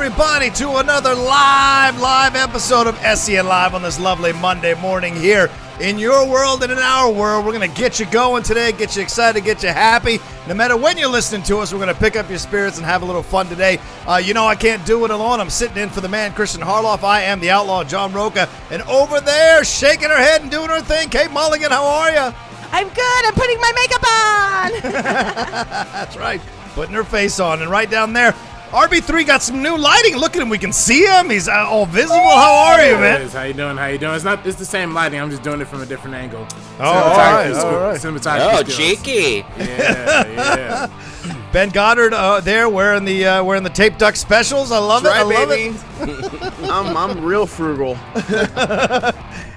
everybody, to another live episode of SEN Live on this lovely Monday morning here in your world and in our world. We're going to get you going today, get you excited, get you happy. No matter when you're listening to us, we're going to pick up your spirits and have a little fun today. I can't do it alone. I'm sitting in for the man, Christian Harloff. I am the outlaw, John Rocha. And over there, shaking her head and doing her thing, Kate Mulligan. How are you? I'm good. I'm putting my makeup on. That's right. Putting her face on. And right down there, RB3 got some new lighting. Look at him. We can see him. He's all visible. How are you, man? How you doing? It's the same lighting. I'm just doing it from a different angle. Oh, all right. Oh, cheeky. Yeah. Ben Goddard there wearing the tape duck specials. I love it. I love it. I'm real frugal.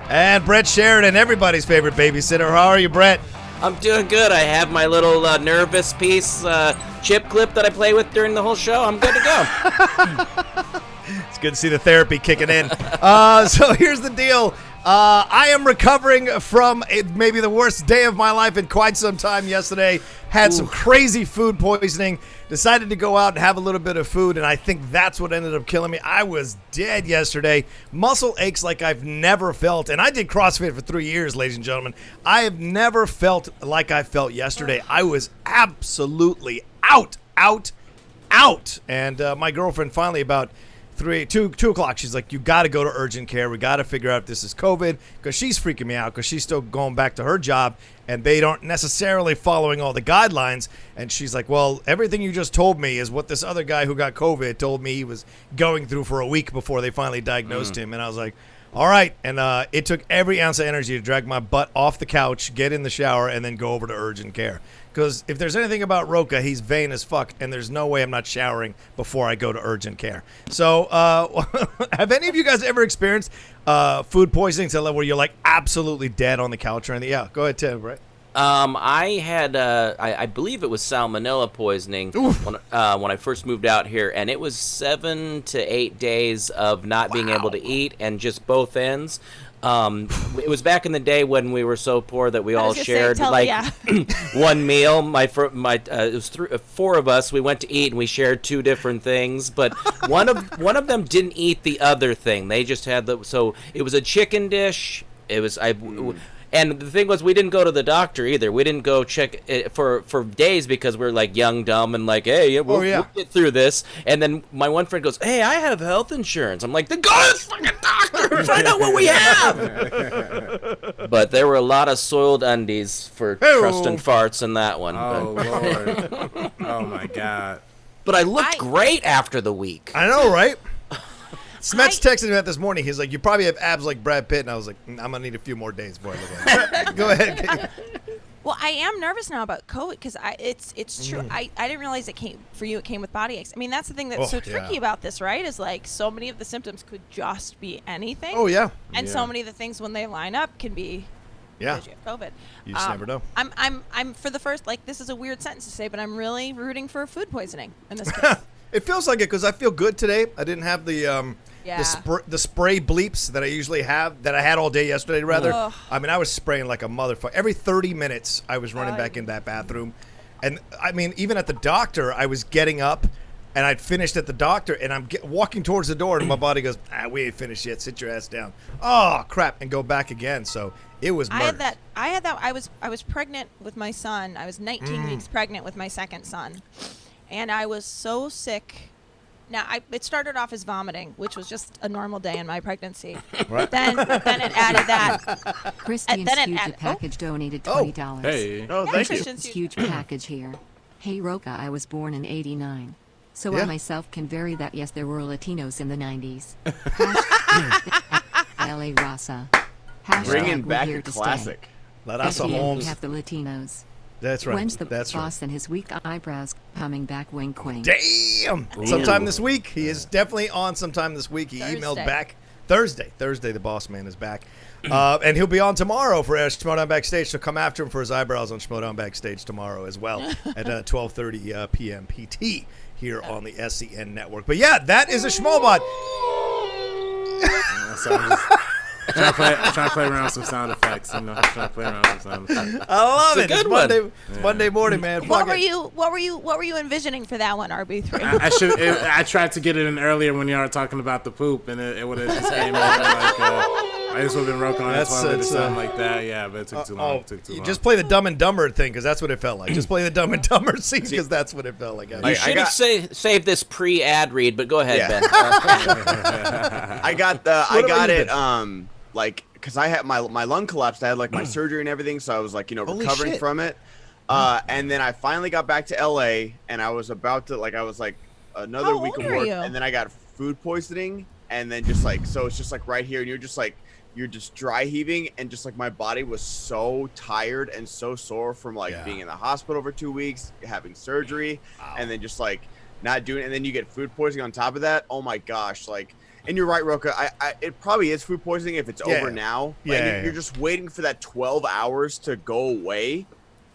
And Brett Sheridan, everybody's favorite babysitter. How are you, Brett? I'm doing good. I have my little nervous piece chip clip that I play with during the whole show. I'm good to go. It's good to see the therapy kicking in. So here's the deal. I am recovering from maybe the worst day of my life in quite some time yesterday. Had some crazy food poisoning. Decided to go out and have a little bit of food, and I think that's what ended up killing me. I was dead yesterday. Muscle aches like I've never felt. And I did CrossFit for 3 years, ladies and gentlemen. I have never felt like I felt yesterday. I was absolutely out. And my girlfriend finally about 2 o'clock, she's like, you got to go to urgent care. We got to figure out if this is COVID, because she's freaking me out because she's still going back to her job and they aren't necessarily following all the guidelines. And she's like, well, everything you just told me is what this other guy who got COVID told me he was going through for a week before they finally diagnosed him. And I was like, all right. And it took every ounce of energy to drag my butt off the couch, get in the shower, and then go over to urgent care. Because if there's anything about Rocha, he's vain as fuck, and there's no way I'm not showering before I go to urgent care. So have any of you guys ever experienced food poisoning to the level where you're like absolutely dead on the couch or anything? Yeah, go ahead, Tim, right? I had, I believe it was salmonella poisoning when I first moved out here, and it was 7 to 8 days of not being able to eat and just both ends. It was back in the day when we were so poor that we all shared one meal. It was 4 of us. We went to eat and we shared 2 different things, but one of them didn't eat the other thing. They just had so it was a chicken dish. And the thing was, we didn't go to the doctor either. We didn't go check it for days because we're like young, dumb, and like, hey, we'll get through this. And then my one friend goes, hey, I have health insurance. I'm like, then go to the fucking doctor and find out what we have. But there were a lot of soiled undies for trust and farts in that one. Oh, Lord. Oh, my God. But I looked great after the week. I know, right? Smets texted me that this morning. He's like, you probably have abs like Brad Pitt. And I was like, I'm going to need a few more days before I look at it. Go ahead. Well, I am nervous now about COVID because it's true. I didn't realize it came with body aches. I mean, that's the thing that's so tricky about this, right? Is like so many of the symptoms could just be anything. Oh, yeah. And so many of the things when they line up can be because you have COVID. You just never know. I'm for the first, like, this is a weird sentence to say, but I'm really rooting for food poisoning in this case. It feels like it because I feel good today. I didn't have the spray bleeps that I usually have, that I had all day yesterday, rather. Ugh. I mean, I was spraying like a motherfucker. Every 30 minutes, I was running back in that bathroom. And, I mean, even at the doctor, I was getting up, and I'd finished at the doctor, and I'm walking towards the door, and my body goes, we ain't finished yet. Sit your ass down. Oh, crap, and go back again. So it was murder. I had that. I was pregnant with my son. I was 19 weeks pregnant with my second son. And I was so sick. Now, it started off as vomiting, which was just a normal day in my pregnancy. Right. Then it added that. Christian's huge package donated $20. Hey. Oh, thank you. Huge package here. Hey, Rocha, I was born in '89. So I myself can vary that. Yes, there were Latinos in the 90s. LA Raza. Bringing back a classic. La Raza Holmes. We have the Latinos. That's right. When's the boss and his weak eyebrows coming back? Wink, wink. Damn! Sometime this week. He is definitely on sometime this week. He emailed back. Thursday, the boss man is back. And he'll be on tomorrow for Schmodown Backstage, so come after him for his eyebrows on Schmodown Backstage tomorrow as well at 12:30 p.m. PT here on the SEN network. But yeah, that is a Schmobot. I try to play around with some sound effects. Try to play around with some sound effects. I love It's it. a It's good one. Monday, Monday morning, man. What Fuck were it. you envisioning for that one, RB3? I tried to get it in earlier when you were talking about the poop, and it would have just came out like. I just would have been broken on the toilet or something like that. Yeah, but it took too long. You just play the Dumb and Dumber thing because that's what it felt like. Just play the Dumb and Dumber scene because that's what it felt like. You should have saved this pre-ad read, but go ahead, Ben. I got it like because I had my lung collapsed. I had like my surgery and everything, so I was like recovering from it. And then I finally got back to LA, and I was about to I was like another How week of old are work, you? and then I got food poisoning, and then just like so it's just like right here, and you're just dry heaving, and just like my body was so tired and so sore from being in the hospital for 2 weeks, having surgery, and then just like not doing, and then you get food poisoning on top of that. Oh my gosh, and you're right, Rocha. It probably is food poisoning if it's over now. You're just waiting for that 12 hours to go away,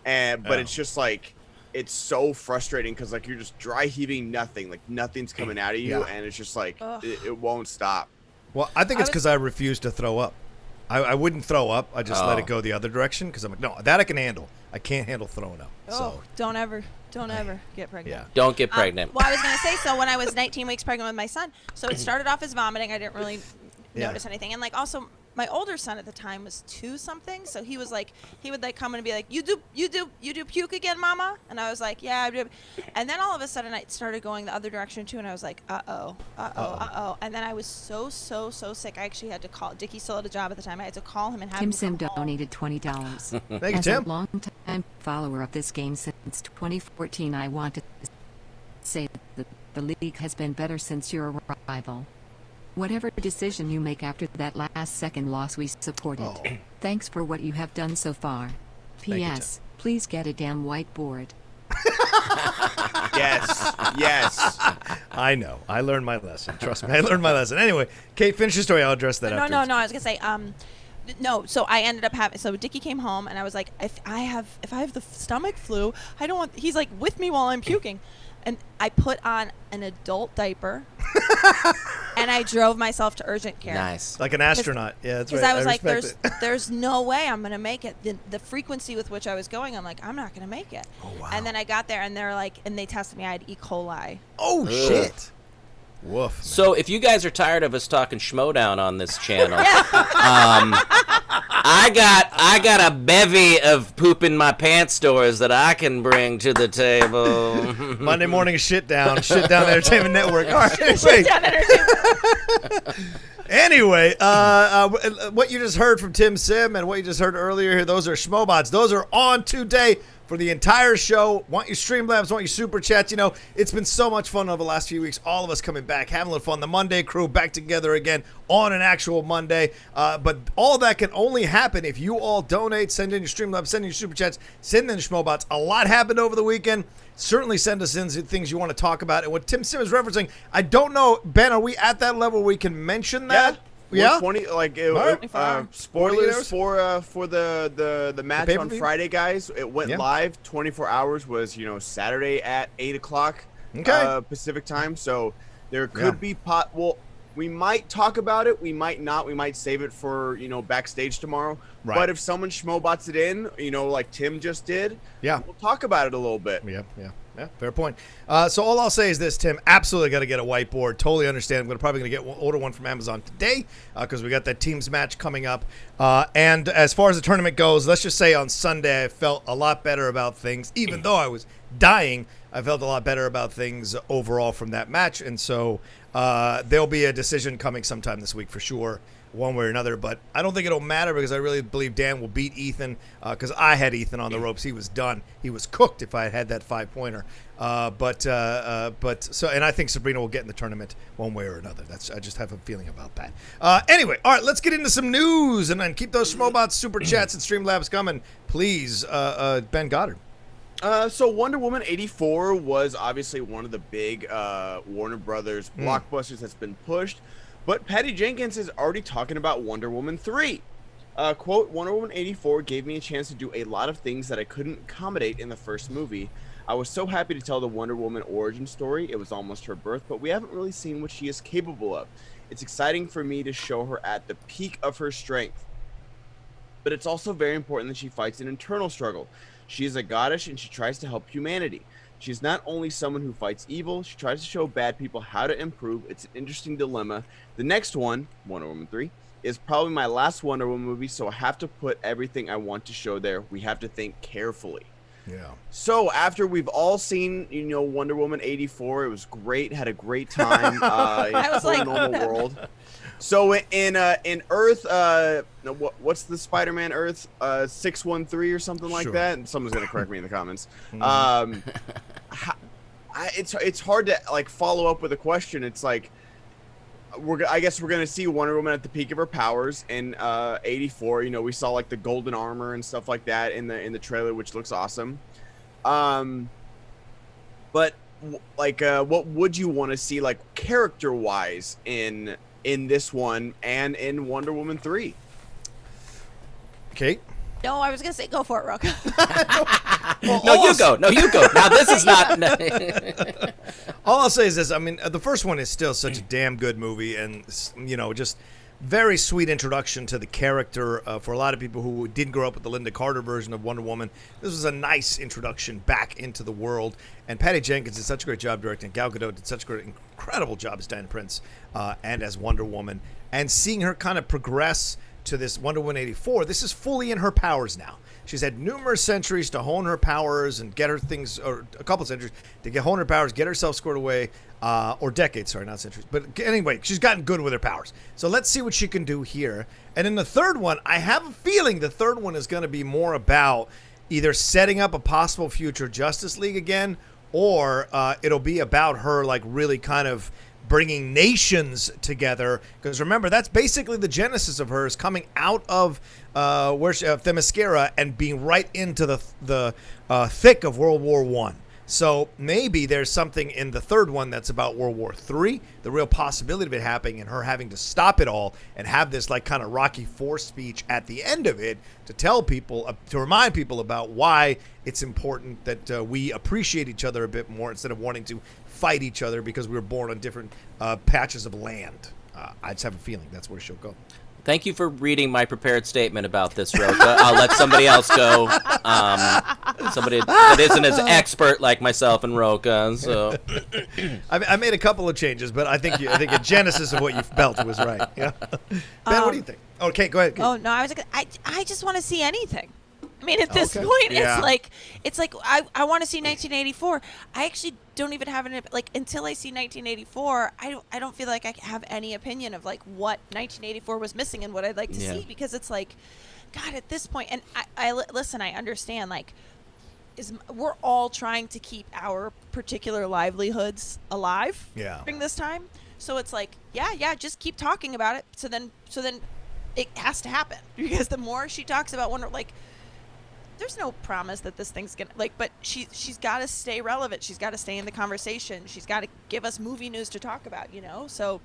but it's just like it's so frustrating because you're just dry heaving nothing, nothing's coming out of you, and it's just it won't stop. Well, I think it's because I refuse to throw up. I wouldn't throw up. I just let it go the other direction because I'm like, no, that I can handle. I can't handle throwing up. So Don't ever get pregnant. yeah. Don't get pregnant. Well, I was going to say, so when I was 19 weeks pregnant with my son, so it started off as vomiting. I didn't really notice anything. And also my older son at the time was 2-something. So he was he would come and be like, you do puke again, mama? And I was like, yeah, I do. And then all of a sudden it started going the other direction too. And I was like, uh-oh. And then I was so sick. I actually had to call, Dickie still had a job at the time. I had to call him and have Tim him Sim come home. donated $20. Thank you, As Tim. a long-time follower of this game since 2014, I want to say that the league has been better since your arrival. Whatever decision you make after that last-second loss, we support it. Thanks for what you have done so far. P.S. Please get a damn whiteboard. Yes. I know. I learned my lesson. Trust me. I learned my lesson. Anyway, Kate, finish your story. I'll address that after. No. I was gonna say, no. So I ended up having. So Dickie came home, and I was like, if I have the stomach flu, I don't want. He's like with me while I'm puking, and I put on an adult diaper, and I drove myself to urgent care. Nice. Like an astronaut. Yeah, that's right. Because I was like, respect it. there's no way I'm gonna make it. The frequency with which I was going, I'm like, I'm not gonna make it. Oh, wow. And then I got there, and they're like, and they tested me. I had E. coli. Oh, shit. Woof. Man. So if you guys are tired of us talking schmodown on this channel, I got a bevy of poop in my pants stories that I can bring to the table. Monday morning shit down Entertainment Network. All right, anyway, what you just heard from Tim Sim and what you just heard earlier here, those are Schmobots. Those are on today for the entire show. Want your Streamlabs, want your Super Chats. It's been so much fun over the last few weeks. All of us coming back, having a little fun. The Monday crew back together again on an actual Monday. But all that can only happen if you all donate, send in your Streamlabs, send in your Super Chats, send in your Schmobots. A lot happened over the weekend. Certainly send us in things you want to talk about. And what Tim Sim is referencing, I don't know, Ben, are we at that level where we can mention that? Yeah. 20 spoilers 24 for the match The on pay-per-view? Friday, guys. It went live 24 hours was Saturday at 8:00 Pacific time. So there could be we might talk about it, we might not, we might save it for backstage tomorrow. Right. But if someone schmobots it in, like Tim just did, we'll talk about it a little bit. Yeah, fair point. So all I'll say is this, Tim, absolutely got to get a whiteboard. Totally understand. I'm probably going to order one from Amazon today because we got that teams match coming up. And as far as the tournament goes, let's just say on Sunday I felt a lot better about things. Even though I was dying, I felt a lot better about things overall from that match. And so there'll be a decision coming sometime this week for sure, one way or another, but I don't think it'll matter because I really believe Dan will beat Ethan because I had Ethan on the ropes. He was done. He was cooked if I had that 5-pointer. But and I think Sabrina will get in the tournament one way or another. I just have a feeling about that. Anyway, all right, let's get into some news and then keep those Schmobots, Super Chats, and Streamlabs coming, please. Ben Goddard. So Wonder Woman 84 was obviously one of the big Warner Brothers blockbusters that's been pushed. But Patty Jenkins is already talking about Wonder Woman 3. Quote, Wonder Woman 84 gave me a chance to do a lot of things that I couldn't accommodate in the first movie. I was so happy to tell the Wonder Woman origin story. It was almost her birth, but we haven't really seen what she is capable of. It's exciting for me to show her at the peak of her strength. But it's also very important that she fights an internal struggle. She is a goddess and she tries to help humanity. She's not only someone who fights evil, she tries to show bad people how to improve. It's an interesting dilemma. The next one, Wonder Woman 3, is probably my last Wonder Woman movie, so I have to put everything I want to show there. We have to think carefully. Yeah. So after we've all seen, Wonder Woman 84, it was great, had a great time. I was like, normal world. So in Earth, what's the Spider-Man Earth 613 or something like that? And someone's gonna correct me in the comments. It's hard to like follow up with a question. It's like I guess we're gonna see Wonder Woman at the peak of her powers in 84. We saw like the golden armor and stuff like that in the trailer, which looks awesome. But like, what would you want to see like character wise in this one and in Wonder Woman 3? Kate? No, I was gonna say go for it, Rocha. No, you go. Now this is not. All I'll say is this. I mean, the first one is still such a damn good movie, and just very sweet introduction to the character for a lot of people who didn't grow up with the Linda Carter version of Wonder Woman. This was a nice introduction back into the world, and Patty Jenkins did such a great job directing. Gal Gadot did such an incredible job as Diana Prince and as Wonder Woman, and seeing her kind of progress to this Wonder Woman 84, this is fully in her powers now. She's had numerous centuries to hone her powers and get her things, or a couple centuries to hone her powers, get herself squared away, or decades, sorry, not centuries. But anyway, she's gotten good with her powers. So let's see what she can do here. And in the third one, I have a feeling the third one is going to be more about either setting up a possible future Justice League again, or it'll be about her like really kind of bringing nations together, because remember, that's basically the genesis of her, is coming out of Themyscira and being right into the thick of World War I. So maybe there's something in the third one that's about World War III, the real possibility of it happening, and her having to stop it all and have this like kind of Rocky IV speech at the end of it to tell people, to remind people about why it's important that we appreciate each other a bit more instead of wanting to fight each other because we were born on different patches of land. I just have a feeling that's where she'll go. Thank you for reading my prepared statement about this, Rocha. I'll let somebody else go. Somebody that isn't as expert like myself and Rocha. So I made a couple of changes, but I think the genesis of what you felt was right. Yeah. Ben, what do you think? Okay, go ahead. Oh no, I just want to see anything. I mean, at this point, Yeah. it's like I want to see 1984. I actually don't even have until I see 1984. I don't feel like I have any opinion of like what 1984 was missing and what I'd like to see, because it's like, God, at this point, and I listen. I understand we're all trying to keep our particular livelihoods alive during this time. So it's like, just keep talking about it. So then it has to happen, because the more she talks about there's no promise that this thing's gonna but she's got to stay relevant. She's got to stay in the conversation. She's got to give us movie news to talk about, So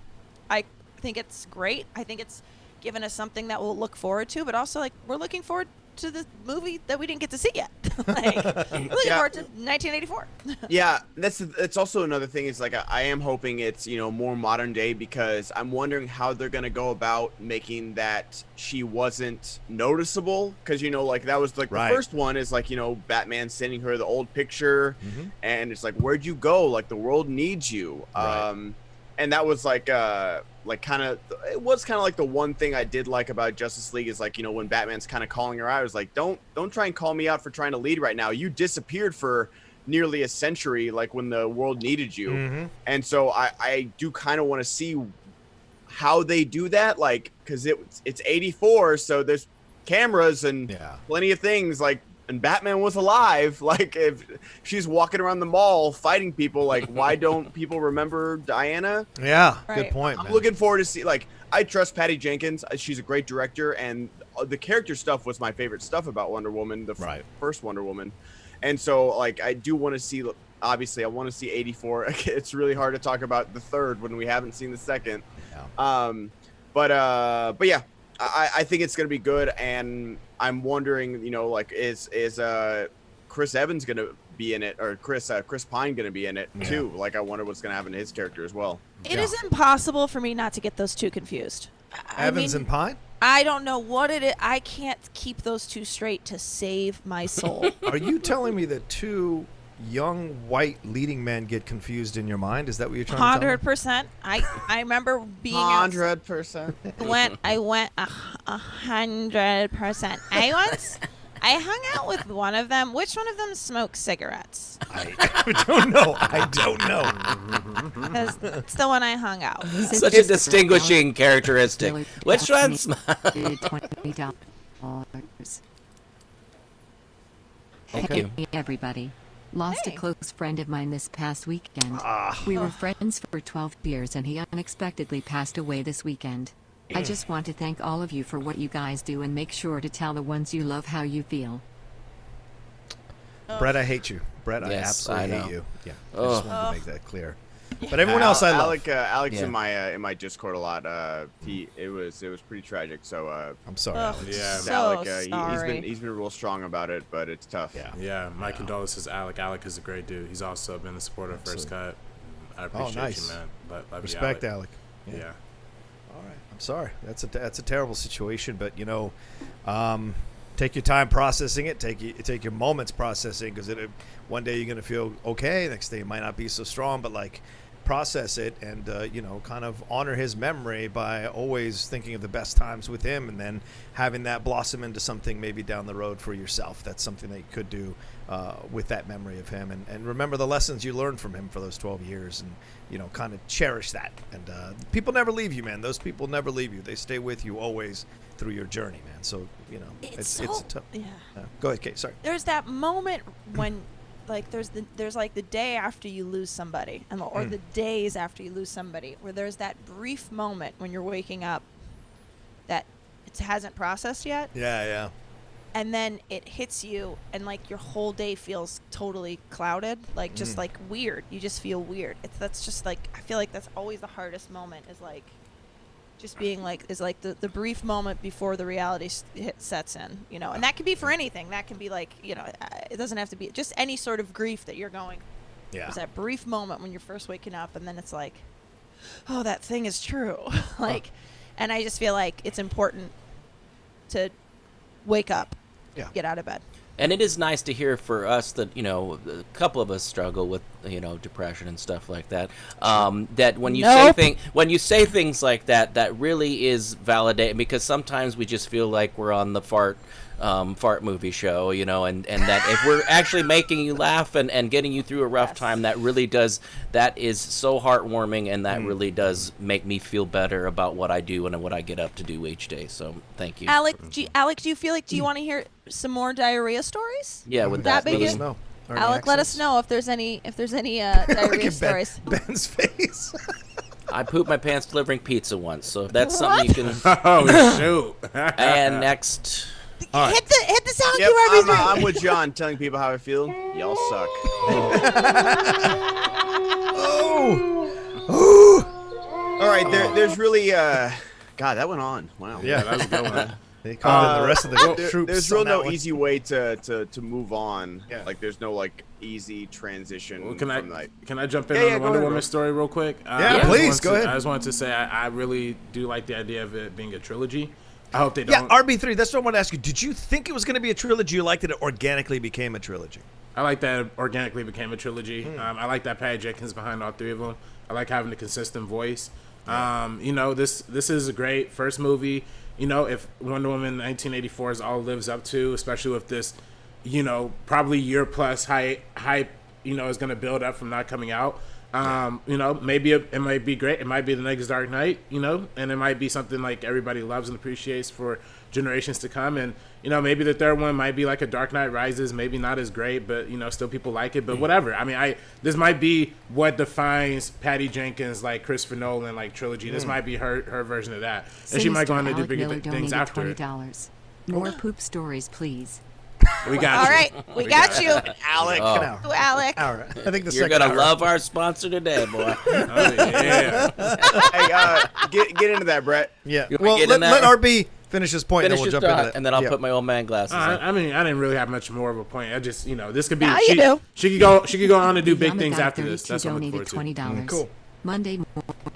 I think it's great. I think it's given us something that we'll look forward to, but also we're looking forward to the movie that we didn't get to see yet. We're looking forward to 1984. Yeah, that's also another thing is I am hoping it's more modern day, because I'm wondering how they're gonna go about making that she wasn't noticeable, because that was the first one is Batman sending her the old picture, and it's like, where'd you go, the world needs you, and that was it was kind of like the one thing I did like about Justice League is when Batman's kind of calling her out, I was like, don't try and call me out for trying to lead right now. You disappeared for nearly a century, when the world needed you. And so I do kind of want to see how they do that, because it's 84, so there's cameras and plenty of things and Batman was alive. If she's walking around the mall fighting people, why don't people remember Diana? Yeah, Right. good point. I'm man. looking forward to see. I trust Patty Jenkins. She's a great director, and the character stuff was my favorite stuff about Wonder Woman, the first Wonder Woman. And so, I do want to see. Obviously, I want to see 84. It's really hard to talk about the third when we haven't seen the second. Yeah. But yeah, I think it's gonna be good, and I'm wondering, is Chris Evans gonna be in it, or Chris Pine going to be in it too. Like I wonder what's going to happen to his character as well. It is impossible for me not to get those two confused. Evans and Pine? I don't know what it is. I can't keep those two straight to save my soul. Are you telling me that two young white leading men get confused in your mind? Is that what you're trying to tell me? 100%. I remember being 100%. I went 100%. I hung out with one of them. Which one of them smokes cigarettes? I don't know. I don't know. That's the one I hung out with. Such a distinguishing characteristic. Which one's $20. Thank you. Hey, everybody. Lost a close friend of mine this past weekend. We were friends for 12 years and he unexpectedly passed away this weekend. I just want to thank all of you for what you guys do and make sure to tell the ones you love how you feel. Brett, I hate you. Brett, Yes, I I absolutely know. hate you. Yeah, I just wanted to make that clear. But everyone else I love. Alex Yeah. in my Discord a lot. It was pretty tragic. So I'm sorry, Alex. Yeah. So Alec, sorry. he's been real strong about it, but it's tough. Yeah. Yeah, my condolences, Alec. Alec is a great dude. He's also been a supporter of First Cut. I appreciate nice. you, man. Love Respect, you, Alec. Yeah. All right. I'm sorry. That's a terrible situation, but take your time processing it. Take your moments processing, because one day you're gonna feel okay. Next day it might not be so strong, but like process it and kind of honor his memory by always thinking of the best times with him, and then having that blossom into something maybe down the road for yourself. That's something that you could do with that memory of him, and remember the lessons you learned from him for those 12 years, and kind of cherish that. And people never leave you, man. Those people never leave you. They stay with you always through your journey, man. So it's tough. Yeah. Go ahead, Kate. Sorry. There's that moment when there's the day after you lose somebody, or the days after you lose somebody, where there's that brief moment when you're waking up that it hasn't processed yet, Yeah. and then it hits you, and your whole day feels totally clouded, just weird. You just feel weird. That's just I feel like that's always the hardest moment, is just being the brief moment before the reality sets in, and that can be for anything. That can be it doesn't have to be just any sort of grief that you're going. Yeah. There's that brief moment when you're first waking up, and then it's oh, that thing is true. And I just feel like it's important to wake up, get out of bed. And it is nice to hear for us that, a couple of us struggle with, depression and stuff like that. That when you say things like that, that really is validating, because sometimes we just feel like we're on the fart movie show, and that if we're actually making you laugh and getting you through a rough time, that is so heartwarming, and that really does make me feel better about what I do and what I get up to do each day. So thank you. Alec, do you feel do you want to hear some more diarrhea stories? Yeah, would that that be be good? No. Alec, let us know if there's any diarrhea stories. Ben's face. I pooped my pants delivering pizza once, so if that's something you can. Oh shoot! And next. Right. Hit the sound Yep, cue, RB3. I'm with John, telling people how I feel. Y'all suck. All right, there's really God, that went on. Wow. Yeah, That was a good one. they called in the rest of the troops. There's on real that no one. easy way to move on. Yeah. There's no easy transition. Well, from, can I jump in Yeah, on yeah, the go Wonder ahead, Woman bro. story real quick? Yeah, I just please, wanted go to- ahead. I just wanted to say I really do like the idea of it being a trilogy. I hope they Yeah, don't. RB3, that's what I want to ask you. Did you think it was going to be a trilogy? You liked that it organically became a trilogy? I like that it organically became a trilogy. I like that Patty Jenkins behind all three of them. I like having a consistent voice. This is a great first movie. If Wonder Woman 1984 is all it lives up to, especially with this, probably year plus hype, is going to build up from not coming out. Maybe it might be great. It might be the next Dark Knight, and it might be something like everybody loves and appreciates for generations to come. And, maybe the third one might be like a Dark Knight Rises, maybe not as great, but, still people like it. But whatever. I mean, this might be what defines Patty Jenkins, Christopher Nolan, trilogy. This might be her version of that. And she might go on to do Alec bigger Miller things donated after it. $20. More poop stories, please. We got All you. right, we got you, Alec. Oh. Alec. All right. I think the You're second gonna hour. love our sponsor today, boy. Oh, yeah. Hey, get into that, Brett. Yeah. You wanna Well, get let in that? RB Finish his point, Finish and then we'll your jump into thought, that. and then I'll Yeah. put my old man glasses on. I mean, I didn't really have much more of a point. I just, this could be. Now you do. She could go on to do big things after this. That's what I'm looking donated forward to. $20. Cool. Monday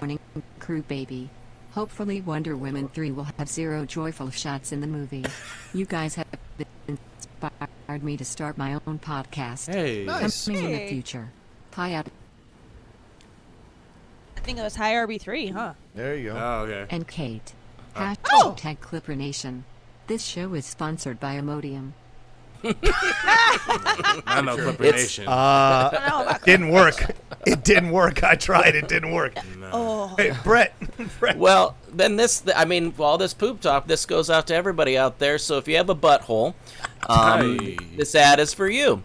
morning, crew baby. Hopefully Wonder Woman 3 will have 0 joyful shots in the movie. You guys have inspired me to start my own podcast. Hey, Nice. Coming in the Hey. future. Hi, I think it was high RB3, huh? There you go. oh okay. and Kate. Oh. Hashtag Clipper Nation. This show is sponsored by Imodium. I know Clipper It's- Nation. I don't know about Didn't work. It didn't work. I tried. It didn't work. Oh. Hey, Brett. Well, then all this poop talk, this goes out to everybody out there. So if you have a butthole, Hey. this ad is for you.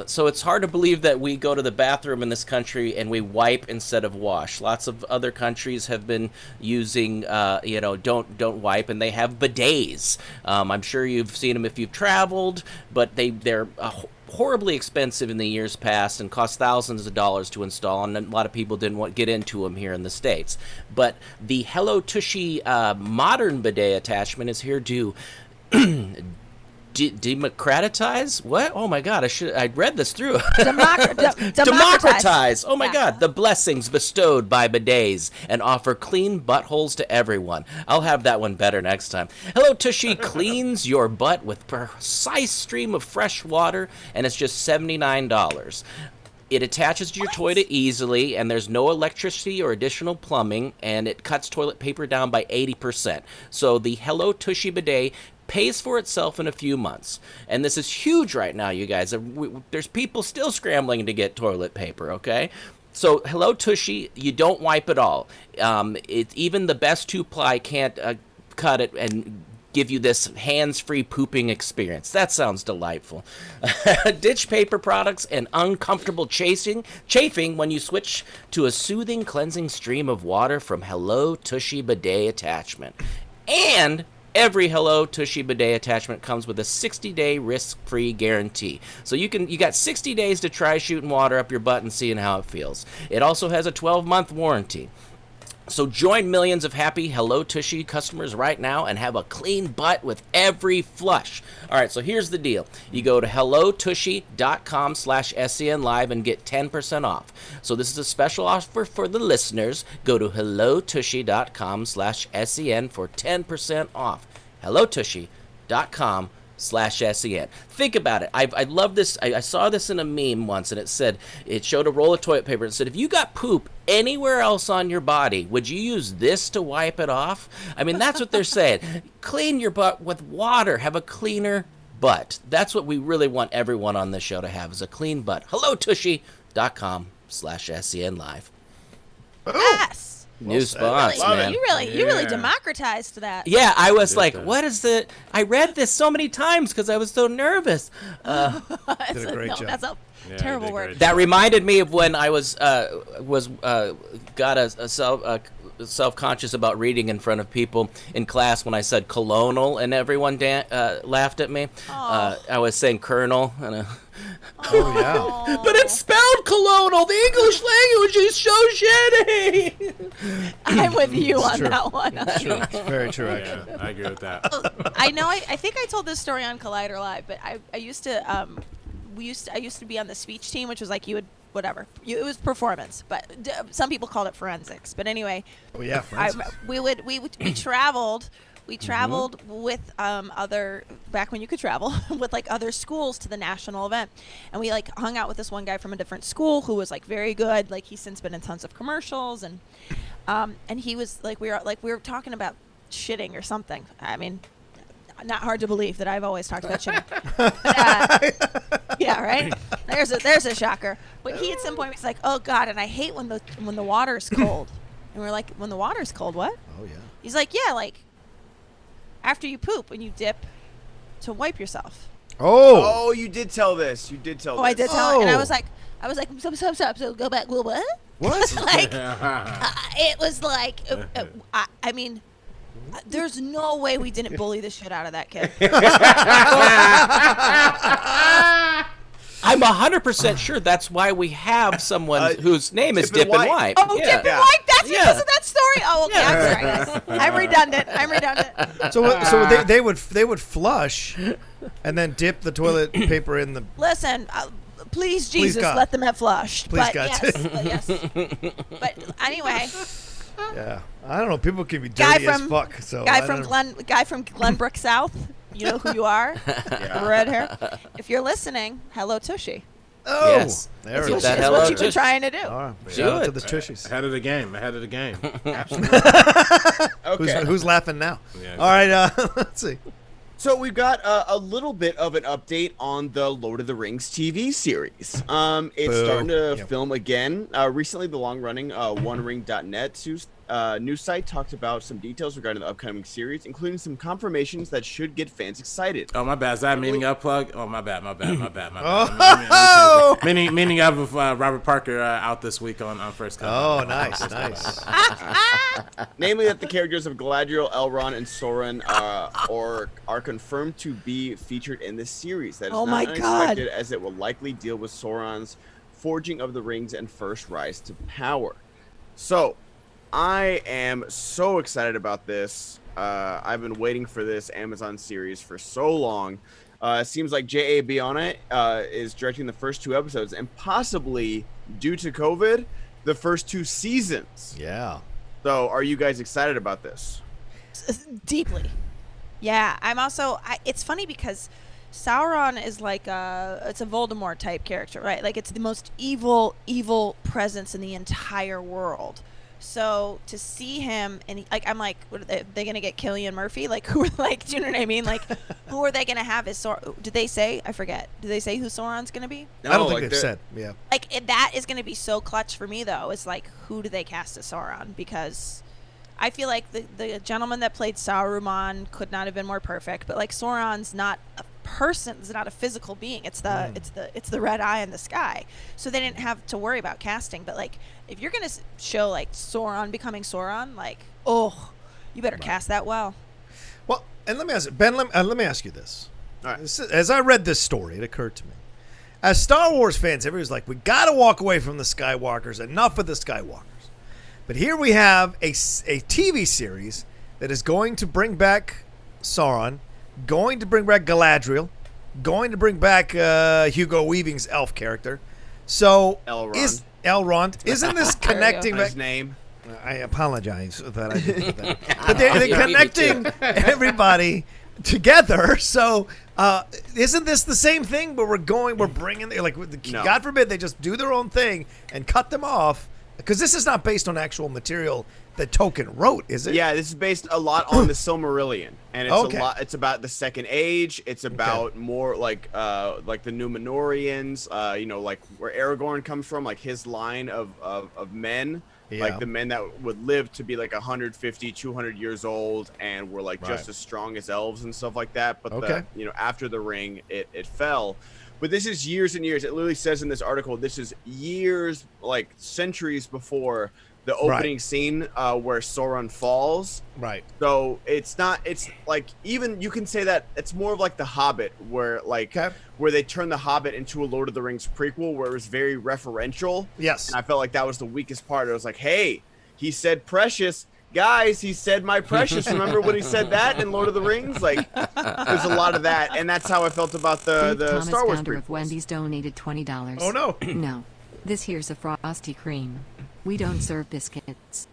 So it's hard to believe that we go to the bathroom in this country and we wipe instead of wash. Lots of other countries have been using, don't wipe, and they have bidets. I'm sure you've seen them if you've traveled, but they're horribly expensive in the years past and cost thousands of dollars to install, and a lot of people didn't get into them here in the States. But the Hello Tushy modern bidet attachment is here to democratize? What? Oh my God! I'd read this through. Democratize. Oh my Yeah. God! The blessings bestowed by bidets and offer clean buttholes to everyone. I'll have that one better next time. Hello Tushy cleans your butt with precise stream of fresh water, and it's just $79. It attaches to your toilet easily, and there's no electricity or additional plumbing, and it cuts toilet paper down by 80%. So the Hello Tushy bidet pays for itself in a few months. And this is huge right now, you guys. There's people still scrambling to get toilet paper, okay? So Hello Tushy, you don't wipe at all. Even the best two-ply can't cut it and give you this hands-free pooping experience. That sounds delightful. Ditch paper products and uncomfortable chafing when you switch to a soothing, cleansing stream of water from Hello Tushy bidet attachment. And every Hello Tushy bidet attachment comes with a 60-day risk-free guarantee. So you got 60 days to try shooting water up your butt and seeing how it feels. It also has a 12-month warranty. So join millions of happy Hello Tushy customers right now and have a clean butt with every flush. All right, so here's the deal. You go to hellotushy.com/SEN Live and get 10% off. So this is a special offer for the listeners. Go to hellotushy.com/SEN for 10% off. hellotushy.com/SEN. Think about it. I love this. I saw this in a meme once, and it showed a roll of toilet paper and said, if you got poop anywhere else on your body, would you use this to wipe it off? I mean, that's what they're saying. Clean your butt with water. Have a cleaner butt. That's what we really want everyone on this show to have, is a clean butt. hellotushy.com/SEN Live. Yes. New spots, man. You really Yeah. democratized that. Yeah, I was Did like, that. what is the... I read this so many times because I was so nervous. That's Did a great job. That's a Yeah, terrible did word. great. That reminded me of when I was self-conscious about reading in front of people in class when I said colonel and everyone laughed at me. I was saying colonel. And, Oh, yeah. but it's spelled colonel. The English language is so shitty. I'm with you on true. that one. True. Very true, actually. Yeah, I agree with that. I know. I think I told this story on Collider Live, but I used to I used to be on the speech team, which was like it was performance, but some people called it forensics. But anyway, Oh, yeah. we traveled. We traveled with other, back when you could travel, with like other schools to the national event. And we like hung out with this one guy from a different school who was like very good. Like he's since been in tons of commercials, and he was like, we were talking about shitting or something. I mean, not hard to believe that I've always talked about shitting. Yeah, right? There's a shocker. But he at some point was like, oh God, and I hate when the water's cold. And we're like, when the water's cold, what? Oh, yeah. He's like, yeah, like after you poop and you dip to wipe yourself. Oh. Oh, you did tell this. You did tell this. Oh, I did tell, and I Oh. was like, stop. So go back. Well, what? What? Like, it was like, I mean, there's no way we didn't bully the shit out of that kid. I'm 100% sure that's why we have someone whose name is Dip and Wipe. Oh, Yeah. Dip and Wipe. That's because of that story. Oh, okay. I'm sorry, guys. I'm redundant. So they would flush, and then dip the toilet paper in the. Listen, please, Jesus, God. let them have flushed. Please, but God. yes. But anyway. Yeah, I don't know. People can be dirty as fuck. So guy from Glenbrook South. You know who you are. Red hair. If you're listening, hello Tushy. Oh, Yes. there That's it what, is. that that's hello what you've been Tush. trying to do. All right, Do shout out to it. the Tushies. Ahead of the game. Ahead of the game. Okay. Who's laughing now? Yeah. All right, let's see. So we've got a little bit of an update on the Lord of the Rings TV series. It's Boo. starting to Yep. film again. Recently, the long-running OneRing.net news site talked about some details regarding the upcoming series, including some confirmations that should get fans excited. Oh, my bad. Is that a meaning of plug? Oh, my bad. Oh! Meaning of Robert Parker out this week on First Cut. Oh, nice. Namely, that the characters of Galadriel, Elrond, and Sauron are confirmed to be featured in this series. That is Oh not my God. unexpected, as it will likely deal with Sauron's forging of the rings and first rise to power. So, I am so excited about this. I've been waiting for this Amazon series for so long. It seems like J.A. Bionnet is directing the first 2 episodes, and possibly, due to COVID, the first 2 seasons. Yeah. So, are you guys excited about this? Deeply. Yeah, I'm also. It's funny because Sauron is like it's a Voldemort type character, right? Like it's the most evil presence in the entire world. So to see him and I'm like, what are they gonna get Cillian Murphy? Like who are do you know what I mean? Like who are they gonna have as Sauron? Did they say? I forget. Did they say who Sauron's gonna be? I don't think like they've the- said. Yeah. That is gonna be so clutch for me though. Is like who do they cast as Sauron? Because I feel like the gentleman that played Saruman could not have been more perfect. But like Sauron's not a person, it's not a physical being. It's the red eye in the sky. So they didn't have to worry about casting. But like if you're gonna show like Sauron becoming Sauron, like you better cast that well. Well, and let me ask Ben. Let me ask you this. All right. As I read this story, it occurred to me. As Star Wars fans, everybody's like, we got to walk away from the Skywalkers. Enough of the Skywalkers. But here we have a TV series that is going to bring back Sauron, going to bring back Galadriel, going to bring back Hugo Weaving's elf character. So Elrond. Isn't this connecting back? His name. I apologize that I did that. But they're connecting everybody together. So isn't this the same thing? But we're bringing No. God forbid they just do their own thing and cut them off. Because this is not based on actual material that Tolkien wrote, is it? Yeah, this is based a lot on the Silmarillion, and it's Okay. a lot. It's about the Second Age. It's about more like the Númenóreans. Like where Aragorn comes from, like his line of men, Yeah. like the men that would live to be like 150, 200 years old, and were like just Right. as strong as elves and stuff like that. But Okay. after the ring, it fell. But this is years and years. It literally says in this article, this is years, like centuries before the opening scene where Sauron falls. Right. So it's like, even you can say that it's more of like The Hobbit, where where they turned The Hobbit into a Lord of the Rings prequel, where it was very referential. Yes. And I felt like that was the weakest part. It was like, hey, he said precious. Guys, he said my precious. Remember when he said that in Lord of the Rings? Like, there's a lot of that, and that's how I felt about the Thomas, Star Wars founder of prequels. Wendy's, donated $20. Oh, no. No. This here's a Frosty Cream. We don't serve biscuits.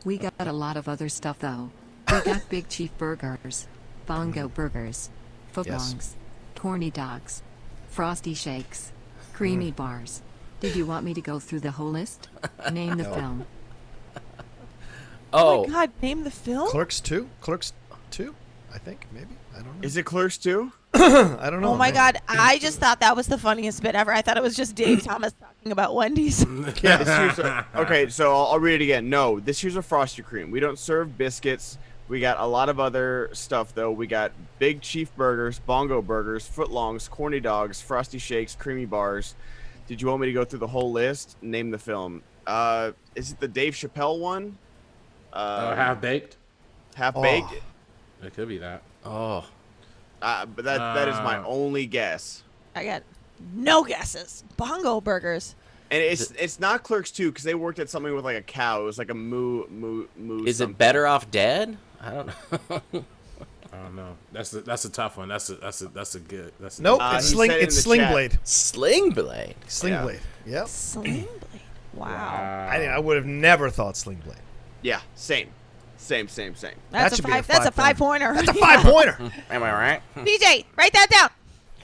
We got a lot of other stuff, though. We got Big Chief burgers, Bongo burgers, footlongs, corny dogs, Frosty shakes, creamy bars. Did you want me to go through the whole list? Name the film. Oh my God! Name the film. Clerks 2? Clerks 2? I think, maybe. I don't know. Is it Clerks 2? I don't know. Oh my man. God! I just thought that was the funniest bit ever. I thought it was just Dave Thomas talking about Wendy's. Okay, so I'll read it again. No, this here's a Frosty Cream. We don't serve biscuits. We got a lot of other stuff, though. We got Big Chief burgers, Bongo burgers, footlongs, corny dogs, Frosty shakes, creamy bars. Did you want me to go through the whole list? Name the film. Is it the Dave Chappelle one? Half baked. Half baked. It could be that. Oh. But that is my only guess. I got No guesses. Bongo burgers. And it's not Clerks 2 because they worked at something with like a cow. It was like a moo. Is something. it Better Off Dead? I don't know. I don't know. That's a tough one. That's a good. That's Nope, a, it's he said it in the Sling chat. Blade. Sling Blade. Sling Blade. Yep. Sling Blade. Wow. I would have never thought Sling Blade. Yeah, same. That's That should be a That's a 5-pointer. That's a 5-pointer. Am I right? BJ, write that down.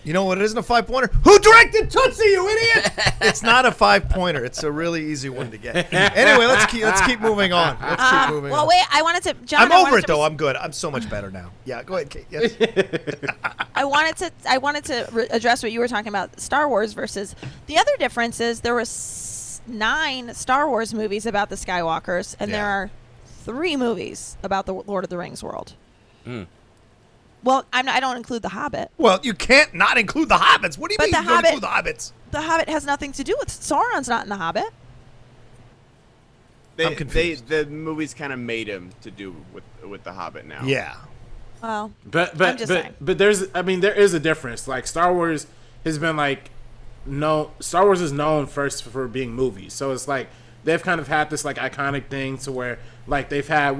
You know what? It isn't a 5-pointer. Who directed Tootsie, you idiot? It's not a 5-pointer. It's a really easy one to get. Anyway, let's keep moving on. Well, wait. I wanted to. John, I'm over it though. I'm good. I'm so much better now. Yeah, go ahead, Kate. Yes. I wanted to address what you were talking about, Star Wars versus the other difference is there was 9 Star Wars movies about the Skywalkers, and there are 3 movies about the Lord of the Rings world. Well, I don't include The Hobbit. Well, you can't not include the Hobbits. What do you But mean the you don't Hobbit- include the Hobbits? The Hobbit has nothing to do with Sauron's not in The Hobbit. I'm confused. The movies kind of made him to do with the Hobbit now. Yeah. Well, but I'm just saying. there is a difference. Like Star Wars has been Star Wars is known first for being movies. So it's like they've kind of had this like iconic thing to where like they've had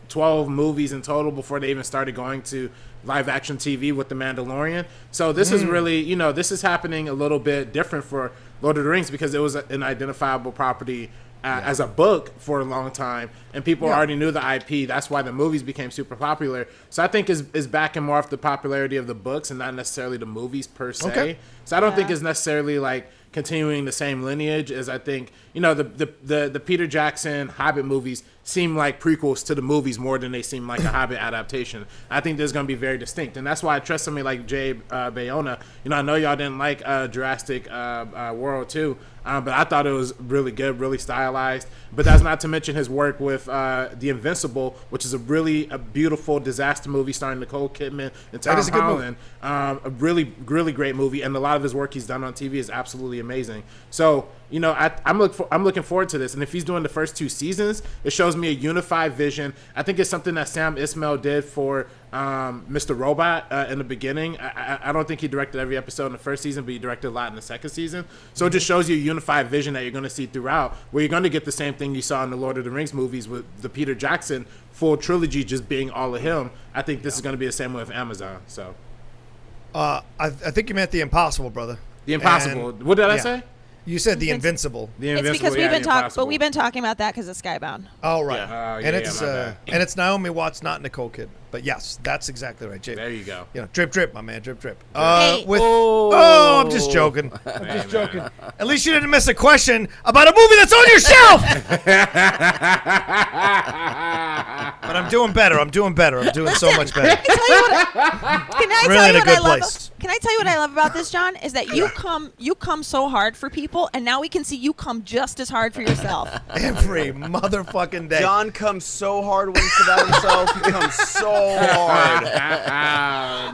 12 movies in total before they even started going to live action TV with The Mandalorian. So this is really, this is happening a little bit different for Lord of the Rings because it was an identifiable property as a book for a long time, and people already knew the IP. That's why the movies became super popular. So I think is backing more off the popularity of the books and not necessarily the movies per se. Okay. So I don't think it's necessarily like continuing the same lineage as I think, the Peter Jackson Hobbit movies seem like prequels to the movies more than they seem like a Hobbit adaptation. I think there's going to be very distinct. And that's why I trust somebody like Jay Bayona. I know y'all didn't like Jurassic World 2, but I thought it was really good, really stylized. But that's not to mention his work with The Invincible, which is a beautiful disaster movie starring Nicole Kidman and Tom Holland. A really, really great movie. And a lot of his work he's done on TV is absolutely amazing. So, I'm looking forward to this. And if he's doing the first 2 seasons, it shows me a unified vision. I think it's something that Sam Esmail did for Mr. Robot in the beginning. I don't think he directed every episode in the first season, but he directed a lot in the second season. So it just shows you a unified vision that you're going to see throughout, where you're going to get the same thing you saw in the Lord of the Rings movies with the Peter Jackson full trilogy just being all of him. I think this is going to be the same way with Amazon. So I think you meant The Impossible, brother. The Impossible. And, what did I say? You said The Invincible. The it's Invincible, because we've been talking about that because of Skybound. Oh, right. Yeah. And it's Naomi Watts, not Nicole Kidman. But yes, that's exactly right, Jay. There you go. Drip, drip, my man, drip, drip. Hey. I'm just joking. I'm just joking. At least you didn't miss a question about a movie that's on your shelf. But I'm doing better. I'm doing so much better. Can I Really tell in you a what good I love? place. Can I tell you what I love about this, John? Is that you come so hard for people, and now we can see you come just as hard for yourself. Every motherfucking day. John comes so hard when he's about himself. He comes so hard.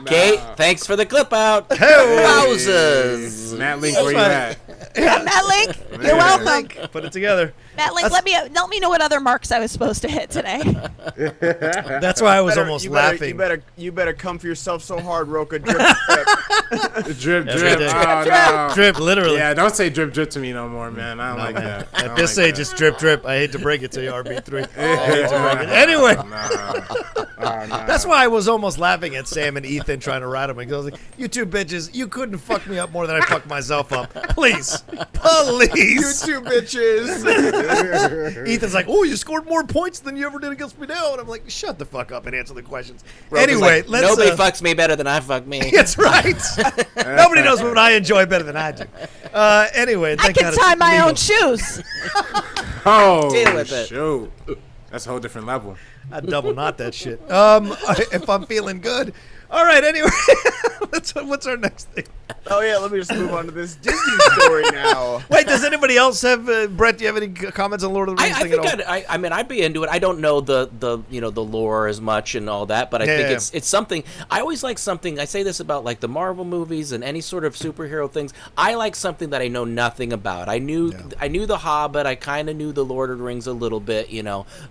No. Kate, thanks for the clip out. Hey. Wowzers. Matt Link, where you at? Matt Link, you're welcome. Put it together. Matt Link, let me know what other marks I was supposed to hit today. That's why I was almost laughing. You better come for yourself so hard, Rocha. Drip, Drip, Every drip. day. Oh, no. Drip, literally. Yeah, don't say drip, drip to me no more, man. I don't like man. that. I At don't this like age, that. it's drip, drip. I hate to break it to you, RB3. I hate to break it. Anyway. That's why I was almost laughing at Sam and Ethan trying to ride him. I was like, you two bitches, you couldn't fuck me up more than I fucked myself up. Please. Please. You two bitches. Ethan's like, oh, you scored more points than you ever did against me now. And I'm like, shut the fuck up and answer the questions. Rocha's Anyway, like, let's... nobody fucks me better than I fuck me. That's right. Nobody knows what I enjoy better than I do. Anyway, I thank can God it's tie my legal. own shoes. Oh, Deal with it. shoot. That's a whole different level. I'd double knot that shit. If I'm feeling good. All right, anyway. What's our next thing? Oh yeah, let me just move on to this Disney story now. Wait, does anybody else have Brett? Do you have any comments on Lord of the Rings I thing think at all? I mean I'd be into it. I don't know the lore as much and all that, but I think it's something. I always like something. I say this about like the Marvel movies and any sort of superhero things. I like something that I know nothing about. I knew the Hobbit. I kind of knew the Lord of the Rings a little bit,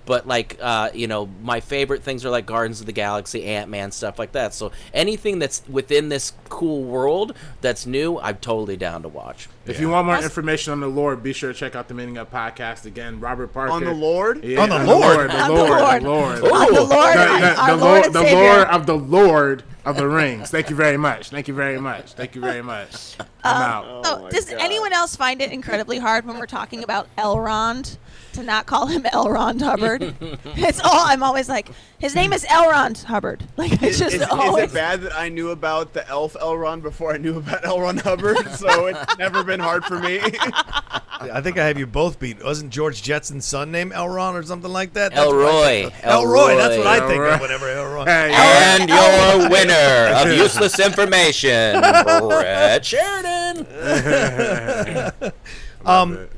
but like my favorite things are like Guardians of the Galaxy, Ant-Man, stuff like that. So So anything that's within this cool world that's new, I'm totally down to watch. If you want more information on the Lord, be sure to check out the Meaning Up podcast again. Robert Parker. On the Lord? Yeah, On the Lord? The On the Lord. Lord. The Lord. On the Lord, our Lord and The Savior. Lord of the Lord of the Rings. Thank you very much. Thank you very much. Thank you very much. I'm out. So, my does God. anyone else find it incredibly hard when we're talking about Elrond to not call him Elrond Hubbard? It's all I'm always like, his name is Elrond Hubbard. Like it's just Is always. it bad that I knew about the elf Elrond before I knew about Elrond Hubbard? So it's never been hard for me. I think I have you both beat. Wasn't George Jetson's son named Elron or something like that? Elroy. Elroy. That's what I think Elroy. of whenever Elroy. Hey, And your winner of useless information, Brett Sheridan.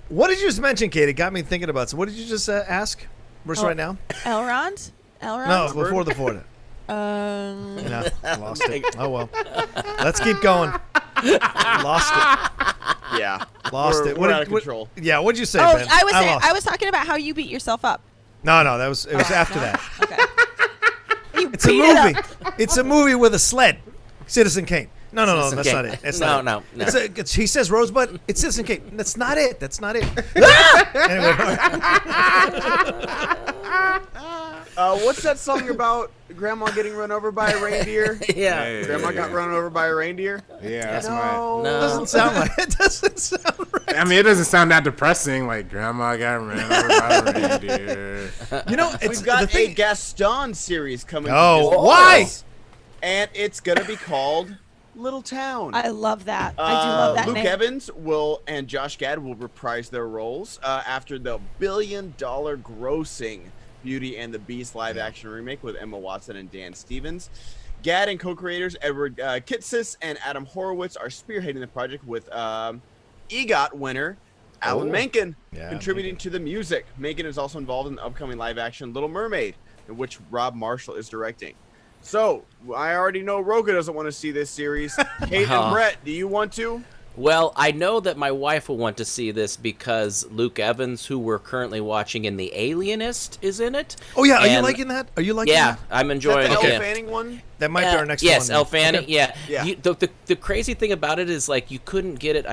What did you just mention, Kate? It got me thinking about. So, what did you just ask? Where's right now? Elrond? Elrond? No, before the Florida. No, lost it. Oh well. Let's keep going. Lost it. Yeah. Lost it. We're out did- of control. Yeah. What'd you say, Oh, Ben? I lost was talking about how you beat yourself up. No, it was after that. Okay. You It's a beat it movie. up. It's a movie with a sled. Citizen Kane. No, Citizen that's Kane. not it. That's No, not it. no. He says Rosebud. It's Citizen Kane. That's not it. That's not it. Anyway, What's that song about Grandma getting run over by a reindeer? Yeah. Hey, Grandma got run over by a reindeer? Yeah, that's No. No. it doesn't sound like it. Doesn't sound right. I mean, it doesn't sound that depressing. Like Grandma got ran over by a reindeer. You know, it's We've got the thing. a Gaston series coming. to Oh, Disney why? Plus, and it's gonna be called Little Town. I love that. I do love that Luke name. Evans and Josh Gad will reprise their roles after the billion-dollar grossing Beauty and the Beast live-action remake with Emma Watson and Dan Stevens. Gad and co-creators Edward Kitsis and Adam Horowitz are spearheading the project with EGOT winner Alan Menken Yeah, contributing to the music. Menken is also involved in the upcoming live-action Little Mermaid, in which Rob Marshall is directing. So, I already know Rocha doesn't want to see this series. Kate and Brett, do you want to? Well, I know that my wife will want to see this because Luke Evans, who we're currently watching in The Alienist, is in it. Oh yeah, are you And- liking that? Are you liking Yeah, that? I'm Is enjoying that the it. Elle Fanning one? That might be our next yes, one. Elle Fanning. Okay. Yeah. Yeah. The crazy thing about it is like you couldn't get it.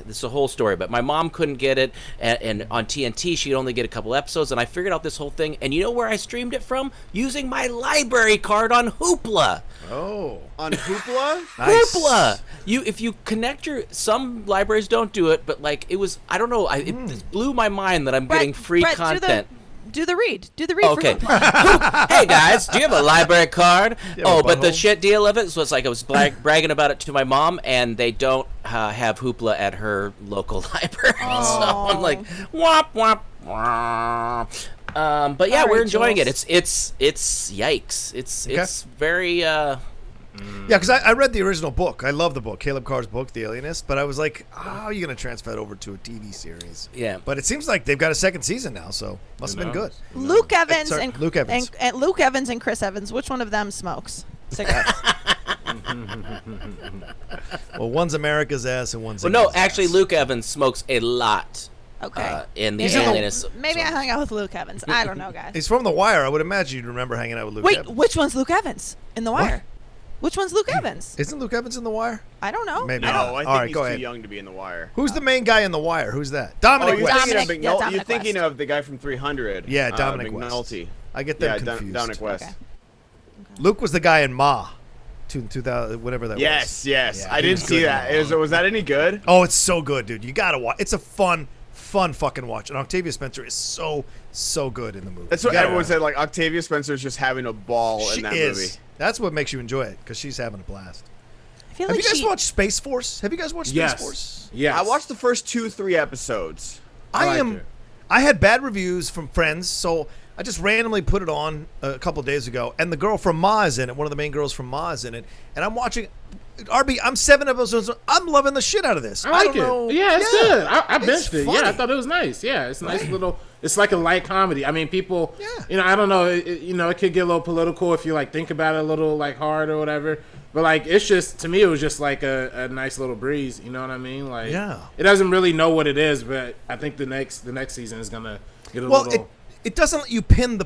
This is a whole story, but my mom couldn't get it, and on TNT she'd only get a couple episodes, and I figured out this whole thing. And you know where I streamed it from? Using my library card on Hoopla. Oh, On Hoopla? nice. Hoopla. If you connect some libraries don't do it, but like it was, I don't know. It just blew my mind that I'm getting free Brett, content. Do the read. Do the read. Okay. For Hoopla. Hey guys, do you have a library card? You have a Oh, but the butthole? shit deal of it was like I was bragging about it to my mom, and they don't have Hoopla at her local library. So I'm like, womp womp. Womp. But yeah, All right, we're enjoying Jules. it. It's yikes. It's very. Yeah, because I read the original book. I love the book, Caleb Carr's book, The Alienist. But I was like, how are you going to transfer that over to a TV series? Yeah. But it seems like they've got a second season now, so must have been good. Luke Evans Sorry, and Luke Evans. And Luke Evans and Chris Evans. Which one of them smokes cigarettes? Well, one's America's ass and one's Well, no, England's actually, ass. Luke Evans smokes a lot. Okay. In the He's in the- Alienist. Maybe I hung out with Luke Evans. I don't know, guys. He's from The Wire. I would imagine you'd remember hanging out with Luke Wait, Evans. which one's Luke Evans in The Wire? Which one's Luke Evans? Isn't Luke Evans in The Wire? I don't know. Maybe. No, not. I think All right, he's go too ahead. young to be in The Wire. Who's the main guy in The Wire? Who's that? Oh, Dominic you're West. thinking of Dominic- McNulty. Dominic You're thinking West. of the guy from 300. Yeah, Dominic West. McNulty. I get them Yeah, confused. Dominic West. Okay. Luke was the guy in Ma, 2000, whatever that was. Yes. Yeah, I he didn't was see good that. in Ma. Was that any good? Oh, it's so good, dude. You gotta watch. It's a fun fucking watch. And Octavia Spencer is so good in the movie. That's You what gotta everyone watch. said. Like Octavia Spencer's just having a ball She in that is. movie. That's what makes you enjoy it because she's having a blast. I feel Have like you guys she. watched Space Force? Have you guys watched Space Yes. Force? Yes. I watched the first 2-3 episodes. I like it. I had bad reviews from friends, so I just randomly put it on a couple days ago, and the girl from Ma is in it. One of the main girls from Ma is in it, and I'm watching. RB, I'm 7 episodes. I'm loving the shit out of this. I like don't it. know. Yeah, it's good. I It's binged it. Yeah, funny. I thought it was nice. Yeah, it's a nice little. It's like a light comedy. I mean, people. Yeah. You know, I don't know. It could get a little political if you like think about it a little like hard or whatever. But like, it's just to me, it was just like a nice little breeze. You know what I mean? Like, Yeah. It doesn't really know what it is, but I think the next season is gonna get a Well, little. it doesn't let you pin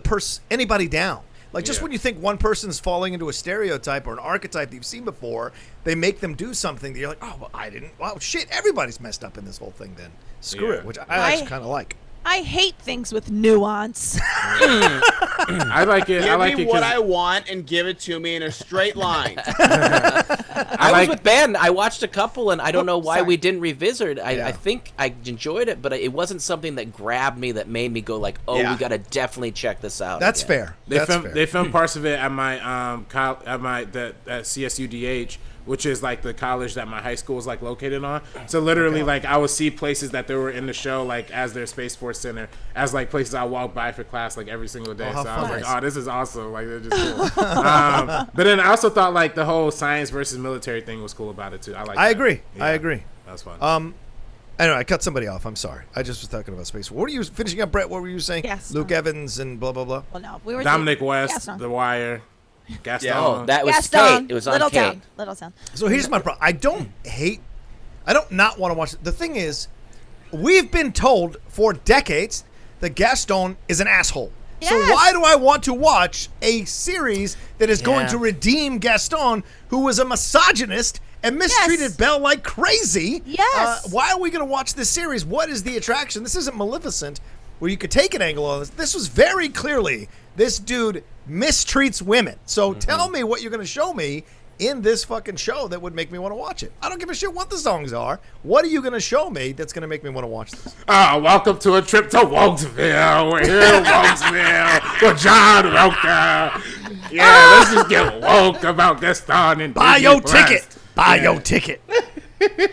anybody down. Like, just when you think one person's falling into a stereotype or an archetype that you've seen before, they make them do something that you're like, oh, well, I didn't. Wow, shit, everybody's messed up in this whole thing then. Screw it, which I actually kind of like. I hate things with nuance. I like it. Give I like me it what I want and give it to me in a straight line. I was with Ben. I watched a couple, and I don't know why we didn't revisit it. I think I enjoyed it, but it wasn't something that grabbed me that made me go like, "Oh, we got to definitely check this out." That's fair. They filmed parts of it at my at CSUDH, which is like the college that my high school is like located on. So literally, like I would see places that they were in the show, like as their Space Force Center, as like places I walk by for class like every single day. So I was like, oh, this is awesome. Like they're just cool. But then I also thought like the whole science versus military thing was cool about it too. I agree. Yeah, I agree. That was fun. I know I cut somebody off. I'm sorry. I just was talking about space. What were you finishing up, Brett? What were you saying? Yes. Luke Evans and blah blah blah. Well, no, we were Dominic West, Gaston. The Wire, Gaston. Oh, that was Gaston. Kate. It was on Little Kate. Town. Little Town. So here's my problem. I don't not want to watch it. The thing is, we've been told for decades that Gaston is an asshole. Yes. So why do I want to watch a series that is going to redeem Gaston, who was a misogynist and mistreated Belle like crazy? Yes. Why are we going to watch this series? What is the attraction? This isn't Maleficent, where you could take an angle on this. This was very clearly, this dude mistreats women. So tell me what you're going to show me in this fucking show that would make me want to watch it. I don't give a shit what the songs are. What are you going to show me that's going to make me want to watch this? Welcome to a trip to Wokesville. We're here in Wokesville with John Rocha. Yeah, let's just get woke about Gaston and Buy Disney your Plus. ticket. Buy your ticket.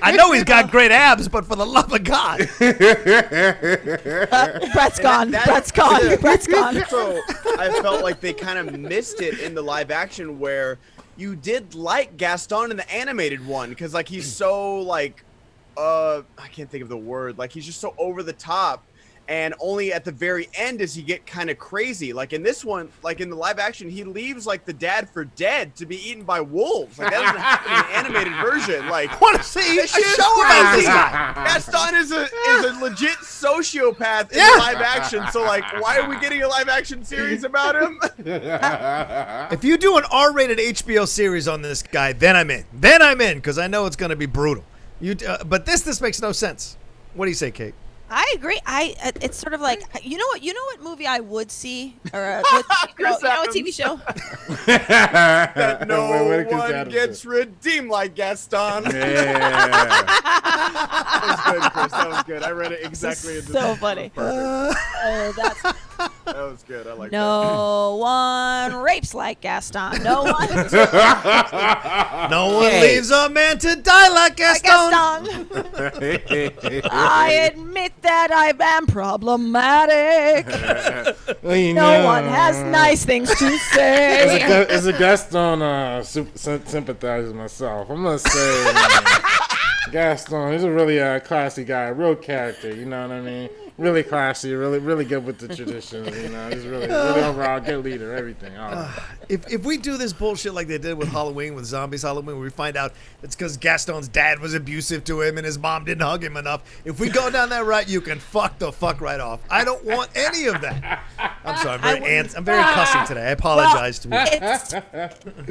I know he's got great abs, but for the love of God. Brett's gone. Brett's gone. Brett's gone. So I felt like they kind of missed it in the live action where you did like Gaston in the animated one because like he's so like I can't think of the word, like he's just so over the top, and only at the very end does he get kind of crazy. Like in this one, like in the live action, he leaves like the dad for dead to be eaten by wolves. Like that doesn't happen in the animated version. Like I want to see a that shit is show about this crazy. guy. Gaston is a legit sociopath in the live action. So like, why are we getting a live action series about him? If you do an R-rated HBO series on this guy, then I'm in. Then I'm in because I know it's going to be brutal. But this makes no sense. What do you say, Kate? I agree. It's sort of like you know what movie I would see or what TV show? That no Where Chris one Adams gets redeemed like Gaston. Yeah. That was good, Chris. That was good. I read it exactly. in So funny. That's That was good. I like that. no one rapes like Gaston. No one. No one Hey. leaves a man to die like Gaston. Gaston. I admit that I am problematic. No one has nice things to say. As a Gaston sympathizer myself, I'm gonna say Gaston. He's a really classy guy, a real character. You know what I mean? Really classy, really good with the traditions. You know, he's really overall good leader. Everything. If we do this bullshit like they did with Halloween, with Zombies Halloween, where we find out it's because Gaston's dad was abusive to him and his mom didn't hug him enough. If we go down that route, you can fuck the fuck right off. I don't want any of that. I'm sorry, I'm very cussing today. I apologize to you.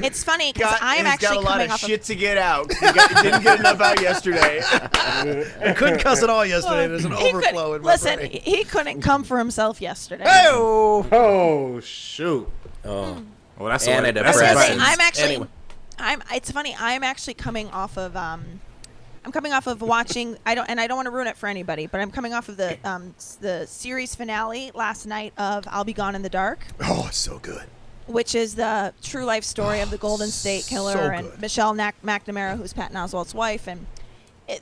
It's funny because I'm he's actually got a lot coming of off shit to get out. He didn't get enough out yesterday. I couldn't cuss at all yesterday. There's an overflow in my Listen, brain. he couldn't come for himself yesterday. Hey-oh. Oh shoot! Oh. Well, that's And a it that's a depresses. button. I'm actually. Anyway. It's funny. I'm actually coming off of. I'm coming off of watching. I don't want to ruin it for anybody, but I'm coming off of the series finale last night of I'll Be Gone in the Dark, Oh, it's so good. which is the true life story of the Golden State Killer so and good. Michelle McNamara, who's Patton Oswalt's wife, and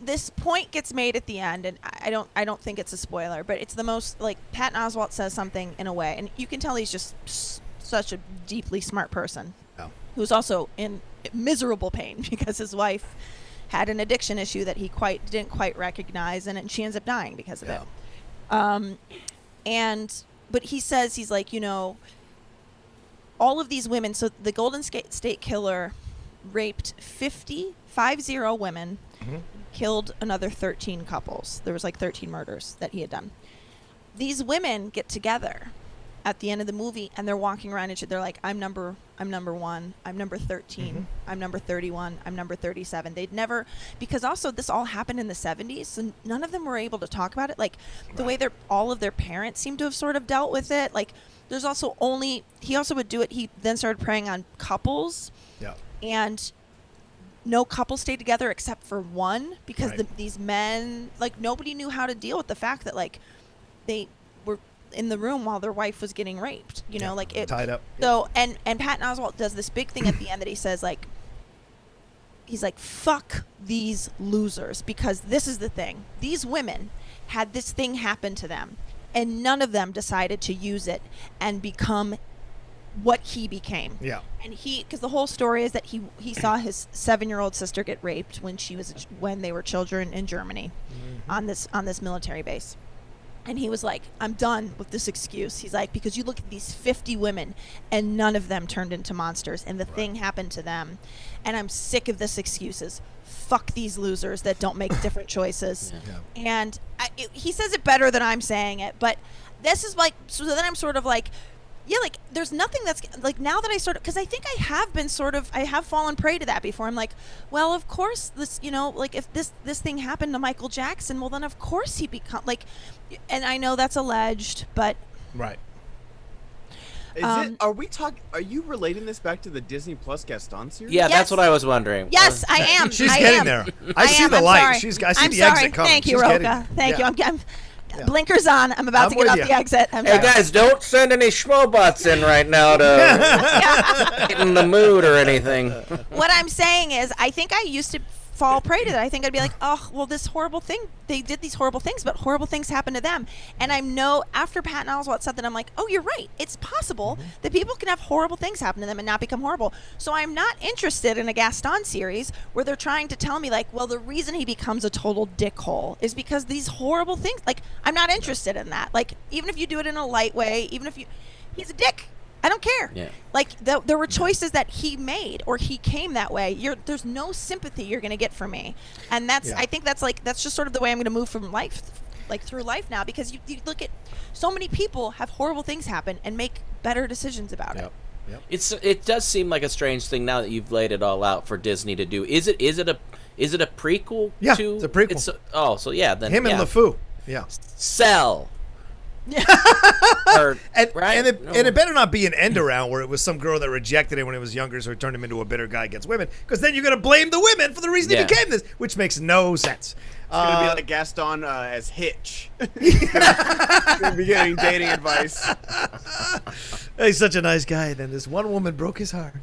this point gets made at the end, and I don't think it's a spoiler, but it's the most like Patton Oswalt says something in a way, and you can tell he's just such a deeply smart person, who's also in miserable pain because his wife had an addiction issue that he didn't quite recognize, and she ends up dying because of it. But he says, he's like, all of these women. So the Golden State Killer raped 50 women, killed another 13 couples. There was like 13 murders that he had done. These women get together at the end of the movie, and they're walking around and they're like, I'm number 1, I'm number 13, I'm number 31, I'm number 37. They'd never, because also this all happened in the 70s, so none of them were able to talk about it. Like the way all of their parents seem to have sort of dealt with it. Like there's also he also would do it. He then started preying on couples. Yeah. And no couple stayed together except for one, because these men, like nobody knew how to deal with the fact that like they were in the room while their wife was getting raped, you know, like it tied up. So and Patton Oswalt does this big thing at the end that he says, like, he's like, fuck these losers, because this is the thing, these women had this thing happen to them and none of them decided to use it and become what he became. Yeah. And because the whole story is that he saw his 7-year-old sister get raped when they were children in Germany, on this military base. And he was like, I'm done with this excuse. He's like, because you look at these 50 women and none of them turned into monsters and the thing happened to them. And I'm sick of this excuses. Fuck these losers that don't make different choices. Yeah. And he says it better than I'm saying it. But this is like, so then I'm sort of like, yeah, like there's nothing that's like, now that I sort of, because I think I have fallen prey to that before. I'm like, well, of course this, you know, like if this thing happened to Michael Jackson, well then of course he become like, and I know that's alleged, but right. Are you relating this back to the Disney Plus Gaston series? Yeah, that's what I was wondering. Yes, I am. She's getting there. I see the light. I see the exit coming. Thank you, Rocha. Thank you. I'm blinkers on. I'm about to get off the exit. Hey guys, don't send any schmobots in right now to get in the mood or anything. What I'm saying is, I think I used to fall prey to that. I think I'd be like, oh, well, this horrible thing, they did these horrible things, but horrible things happen to them. And I know after Patton Oswalt said that, I'm like, oh, you're right. It's possible that people can have horrible things happen to them and not become horrible. So I'm not interested in a Gaston series where they're trying to tell me like, well, the reason he becomes a total dickhole is because these horrible things. Like, I'm not interested in that. Like, even if you do it in a light way, he's a dick. I don't care. Yeah. Like there were choices that he made or he came that way. There's no sympathy you're going to get from me, and I think that's just sort of the way I'm going to move from life, like through life now, because you look at so many people have horrible things happen and make better decisions about it. Yep. It does seem like a strange thing now that you've laid it all out for Disney to do. Is it a prequel? Yeah, to, it's a prequel. So yeah, then him and LeFou. Yeah. Sell. And it better not be an end around where it was some girl that rejected him when he was younger, so it turned him into a bitter guy against women, because then you're going to blame the women for the reason he became this, which makes no sense. It's going to be like Gaston as Hitch. He's going to be getting dating advice. He's such a nice guy, and then this one woman broke his heart.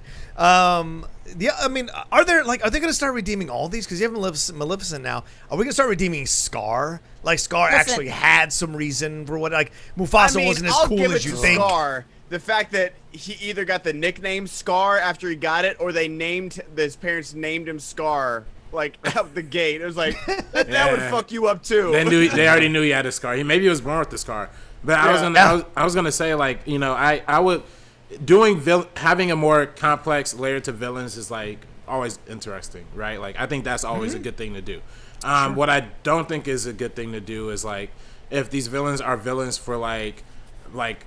Yeah, I mean, are they going to start redeeming all these? Because you have Maleficent now. Are we going to start redeeming Scar? Like Scar actually had some reason for what, like Mufasa wasn't as cool as you think. Scar, the fact that he either got the nickname Scar after he got it, or his parents named him Scar. Like out the gate, it was like that would fuck you up too. They already knew he had a scar. Maybe he was born with the scar. But I was gonna say, like, you know, I would having a more complex layer to villains is like always interesting, right? Like I think that's always a good thing to do. What I don't think is a good thing to do is like if these villains are villains for like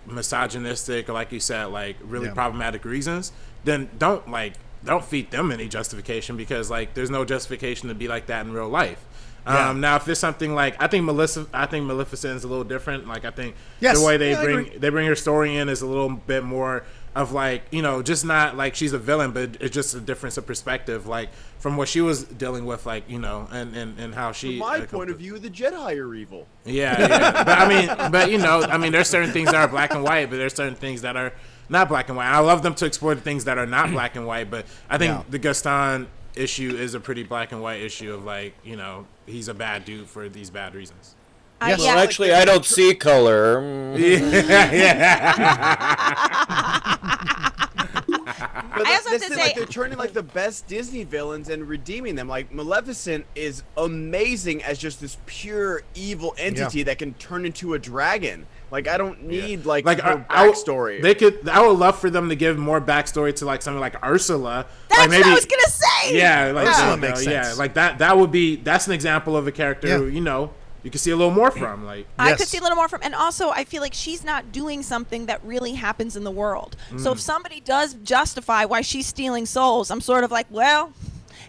misogynistic or, like you said, like really problematic reasons, then don't feed them any justification, because like there's no justification to be like that in real life. Now if there's something like I think Maleficent is a little different. Like I think the way they bring her story in is a little bit more of like, you know, just not like she's a villain, but it's just a difference of perspective, like from what she was dealing with, like, you know, and how she. From my point of view, the Jedi are evil. Yeah. but you know, I mean, there's certain things that are black and white, but there's certain things that are not black and white. I love them to explore the things that are not black and white, but I think the Gaston issue is a pretty black and white issue of like, you know, he's a bad dude for these bad reasons. Yes. Well, actually, I don't see color. But like they're turning like the best Disney villains and redeeming them. Like Maleficent is amazing as just this pure evil entity that can turn into a dragon. Like I don't need like her backstory. I would love for them to give more backstory to like something like Ursula. That's like maybe, what I was gonna say. Yeah, like Ursula makes sense. Yeah, like that's an example of a character who, you know, you can see a little more from. Like, I Yes. could see a little more from, and also I feel like she's not doing something that really happens in the world. So if somebody does justify why she's stealing souls, I'm sort of like, well,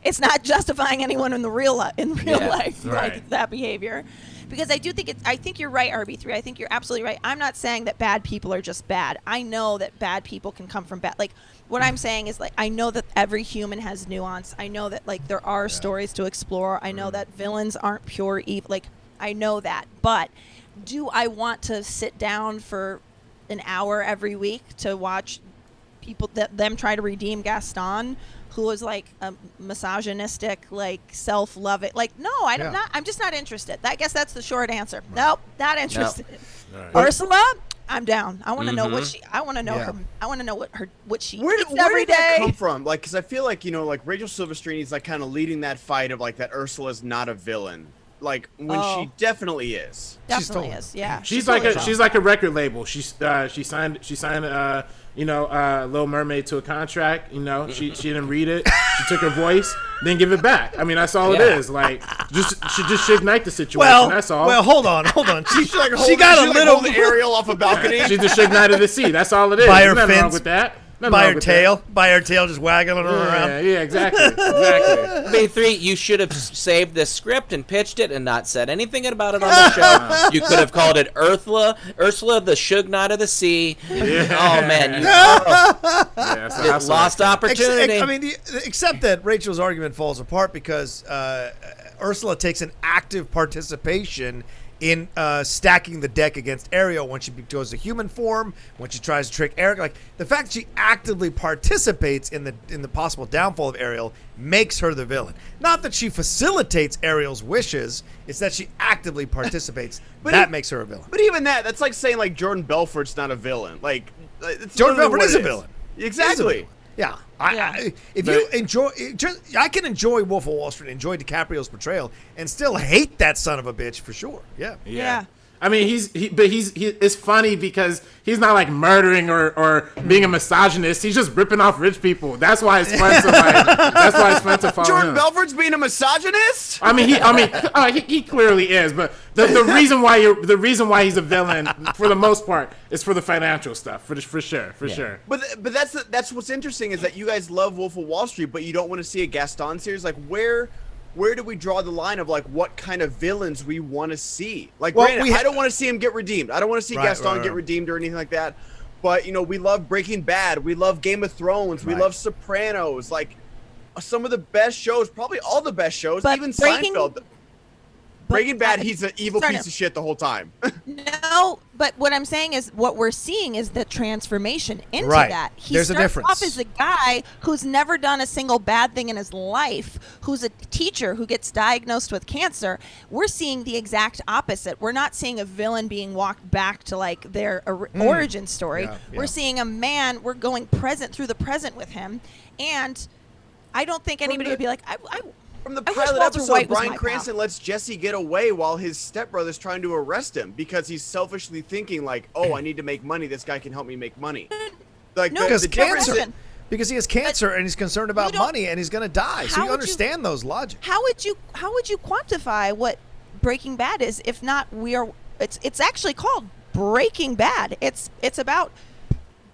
it's not justifying anyone in the real life Right. like that behavior. Because I do think I think you're right, RB3. I think you're absolutely right. I'm not saying that bad people are just bad. I know that bad people can come from bad. Like, what I'm saying is, like, I know that every human has nuance. I know that, like, there are stories to explore. I know that villains aren't pure evil. Like, I know that. But do I want to sit down for an hour every week to watch them try to redeem Gaston, who was like a misogynistic, like self-loving, like, no, I'm just not interested. I guess that's the short answer. Nope, not interested. Right. Ursula, I'm down. I want to know what I want to know her. I want to know what she eats every did that day. come from? Like, because I feel like, like Rachel Silverstream is like kind of leading that fight of like that Ursula's not a villain. Like, when she definitely is. Definitely is. Yeah. She's like a record label. She signed Little Mermaid to a contract. She didn't read it. She took her voice, then give it back. I mean, that's all it is. Like, she just ignite the situation. That's all. Well, hold on. She got a little Ariel off a balcony. She just ignited the sea. That's all it is. By her Nothing wrong fins. with that. By her tail, just waggling her around. Yeah, exactly. B3, you should have saved this script and pitched it and not said anything about it on the show. You could have called it Ursula the Suge Knight of the Sea. Yeah. Oh, man. You lost opportunity. Except that Rachel's argument falls apart because Ursula takes an active participation in stacking the deck against Ariel when she goes to human form, when she tries to trick Eric. Like, the fact that she actively participates in the possible downfall of Ariel makes her the villain. Not that she facilitates Ariel's wishes, it's that she actively participates. That makes her a villain. But even that's like saying like Jordan Belfort's not a villain. Like, Jordan Belfort is a villain. Exactly. Yeah. You enjoy, I can enjoy Wolf of Wall Street, enjoy DiCaprio's portrayal, and still hate that son of a bitch for sure. Yeah. I mean, it's funny because he's not like murdering or being a misogynist. He's just ripping off rich people. That's why it's fun to follow Jordan him. Belfort's being a misogynist? He clearly is, but the reason why he's a villain for the most part is for the financial stuff, for sure. But that's what's interesting is that you guys love Wolf of Wall Street, but you don't want to see a Gaston series. Like, where do we draw the line of like what kind of villains we want to see? Like, granted, I don't want to see him get redeemed. I don't want to see Gaston get redeemed or anything like that. But we love Breaking Bad, we love Game of Thrones, we love Sopranos. Like, some of the best shows, probably all the best shows, but even Seinfeld. Breaking Bad, he's an evil piece of shit the whole time. No, but what I'm saying is what we're seeing is the transformation into that. He There's starts a difference. off as a guy who's never done a single bad thing in his life, who's a teacher who gets diagnosed with cancer. We're seeing the exact opposite. We're not seeing a villain being walked back to like their origin story. Yeah. We're seeing a man, we're going through the present with him. And I don't think anybody would be like, From the I wish pilot Walter episode, White was Bryan my Cranston pal. lets Jesse get away while his stepbrother's trying to arrest him because he's selfishly thinking like, oh, I need to make money. This guy can help me make money. Like, No, Because the difference cancer. is- Because he has cancer and he's concerned about money and he's going to die. So How you would you- understand those logic. How would you quantify what Breaking Bad is if not it's actually called Breaking Bad. It's about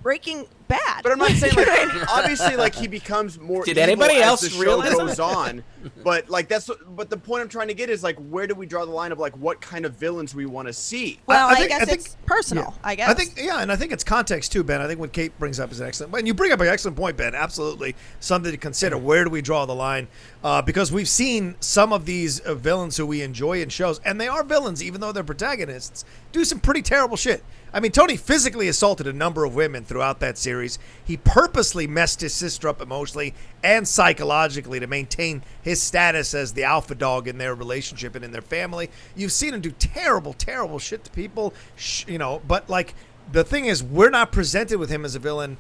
Breaking Bad. But I'm not saying like obviously like he becomes more. Did evil anybody as else the show realize goes that? on? But like but the point I'm trying to get is like where do we draw the line of like what kind of villains we want to see? Well, I I think- guess I think- it's personal. Yeah. I guess. And I think it's context too, Ben. I think what Kate brings up is an excellent. And you bring up an excellent point, Ben. Absolutely, something to consider. Where do we draw the line? Because we've seen some of these villains who we enjoy in shows, and they are villains, even though they're protagonists, do some pretty terrible shit. I mean, Tony physically assaulted a number of women throughout that series. He purposely messed his sister up emotionally and psychologically to maintain his status as the alpha dog in their relationship and in their family. You've seen him do terrible, terrible shit to people, but like the thing is, we're not presented with him as a villain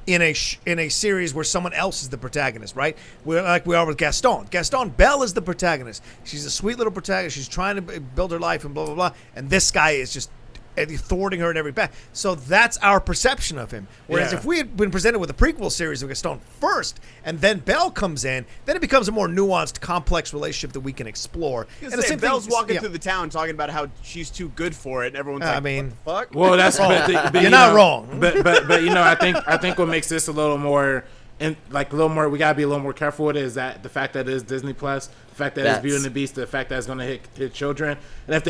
in a series where someone else is the protagonist, right? We're like we are with Gaston. Gaston Bell is the protagonist. She's a sweet little protagonist. She's trying to build her life and blah, blah, blah. And this guy is just and he's thwarting her in every path. So that's our perception of him. Whereas Yeah. if we had been presented with a prequel series of Stone first, and then Belle comes in, then it becomes a more nuanced, complex relationship that we can explore. And the same Belle's thing- walking yeah. through the town talking about how she's too good for it, and everyone's like, I mean, what the fuck? Well, that's but You're you not know, wrong. But you know, I think what makes this a little more and like a little more, we gotta be a little more careful with it, is that the fact that it is Disney Plus, the fact that it's Beauty and the Beast, the fact that it's gonna hit children, and if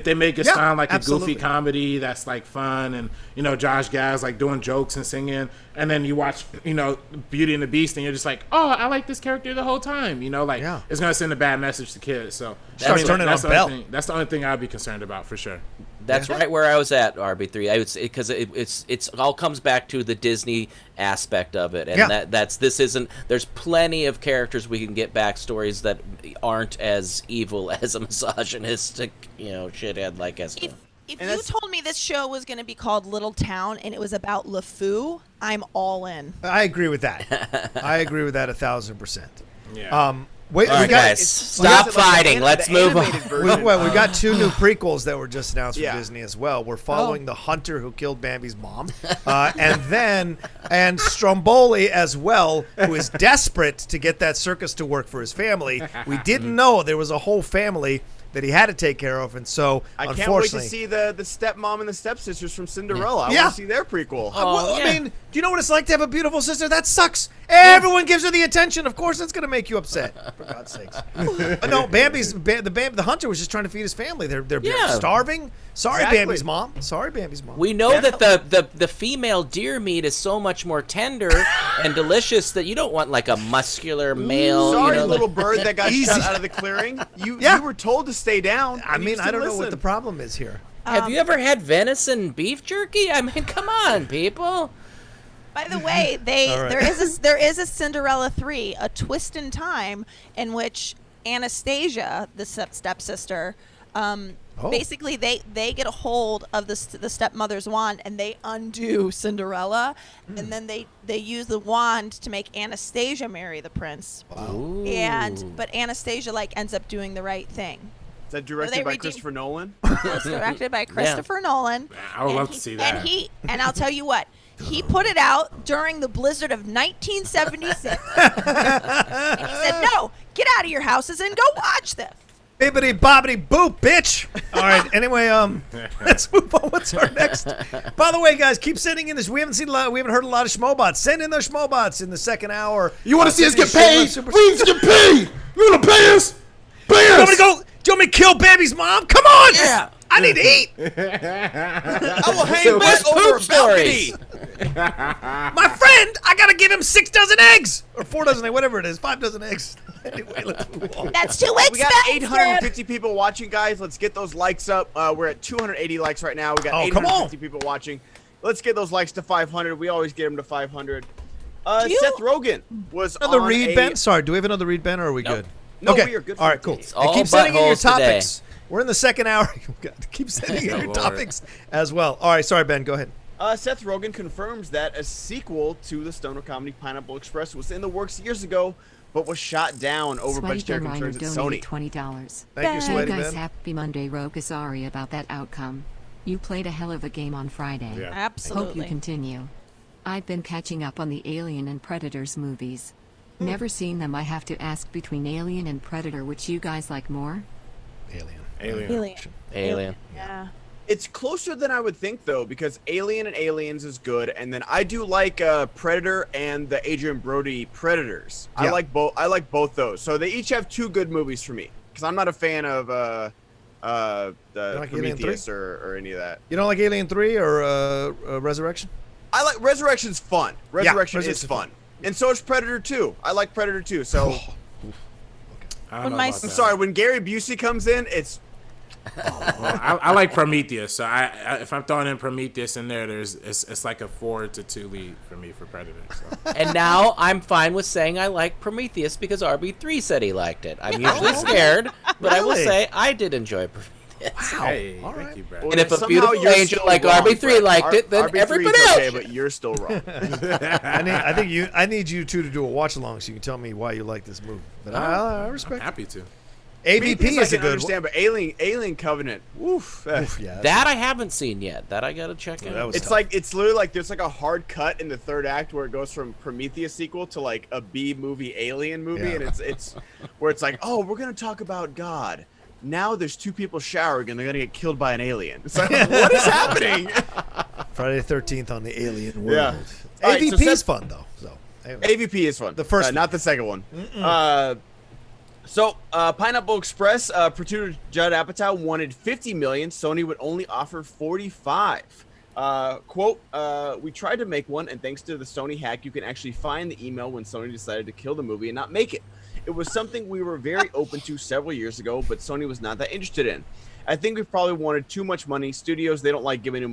they make it sound like absolutely. a goofy comedy that's like fun, and you know Josh Gad's like doing jokes and singing, and then you watch Beauty and the Beast and you're just like, oh, I like this character the whole time, like it's gonna send a bad message to kids. So Start turning on Belle. That's the only thing I'd be concerned about for sure. That's right where I was at, RB3. I would say, because it's all comes back to the Disney aspect of it, and this isn't. There's plenty of characters we can get backstories that aren't as evil as a misogynistic, shithead like Esther. If you told me this show was going to be called Little Town and it was about LeFou, I'm all in. I agree with that. I agree with that 1,000%. Yeah. Wait, All right, guys, stop fighting. Let's move on. We got 2 new prequels that were just announced from Yeah. Disney as well. We're following the hunter who killed Bambi's mom, and Stromboli as well, who is desperate to get that circus to work for his family. We didn't know there was a whole family that he had to take care of, and so I can't wait to unfortunately, see the stepmom and the stepsisters from Cinderella. I Yeah. want to see their prequel. I mean, do you know what it's like to have a beautiful sister? That sucks. Everyone gives her the attention. Of course, it's going to make you upset. For God's sakes. No, the hunter was just trying to feed his family. They're starving. Sorry, Exactly. Bambi's mom. Sorry, Bambi's mom. We know that the female deer meat is so much more tender and delicious that you don't want like a muscular male. Sorry, like- little bird that got Easy. shot out of the clearing. You were told to stay down. I and you mean, just I don't didn't know what listen. the problem is here. Have you ever had venison beef jerky? I mean, come on, people. By the way, All right. there is a Cinderella 3, A Twist in Time, in which Anastasia, the stepsister, basically they get a hold of the stepmother's wand and they undo Cinderella, and then they use the wand to make Anastasia marry the prince. Ooh. But Anastasia ends up doing the right thing. Is that directed they by redeem- Christopher Nolan? It was directed by Christopher Nolan. I would and love to see that. And I'll tell you what, he put it out during the blizzard of 1976. And he said, "No, get out of your houses and go watch this." Bibbity bobbity boop, bitch. All right. Anyway, let's move on. What's our next? By the way, guys, keep sending in this. We haven't heard a lot of schmobots. Send in those schmobots in the second hour. You want to see us get Send in paid? super- We need to get paid. You want to pay us? Pay You us. want me to go? Do you want me to kill Baby's mom? Come on. Yeah. I need to eat. I will hang Where's Brett over a poop balcony. stories? My friend, I got to give him 6 dozen eggs. Or 4 dozen eggs, whatever it is. 5 dozen eggs. Anyway, let's move on. That's too We got expensive. 850 people watching, guys. Let's get those likes up. We're at 280 likes right now. We got Oh, come 850 people watching. Let's get those likes to 500. We always get them to 500. you- Seth Rogen was Another on read, a- Ben? Sorry, do we have another read, Ben, or are we good? No, okay. we are good All for right, cool. today. all And keep sending in your buttholes today. topics. We're in the second hour. Keep sending in your Lord. topics as well. All right, sorry, Ben. Go ahead. Seth Rogen confirms that a sequel to the stoner comedy Pineapple Express was in the works years ago, but was shot down over Sweaty budgetary Rhymer concerns at donated Sony. $20. Thank you, Ben. Sweaty Hey guys, Ben. happy Monday, Rogue. Sorry about that outcome. You played a hell of a game on Friday. Yeah. Hope you Absolutely. continue. I've been catching up on the Alien and Predators movies. Never seen them. I have to ask, between Alien and Predator, which you guys like more? Alien. Alien. Yeah. It's closer than I would think, though, because Alien and Aliens is good, and then I do like Predator and the Adrian Brody Predators. Yeah. I like both those. So they each have 2 good movies for me, because I'm not a fan of the like Alien Prometheus or any of that. You don't like Alien 3 or Resurrection? I like Resurrection's fun. Resurrection is Resurrection's fun. And so is Predator 2. I like Predator 2. So I don't When know my- about I'm that. sorry, when Gary Busey comes in, it's Well, I like Prometheus, so I if I'm throwing in Prometheus in there, it's like a 4-2 lead for me for Predator. So. And now I'm fine with saying I like Prometheus because RB3 said he liked it. I'm usually scared, but I will Really? say I did enjoy Prometheus. Hey, All thank right. you, Brett. Well, And if a somehow beautiful you're angel still like wrong, RB3 Brett. liked it, then RB3 everybody is okay, else. but you're still wrong. I need you two to do a watch along so you can tell me why you like this movie. But I respect. Happy to. AVP is a good understand, but Alien Covenant. Oof. Yeah, That I haven't seen yet. That I gotta check out. that was It's tough. like it's literally like there's like a hard cut in the third act where it goes from Prometheus sequel to like a B movie Alien movie, Yeah. and it's where it's like, oh, we're gonna talk about God. Now there's two people showering and they're gonna get killed by an alien. It's like, what is happening? Friday the 13th on the Alien World. Yeah. All right, AVP so is Seth- fun though. So anyway. AVP is fun. The first one. not the second one. So Pineapple Express, producer Judd Apatow wanted 50 million. Sony would only offer 45. Quote, we tried to make one, and thanks to the Sony hack, you can actually find the email when Sony decided to kill the movie and not make it. It was something we were very open to several years ago, but Sony was not that interested in. I think we probably wanted too much money. Studios, they don't like giving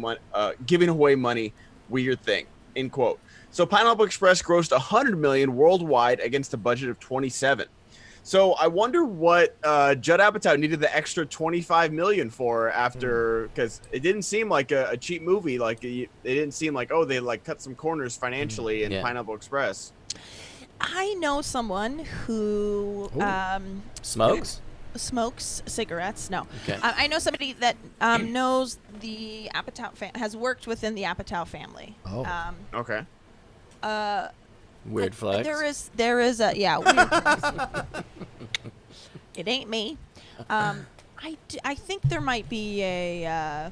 away money. Weird thing, end quote. So Pineapple Express grossed 100 million worldwide against a budget of 27. So I wonder what Judd Apatow needed the extra 25 million for after, because it didn't seem like a cheap movie. Like it didn't seem like, oh, they like cut some corners financially in Pineapple Express. I know someone who Smokes? smokes cigarettes. No, Okay. I know somebody that knows the Apatow has worked within the Apatow family. Oh. Okay. Weird flex. There is a weird flex. It ain't me. I think there might be a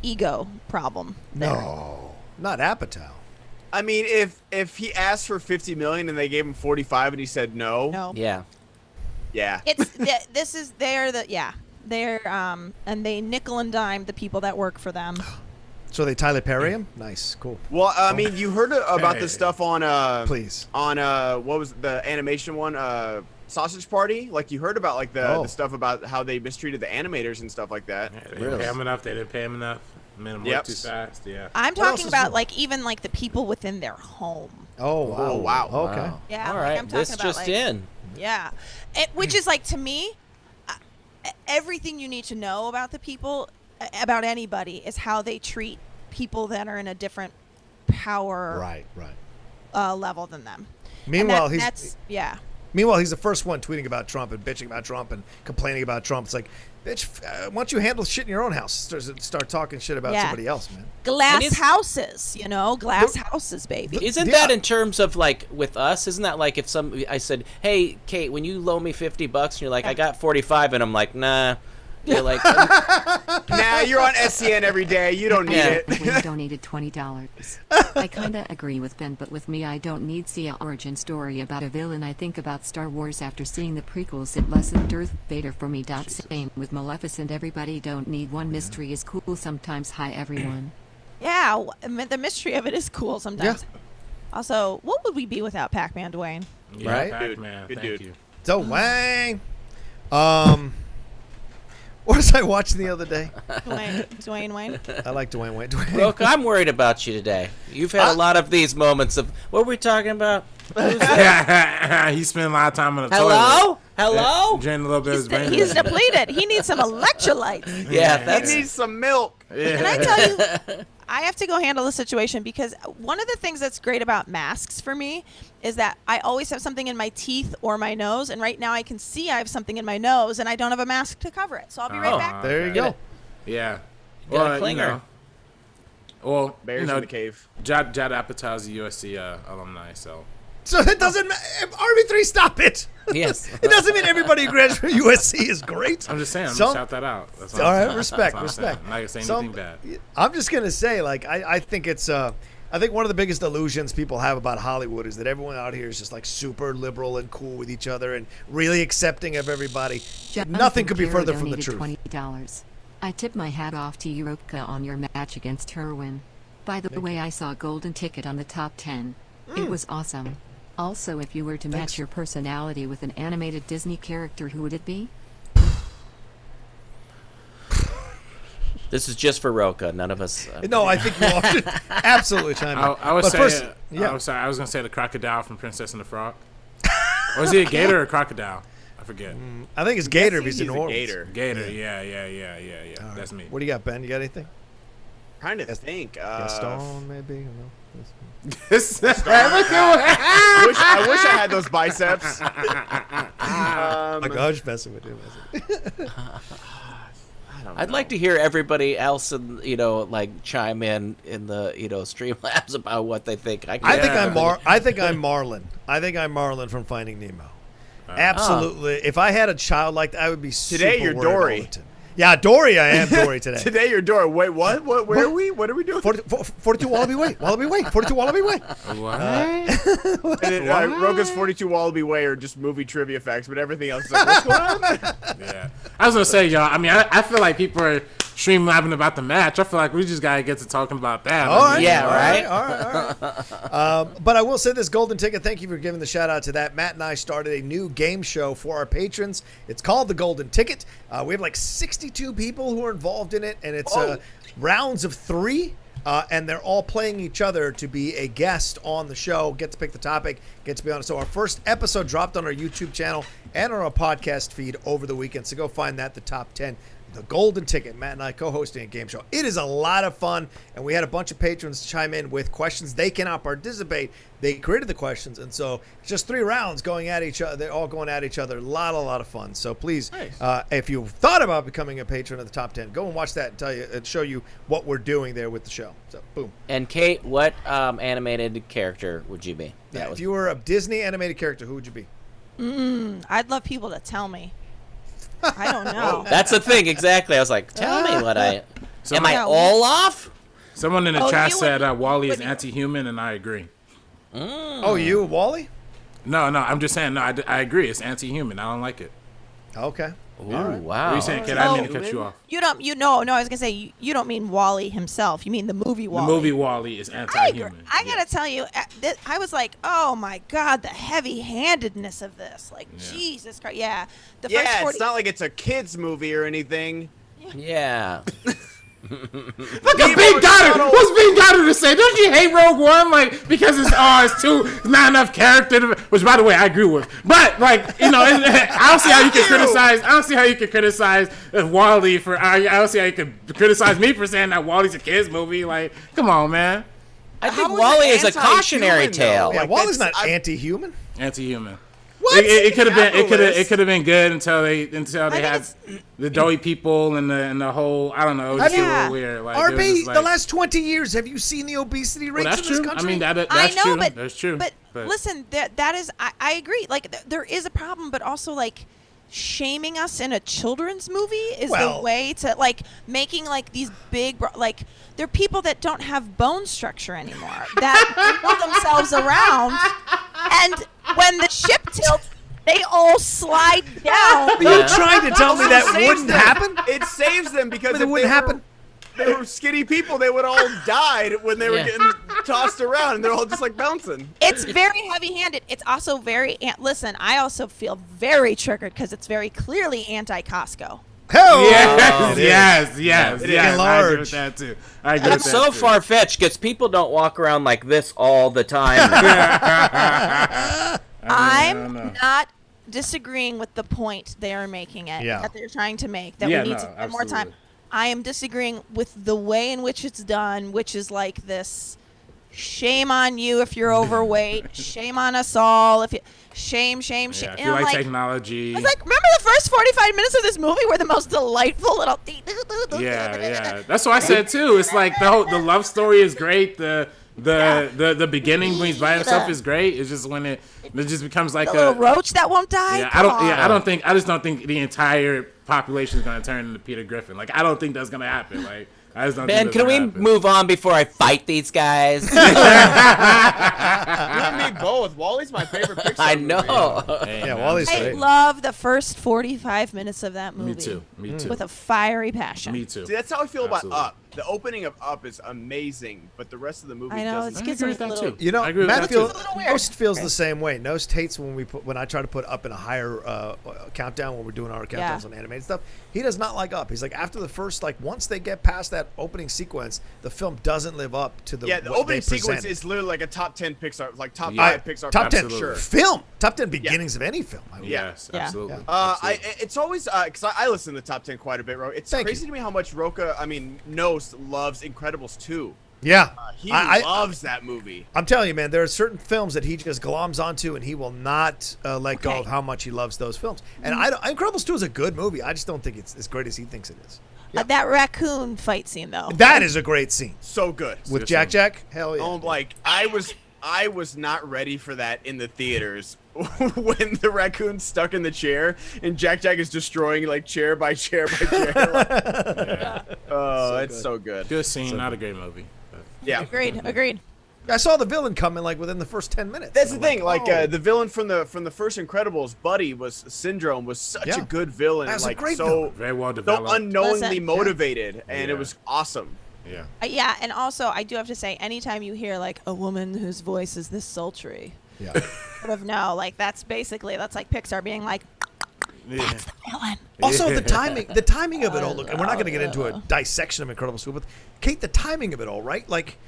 ego problem there. No, not Apatow. I mean, if he asked for 50 million and they gave him 45 and he said no, No. Yeah. yeah. It's they're and they nickel and dime the people that work for them. So they Tyler Perry him? Nice, cool. Well, I mean, you heard about this stuff on Please. on what was the animation one, Sausage Party? Like you heard about like the stuff about how they mistreated the animators and stuff like that. Yeah, they didn't pay him enough. They didn't pay him enough. Made him work too fast. Yeah. I'm What else talking is about new? like even like the people within their home. Oh wow. Oh, wow. Okay. Wow. Yeah, All like, right. I'm talking This about, just like- in. Yeah, which is like to me, everything you need to know about the people, about anybody, is how they treat people that are in a different power Right. level than them. Meanwhile, and he's that's the first one tweeting about Trump and bitching about Trump and complaining about Trump. It's like, bitch, why don't you handle shit in your own house? Start talking shit about Yeah. somebody else, man. glass is- houses, glass houses, baby. Isn't Yeah. that in terms of like with us? Isn't that like if I said, "Hey, Kate, when you loan me $50," and you're like, "I got 45," and I'm like, "Nah." You're like, Nah, you're on SEN every day. You don't need Yeah. it. Dwayne donated $20. I kinda agree with Ben, but with me I don't need see a origin story about a villain. I think about Star Wars after seeing the prequels. It lessened Darth Vader for me. Same with Maleficent. Everybody don't need one. Mystery is cool sometimes. Hi everyone. Yeah, the mystery of it is cool sometimes. Also, what would we be without Pac-Man, Dwayne? Yeah, Right? Pac-Man. Good Thank dude. you. So Wang. What was I watching the other day? Dwayne Wayne. I like Dwayne Wayne. Dwayne. "Look, I'm worried about you today. You've had a lot of these moments of what were we talking about? He spent a lot of time on the toilet. Hello, hello." Drinking a little bit of his brain. He's depleted. He needs some electrolytes. Yeah, He that's needs some milk. Can I tell you, I have to go handle the situation because one of the things that's great about masks for me is that I always have something in my teeth or my nose, and right now I can see I have something in my nose, and I don't have a mask to cover it. So I'll be right back. There you Okay. go. Yeah. got a Well, clinger. well, Bears in the cave. Judd Apatow's a USC alumni, so. So it doesn't matter. RB3, stop it. Yes. It doesn't mean everybody who graduates from USC is great. I'm just saying, I'm Some- gonna shout that out. That's All I'm right, saying. respect, That's all I'm respect. saying. I'm not gonna say Some- anything bad. I'm just gonna say, like, I think it's I think one of the biggest illusions people have about Hollywood is that everyone out here is just like super liberal and cool with each other and really accepting of everybody. Nothing could be Jonathan further from the donated truth. $20. I tip my hat off to Europa on your match against Herwin. By the way, I saw Golden Ticket on the top 10. It was awesome. Also, if you were to Thanks. match your personality with an animated Disney character, who would it be? This is just for Rocha. None of us. No, I think you all should absolutely chime in. I would But say, first, yeah. I'm sorry, I was gonna say the crocodile from Princess and the Frog. Or is he a gator or a crocodile? I forget. I think it's Gator if He's he's in a Orleans. gator. Gator, yeah. That's me. What do you got, Ben? You got anything? Trying to think. Gaston, maybe. I wish I had those biceps. Like, I was messing with you. I'd like to hear everybody else, like chime in the Streamlabs about what they think. I think I'm Marlin. I think I'm Marlin from Finding Nemo. Absolutely. If I had a child like that, I would be super Today you're worried all Dory. the time. Yeah, Dory. I am Dory today. Today you're Dory. Wait, what? Where are we? What are we doing? 42 Wallaby Way. 42 Wallaby Way. What? And then, Roga's 42 Wallaby Way are just movie trivia facts, but everything else is like, what's going on? Yeah. I was gonna say, y'all. I mean, I feel like people are streamlabbing about the match. I feel like we just gotta get to talking about that. All right. Yeah, right. All right. But I will say this golden ticket. Thank you for giving the shout out to that. Matt and I started a new game show for our patrons. It's called the Golden Ticket. We have like 62 people who are involved in it, and it's rounds of 3. And they're all playing each other to be a guest on the show, get to pick the topic, get to be on it. So our first episode dropped on our YouTube channel and on our podcast feed over the weekend. So go find that, the top 10. The Golden Ticket, Matt and I co-hosting a game show. It is a lot of fun, and we had a bunch of patrons chime in with questions. They cannot participate. They created the questions, and so it's just 3 rounds going at each other. They're all going at each other. A lot of fun. So please, if you've thought about becoming a patron of the top 10, go and watch that and show you what we're doing there with the show. So boom. And Kate, what animated character would you be? Yeah, if you were a Disney animated character, who would you be? I'd love people to tell me. I don't know. That's the thing, exactly. I was like, tell me what am I all off? Someone in the chat said Wally is anti-human, and I agree. Oh, you, Wally? No, I'm just saying. No, I agree. It's anti-human. I don't like it. Okay. Ooh, right. wow. What are you saying, kid? I didn't mean to cut you off. No, I was gonna say you don't mean Wally himself. You mean the movie Wally. The movie Wally is anti-human. I gotta tell you, I was like, oh my god, the heavy-handedness of this. Like, Jesus Christ. Yeah. It's not like it's a kids movie or anything. Yeah. Look at Big Goddard. What's Big Goddard to say? Don't you hate Rogue One? Like, because it's not enough character. Which, by the way, I agree with. But I don't see how you can criticize. I don't see how you can criticize Wally for. I don't see how you can criticize me for saying that Wally's a kids movie. Like, come on, man. I think Wally is a cautionary tale. Yeah, Wally's not anti-human. Anti-human. What? It could have been. It could have been good until they had the doughy people and the whole. I don't know. It was just a little weird. Like, RB, the last 20 years, have you seen the obesity rates in this country? I mean, that's true. That's true. But listen, that is. I agree. Like, there is a problem, but also like. Shaming us in a children's movie is the way to making these big they're people that don't have bone structure anymore that move themselves around, and when the ship tilts they all slide down. You're trying to tell me that wouldn't happen? It saves them because it wouldn't happen. They were skinny people. They would all died when they were getting tossed around, and they're all just bouncing. It's very heavy-handed. It's also very. Listen, I also feel very triggered because it's very clearly anti-Costco. Hell yes. It is large. I agree with that too. That's so far-fetched because people don't walk around like this all the time. I'm not disagreeing with the point they are making that they're trying to make, that we need to spend more time. I am disagreeing with the way in which it's done, which is like this: shame on you if you're overweight, shame on us all if you shame. If you like technology. I was like, remember the first 45 minutes of this movie were the most delightful little. Yeah. That's what I said too. It's like the love story is great. The beginning when he's by himself is great. It's just when it just becomes like the little roach that won't die. Yeah, I just don't think the entire population is going to turn into Peter Griffin. Like, I don't think that's going to happen. Like, I just don't. Ben, can we move on before I fight these guys? You and me both. Wally's my favorite Pixar I know. Yeah, Wally's great. I love the first 45 minutes of that movie. Me too. With a fiery passion. Me too. See, that's how I feel about Up. The opening of Up is amazing, but the rest of the movie doesn't. It gets a little. You know, I agree with Matt that Nost feels the same way. Nost hates when I try to put Up in a higher countdown when we're doing our countdowns on animated stuff. He does not like Up. He's like, after the first, once they get past that opening sequence, the film doesn't live up to the opening sequence is literally like a top 10 Pixar, top 5 Pixar. Top 10 Absolutely. film. Top 10 beginnings of any film. I would Yes, Yeah. absolutely. It's always because I listen to the top 10 quite a bit, bro. It's Thank crazy to me how much Rocha, Nose loves Incredibles 2. Yeah. He loves that movie. I'm telling you, man, there are certain films that he just gloms onto, and he will not let go Okay. of how much he loves those films. And Incredibles 2 is a good movie. I just don't think it's as great as he thinks it is. That raccoon fight scene, though. That is a great scene. So good. With Jack? Hell yeah. Like I was not ready for that in the theaters when the raccoon's stuck in the chair and Jack is destroying like chair by chair by chair. It's so good. Good scene, not a great movie. Yeah. Agreed. I saw the villain coming like within the first 10 minutes. That's the I'm thing. Like oh. the villain from the first Incredibles, Buddy Syndrome was such a good villain. That's a like great so villain. Very well so developed. unknowingly Listen. motivated, and it Yeah. was awesome. Yeah. Yeah, and also I do have to say, anytime you hear like a woman whose voice is this sultry, Yeah. sort of know, like that's like Pixar being like, Yeah. villain. Also, the timing of it all. Look, and we're not going to get into a dissection of Incredibles 2, but Kate, the timing of it all, right? Like,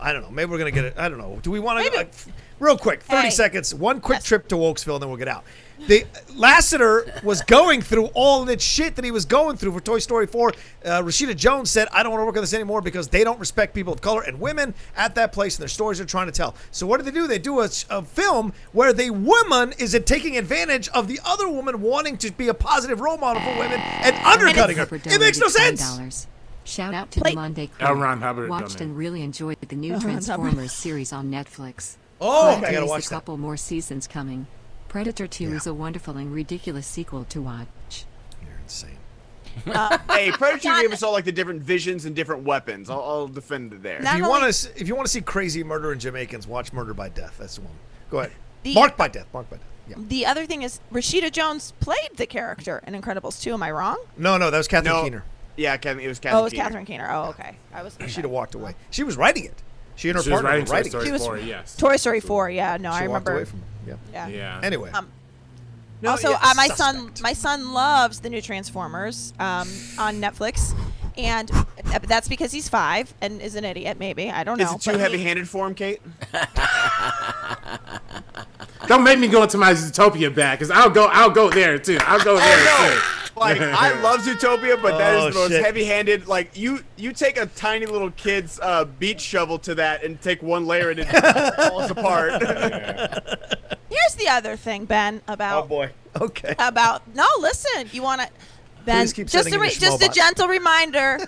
I don't know. Maybe we're going to get it. I don't know. Do we want to, Maybe. like, real quick, 30 Hey. seconds, one quick Yes. trip to Wokesville, and then we'll get out. The Lasseter was going through all of that shit that he was going through for Toy Story 4. Rashida Jones said, I don't want to work on this anymore because they don't respect people of color and women at that place and their stories they're trying to tell. So what do? They do a film where the woman is taking advantage of the other woman wanting to be a positive role model for women and undercutting her. Hubbard It makes no donated sense. $10. Shout out to Play- the Monday L. crew. Ron Hubbard Watched donated. and really enjoyed the new Ron Transformers Hubbard. series on Netflix. Oh, Glad I got to there's watch a that. couple more seasons coming. Predator 2 is a wonderful and ridiculous sequel to watch. You're insane. Hey, Predator gave us all like the different visions and different weapons. I'll defend it there. Not If you only- want to see crazy murder in Jamaicans, watch Murder by Death. That's the one. Go ahead. The- Marked by Death. Yeah. The other thing is Rashida Jones played the character in Incredibles 2. Am I wrong? No, that was Catherine No. Keener. Yeah, it was Catherine. Oh, it was Keener. Catherine Keener. Oh, okay. I was. She'd have walked away. She was writing it. She and her She was partner writing were Toy writing Story it. She was- 4, yes. Toy Story 4. Yeah, no, She I walked remember. away from it. Yeah. Yeah. Anyway. No, Also, yeah, my suspect. son loves the new Transformers on Netflix, and that's because he's 5 and is an idiot. Maybe I don't know. Is it too but he- heavy-handed for him, Kate? Don't make me go into my Zootopia bag, because I'll go there too. I'll go there too. Like I love Zootopia, but that Oh, is the most shit. heavy-handed. Like you take a tiny little kid's beach shovel to that and take one layer and it falls apart. Here's the other thing, Ben. About boy. Okay. no. Listen, you want to. Ben, Please keep just sending me just a Schmobot. gentle reminder.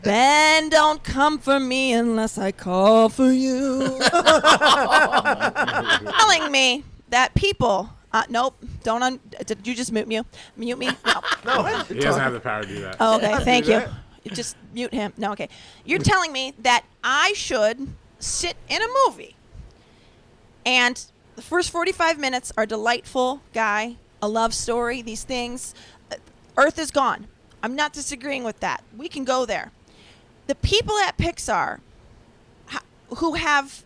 Ben, don't come for me unless I call for you. Telling me that people. Nope. Don't. Did you just mute me? Mute me? No. He doesn't have the power to do that. Oh, okay. Thank you. that. You just mute him. No, okay. You're telling me that I should sit in a movie and the first 45 minutes are delightful, guy, a love story, these things. Earth is gone. I'm not disagreeing with that. We can go there. The people at Pixar who have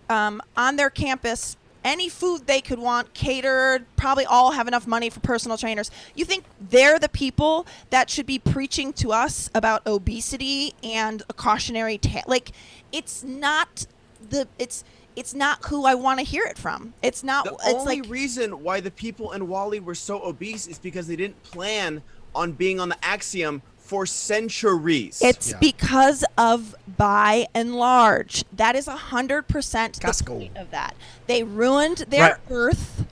on their campus any food they could want catered, probably all have enough money for personal trainers. You think they're the people that should be preaching to us about obesity and a cautionary tale? Like, it's not who I want to hear it from. It's not. The It's only like reason why the people in Wall-E were so obese is because they didn't plan on being on the Axiom for centuries. it's Yeah. because of by and large. That is 100% the Costco. point of that. They ruined their Right. Earth.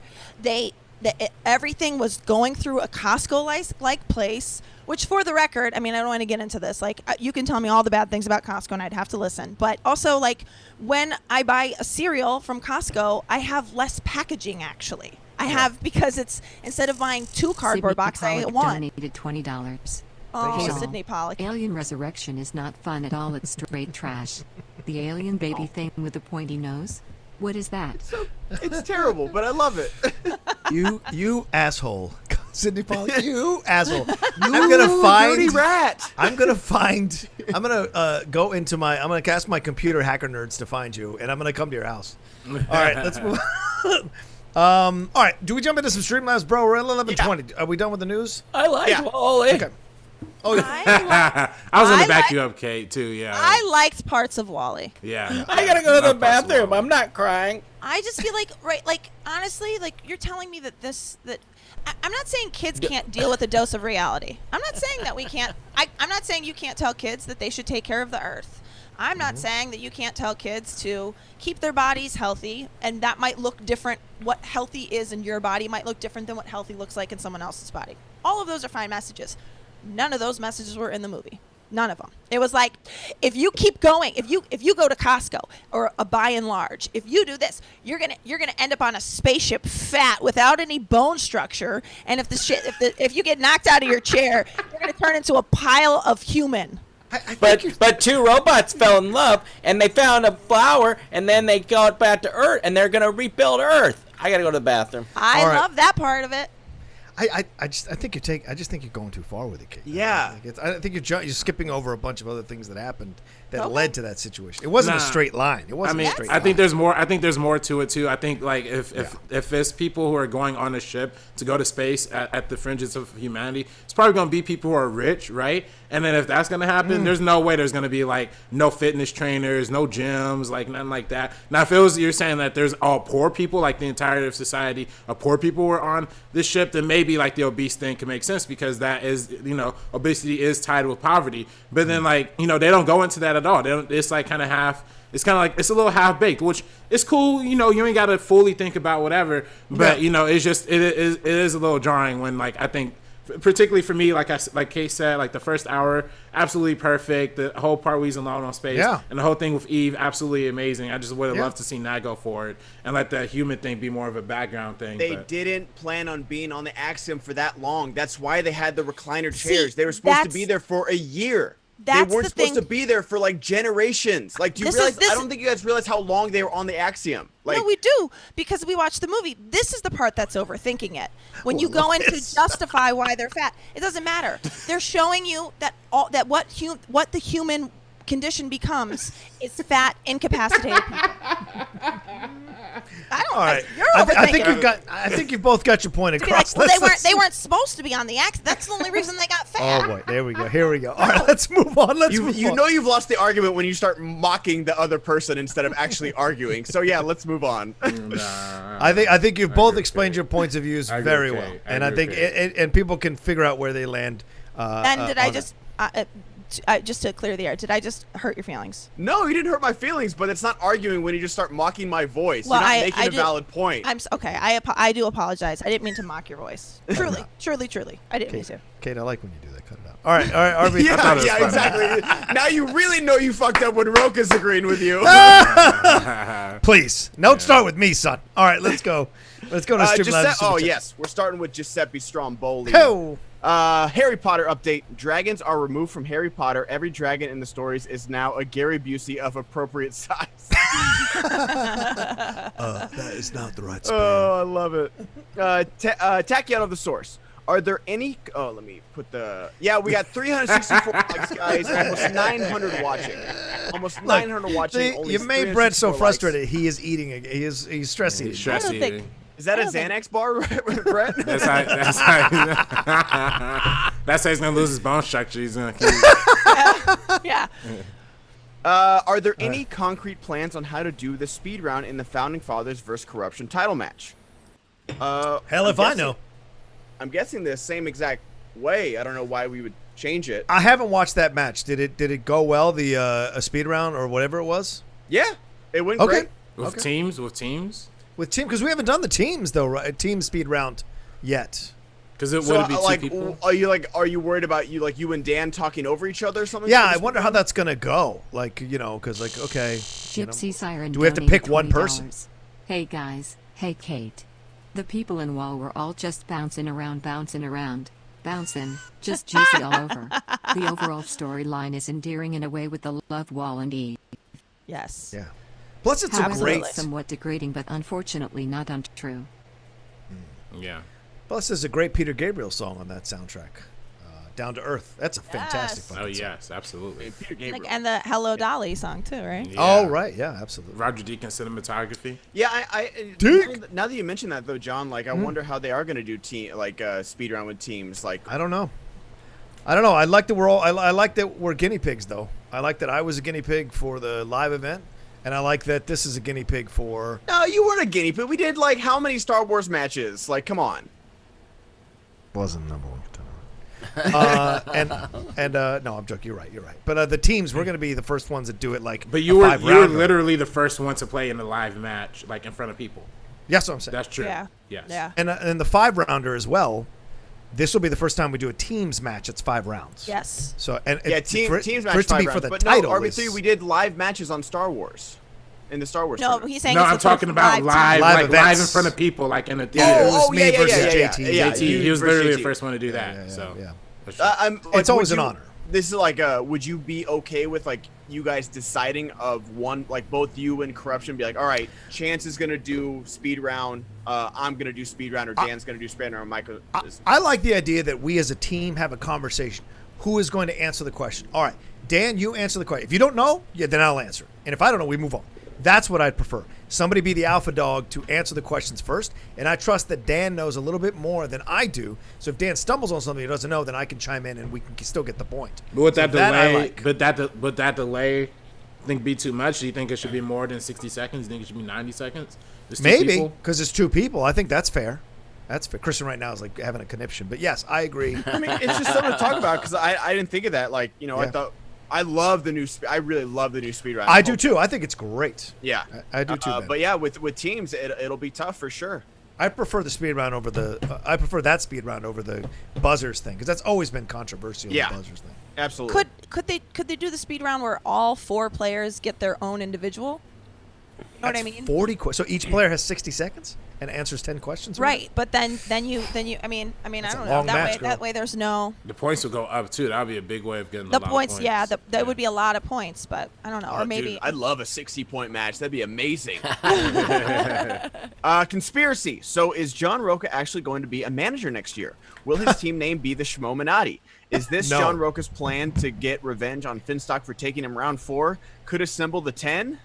Everything was going through a Costco-like place. Which, for the record, I mean, I don't want to get into this. Like, you can tell me all the bad things about Costco, and I'd have to listen. But also, like, when I buy a cereal from Costco, I have less packaging. Actually, I have because it's instead of buying 2 cardboard Sydney boxes, I Pollock get 1. donated $20. Oh, Hey, all. Sydney Pollock. Alien Resurrection is not fun at all. It's straight trash. The alien baby thing with the pointy nose? What is that? It's terrible, but I love it. You asshole. Sidney Pollock, you asshole. I'm going to find. Dirty rat. I'm gonna go into my. I'm gonna ask my computer hacker nerds to find you, and I'm gonna come to your house. All right, let's move. All right, do we jump into some Streamlabs, bro? We're at 11:20. Are we done with the news? I like Yeah. Wally. Okay. Oh, yeah. I was going I to back like- you up, Kate, too. Yeah. I liked parts of Wally. Yeah. I gotta go to the Not possible. bathroom. I'm not crying. I just feel like, like, honestly, like, you're telling me that I'm not saying kids can't deal with a dose of reality. I'm not saying that we can't. I'm not saying you can't tell kids that they should take care of the earth. I'm not saying that you can't tell kids to keep their bodies healthy, and that might look different. What healthy is in your body might look different than what healthy looks like in someone else's body. All of those are fine messages. None of those messages were in the movie. None of them. It was like, if you keep going, if you go to Costco or a Buy and Large, if you do this, you're gonna end up on a spaceship, fat, without any bone structure. And if you get knocked out of your chair, you're gonna turn into a pile of human. But two robots fell in love, and they found a flower, and then they got back to Earth, and they're gonna rebuild Earth. I gotta go to the bathroom. I love that part of it. I just think you're going too far with it, Kate. Yeah. I think you're skipping over a bunch of other things that happened that led to that situation. It wasn't a straight line. It wasn't a straight line. I think there's more. I think there's more to it too. I think like if it's people who are going on a ship to go to space at the fringes of humanity, it's probably going to be people who are rich, right? And then if that's going to happen, there's no way there's going to be like no fitness trainers, no gyms, like nothing like that. Now, if you're saying that there's all poor people, like the entirety of society of poor people were on this ship, then maybe like the obese thing can make sense because that is, obesity is tied with poverty. But then like, they don't go into that at all. They don't, it's like kind of half. It's kind of like it's a little half baked, which is cool. You ain't got to fully think about whatever. But it's just it is a little jarring when like I think. Particularly for me, like Kate said, like the first hour, absolutely perfect. The whole part where he's alone on space, and the whole thing with Eve, absolutely amazing. I just would have loved to see that go forward and let the human thing be more of a background thing. They didn't plan on being on the Axiom for that long. That's why they had the recliner chairs. They were supposed to be there for a year. They weren't supposed to be there for like generations. Like, do you realize? I don't think you guys realize how long they were on the Axiom. Like, no, we do, because we watched the movie. This is the part that's overthinking it. When you go in to justify why they're fat, it doesn't matter. They're showing you that what the human condition becomes is fat, incapacitated people. You're overthinking. I think you both got your point across. Like, well, they weren't supposed to be on the Axiom. That's the only reason they got fat. Oh boy, there we go. Here we go. All right, let's move on. You know you've lost the argument when you start mocking the other person instead of actually arguing. So yeah, let's move on. I think you've both explained your points of views very well, and I think and people can figure out where they land. And did I just? Just to clear the air, did I just hurt your feelings? No, you didn't hurt my feelings, but it's not arguing when you just start mocking my voice. Well, you're not making a valid point. Okay. I do apologize. I didn't mean to mock your voice. Truly. I didn't mean to. Kate, I like when you do that. Cut it out. All right, RB. yeah, exactly. Now you really know you fucked up when Rocha's agreeing with you. Please, don't start with me, son. All right, let's go. Let's go to Streamlabs. Oh yes, we're starting with Giuseppe Stromboli. Oh. Harry Potter update. Dragons are removed from Harry Potter. Every dragon in the stories is now a Gary Busey of appropriate size. That is not the right spell. Oh, I love it. Tachyon of the source. Are there any... Oh, let me put the... Yeah, we got 364 likes, guys. Almost 900 watching. Almost 900 watching. You made Brett so frustrated. He is eating. He's stress eating. Stress eating. Is that a Xanax bar, Brett? That's how he's gonna lose his bone structure. He's gonna keep Yeah. Are there any concrete plans on how to do the speed round in the Founding Fathers vs. Corruption title match? Hell if I know. I'm guessing the same exact way. I don't know why we would change it. I haven't watched that match. Did it go well? The a speed round or whatever it was? Yeah, it went great. With teams. With team, because we haven't done the teams though, right? Team speed round yet. Because it would be two people. Are you worried about you and Dan talking over each other or something? Yeah, I wonder how that's gonna go. Like, because okay. Gypsy Siren. Do we have to pick one person? Hey guys, hey Kate. The people in Wall were all just bouncing around, bouncing, just juicy all over. The overall storyline is endearing in a way with the love Wall and Eve. Yes. Yeah. Plus, it's However, a great, somewhat degrading, but unfortunately not untrue. Yeah. Plus, there's a great Peter Gabriel song on that soundtrack, "Down to Earth." That's a fantastic fucking song. Yes, absolutely. Peter Gabriel. And the Hello Dolly song too, right? Yeah. Oh right, yeah, absolutely. Roger Deakins cinematography. Yeah, now that you mention that though, John, I wonder how they are gonna do speed round with teams. I don't know. I like that I like that we're guinea pigs though. I like that I was a guinea pig for the live event. And I like that this is a guinea pig for. No, you weren't a guinea pig. We did like how many Star Wars matches? Like, come on. Wasn't number one contender. No, I'm joking. You're right. But the teams, we're going to be the first ones that do it. Like, but you were literally the first one to play in a live match, like in front of people. Yes, what I'm saying. That's true. Yeah. Yes. Yeah. And the 5-rounder as well. This will be the first time we do a teams match. It's 5 rounds. Yes. So teams match for it to 5 be rounds. for the But title. no, RB3, we did live matches on Star Wars. In the Star Wars. No, tournament. he's saying No, it's I'm the talking first about live, like events. live in front of people, like in a theater. It was me yeah, versus yeah, JT. yeah. JT, he was versus literally JT. the first one to do that. So yeah. for sure. It's always an honor. This is like, would you be okay with like you guys deciding of one, like both you and Corruption be like, all right, Chance is gonna do speed round, I'm gonna do speed round, or Dan's gonna do speed round, or Michael. I like the idea that we as a team have a conversation. Who is going to answer the question? All right, Dan, you answer the question. If you don't know, then I'll answer it. And if I don't know, we move on. That's what I'd prefer. Somebody be the alpha dog to answer the questions first. And I trust that Dan knows a little bit more than I do. So if Dan stumbles on something he doesn't know, then I can chime in and we can still get the point. But with that delay, like. but that delay, think be too much? Do you think it should be more than 60 seconds? Do you think it should be 90 seconds? Maybe, because it's 2 people. I think that's fair. That's fair. Christian right now is like having a conniption. But yes, I agree. I mean, it's just something to talk about because I didn't think of that. Like, you know, Yeah. I thought I love the new. I really love the new speed round. I do too. I think it's great. Yeah, I do too. Ben. But yeah, with teams, it'll be tough for sure. I prefer the speed round over the. I prefer that speed round over the buzzers thing because that's always been controversial. Yeah. The buzzers thing. Absolutely. Could they do the speed round where all 4 players get their own individual? You know what I mean? 40 So each player has 60 seconds and answers 10 questions. Right, but then you I mean I That's a don't know long match, that girl. way there's no The points will go up too. That would be a big way of getting the a lot points. of points. Yeah, that would be a lot of points, but I don't know, Oh, or maybe dude, I'd love a 60-point match. That'd be amazing. Conspiracy. So is John Rocha actually going to be a manager next year? Will his team name be the Schmominati? Is this No. John Rocha's plan to get revenge on Finstock for taking him round 4? Could assemble the 10?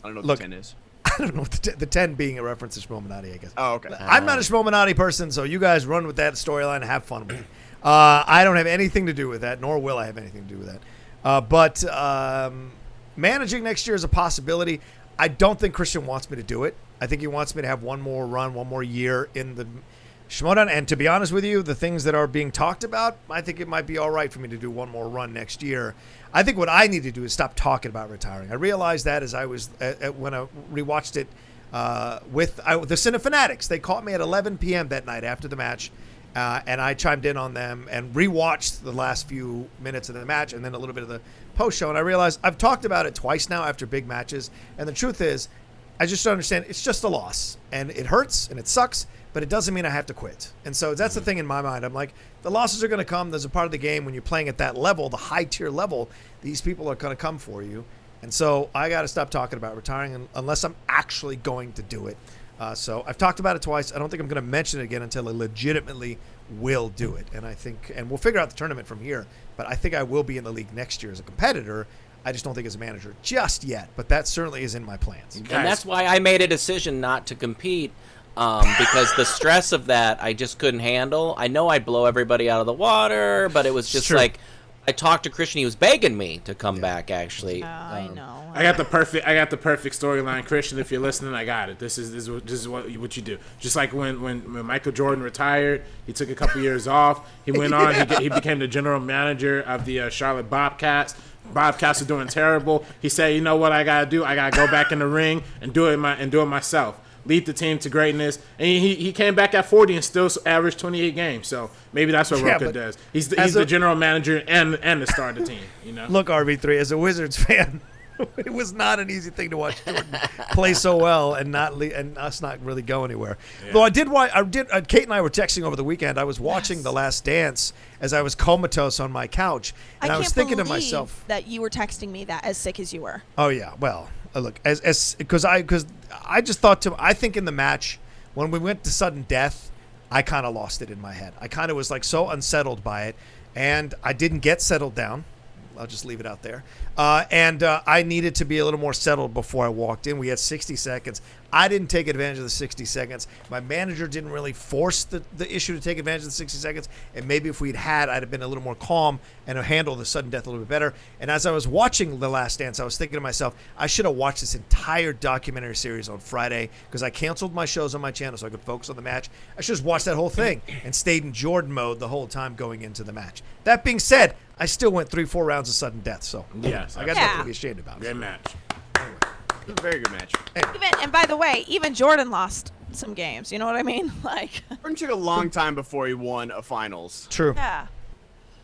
I don't know what Look, the 10 is. I don't know what the 10 being a reference to Schmominati, I guess. Oh, okay. I'm not a Schmominati person, so you guys run with that storyline and have fun with it. I don't have anything to do with that, nor will I have anything to do with that. But managing next year is a possibility. I don't think Christian wants me to do it. I think he wants me to have one more run, one more year in the Schmodan. And to be honest with you, the things that are being talked about, I think it might be all right for me to do one more run next year. I think what I need to do is stop talking about retiring. I realized that as I was when I rewatched it with the Cinefanatics. They caught me at 11 p.m. that night after the match, and I chimed in on them and rewatched the last few minutes of the match and then a little bit of the post show. And I realized I've talked about it twice now after big matches, and the truth is, I just don't understand. It's just a loss, and it hurts and it sucks, but it doesn't mean I have to quit. And so that's the thing in my mind. I'm like, the losses are going to come. There's a part of the game when you're playing at that level, the high tier level, these people are going to come for you. And so I got to stop talking about retiring unless I'm actually going to do it. So I've talked about it twice. I don't think I'm going to mention it again until I legitimately will do it. And I think, and we'll figure out the tournament from here, but I think I will be in the league next year as a competitor. I just don't think as a manager just yet, but that certainly is in my plans. And that's why I made a decision not to compete, because the stress of that I just couldn't handle. I know I'd blow everybody out of the water, but it was just Sure. like I talked to Christian. He was begging me to come back. Actually, I know. I got the perfect storyline, Christian. If you're listening, I got it. This is what you do. Just like when Michael Jordan retired, he took a couple years off. He went on. He became the general manager of the Charlotte Bobcats. Bobcats are doing terrible. He said, "You know what I gotta do? I gotta go back in the ring and do it myself. Lead the team to greatness." And he came back at 40 and still averaged 28 games. So maybe that's what Rocha does. He's the general manager and the star of the team. You know. Look, RB3, as a Wizards fan, it was not an easy thing to watch Jordan play so well and us not really go anywhere. Yeah. Though Kate and I were texting over the weekend. I was watching The Last Dance as I was comatose on my couch, and I was thinking to myself that you were texting me that as sick as you were. Oh yeah, well, look, because I just thought I think in the match when we went to sudden death, I kind of lost it in my head. I kind of was like so unsettled by it, and I didn't get settled down. I'll just leave it out there. And I needed to be a little more settled before I walked in. We had 60 seconds. I didn't take advantage of the 60 seconds. My manager didn't really force the issue to take advantage of the 60 seconds. And maybe if I'd have been a little more calm and handled the sudden death a little bit better. And as I was watching The Last Dance, I was thinking to myself, I should have watched this entire documentary series on Friday because I canceled my shows on my channel so I could focus on the match. I should have watched that whole thing and stayed in Jordan mode the whole time going into the match. That being said, I still went 3-4 rounds of sudden death. So yes, I got nothing to be ashamed about. Great match. A very good match. And by the way, even Jordan lost some games. You know what I mean? Like, Jordan took a long time before he won a finals. True. yeah.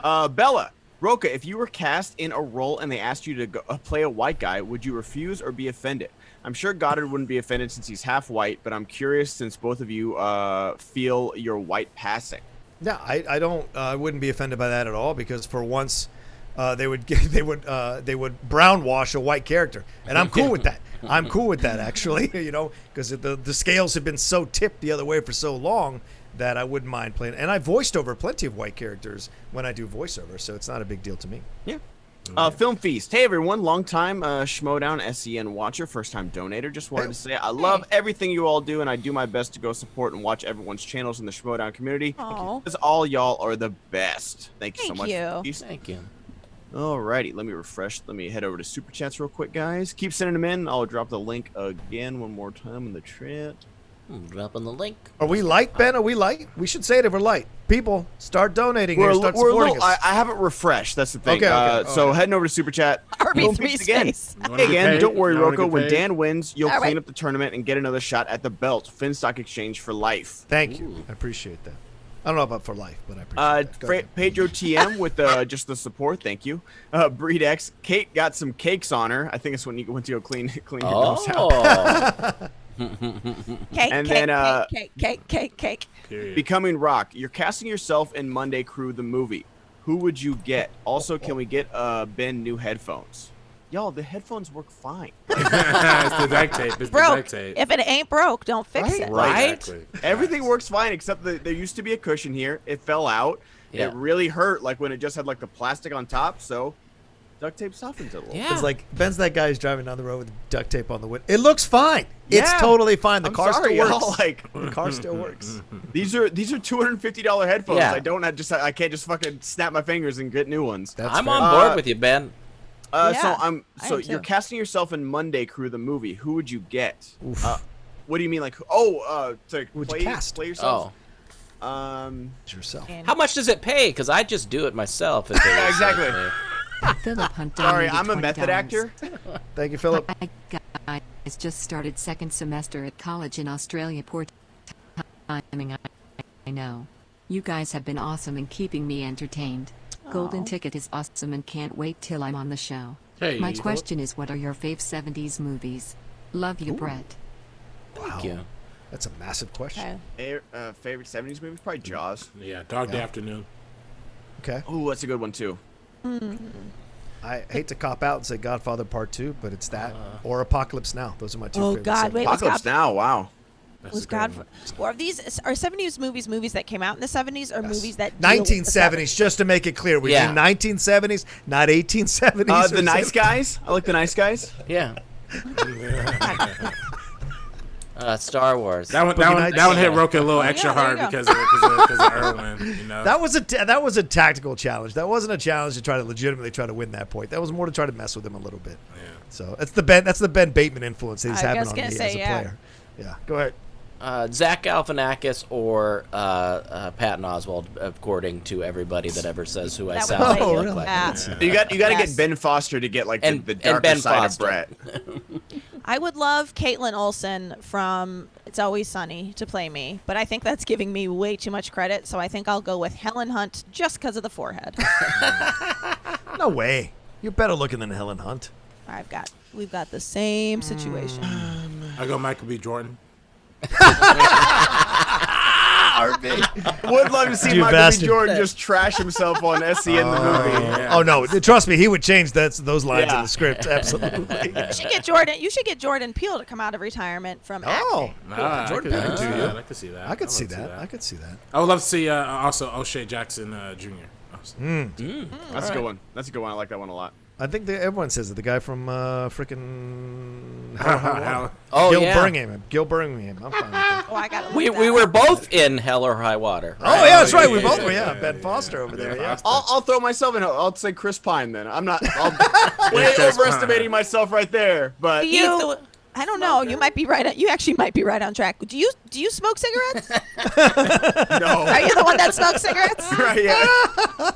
Bella, Rocha, if you were cast in a role and they asked you to play a white guy, would you refuse or be offended? I'm sure Goddard wouldn't be offended since he's half white, but I'm curious since both of you feel your white passing. Yeah, I wouldn't be offended by that at all because for once, they would brown wash a white character, and I'm cool with that. I'm cool with that actually, because the scales have been so tipped the other way for so long that I wouldn't mind playing. And I voiced over plenty of white characters when I do voiceover, so it's not a big deal to me. Yeah. Film Feast. Hey everyone, long time Schmodown SEN watcher, first time donator. Just wanted to say I love everything you all do, and I do my best to go support and watch everyone's channels in the Schmodown community. Because all y'all are the best. Thank you so much. Thank you. Alrighty, let me refresh. Let me head over to Super Chats real quick, guys. Keep sending them in. I'll drop the link again one more time in the chat. Dropping the link. Are we light, Ben? Are we light? We should say it if we're light. People, start donating here. Start supporting us. I haven't refreshed. That's the thing. Okay. So heading over to Super Chat. RB3 space. Hey, again, don't worry, You wanna Rocha. get When paid? Dan wins, you'll All clean right. up the tournament and get another shot at the belt. Finstock Exchange for life. Thank you. I appreciate that. I don't know about for life, but I appreciate that. Go ahead. Pedro TM with just the support. Thank you. BreedX. Kate got some cakes on her. I think it's when you went to go clean your nose out. Oh. Cake. Period. Becoming Rock. You're casting yourself in Monday Crew the movie. Who would you get? Also, can we get Ben new headphones? Y'all, the headphones work fine. It's the duct tape. It's the Broke. duct tape. If it ain't broke, don't fix it. Right? Exactly. Everything works fine except that there used to be a cushion here. It fell out. Yeah. It really hurt, like when it just had like the plastic on top. So duct tape softens it a little. Yeah. It's like Ben's that guy who's driving down the road with duct tape on the window. It looks fine. It's Yeah. totally fine. The I'm car sorry, still y'all. works. Like The car still works. these are $250 headphones. Yeah. I can't just fucking snap my fingers and get new ones. That's I'm fair. on board with you, Ben. Yeah, So I am you're too. casting yourself in Monday Crew the movie. Who would you get? Oof. What do you mean, like? To Would play you cast? play yourself? Oh. It's yourself. How much does it pay? Because I just do it myself. If Yeah, exactly. Philip Hunt Sorry, donated I'm a method $20. actor. Thank you, Philip. My guys just started second semester at college in Australia. Poor timing, I know. You guys have been awesome in keeping me entertained. Golden Aw. Ticket is awesome and can't wait till I'm on the show. Hey, My question is, what are your fave 70s movies? Love you, Brett. Thank you. That's a massive question. Okay. Favorite 70s movies? Probably Jaws. Yeah, Dog Day Afternoon. Okay. Oh, that's a good one too. I hate to cop out and say Godfather Part 2, but it's that or Apocalypse Now. Those are my two Oh, favorite. God, 70s. wait. Was Apocalypse Now. Wow. That's Was a good God? one. Or are these 70s movies that came out in the 70s, or movies that 1970s, just to make it clear. We Yeah. mean 1970s, not 1870s. The Nice Guys. I like the Nice Guys. Yeah. Star Wars. That one Nights. hit Rocha a little extra yeah, there hard you go. because of Erwin. You know. That was a tactical challenge. That wasn't a challenge to try to legitimately try to win that point. That was more to try to mess with him a little bit. Yeah. So that's the Ben Bateman influence that he's I having was on me gonna as say, a yeah. player. Yeah, go ahead. Zach Galifianakis or Patton Oswalt, according to everybody that ever says who I That would sound play Oh, you. really? Yeah. You got to Yes. get Ben Foster to get like And- the and darker Ben side Foster. of Brett. I would love Caitlin Olsen from It's Always Sunny to play me, but I think that's giving me way too much credit, so I think I'll go with Helen Hunt just because of the forehead. No way. You're better looking than Helen Hunt. We've got the same situation. I go Michael B. Jordan. Would love to see You Michael bastard. B. Jordan just trash himself on SEN the movie. Yeah. Oh no, trust me, he would change those lines Yeah. in the script. Absolutely. You should get Jordan Peele to come out of retirement from acting. Nah, Jordan I Peele could could see do that. you. I could see that. I could see would that. I could see that. I would love to see also O'Shea Jackson Jr. Ross. That's a good one. That's a good one. I like that one a lot. I think everyone says it. The guy from frickin' Oh, yeah. Gil Birmingham. I'm fine with that. Oh, I got it. We were both in Hell or High Water. Oh, yeah, that's right. We both were. Yeah, Ben Foster over there. Yeah. I'll throw myself in. I'll say Chris Pine then. I'm not. I'm way overestimating myself right there. But I don't know. You might be right. You actually might be right on track. Do you smoke cigarettes? No. Are you the one that smokes cigarettes? Right, yeah.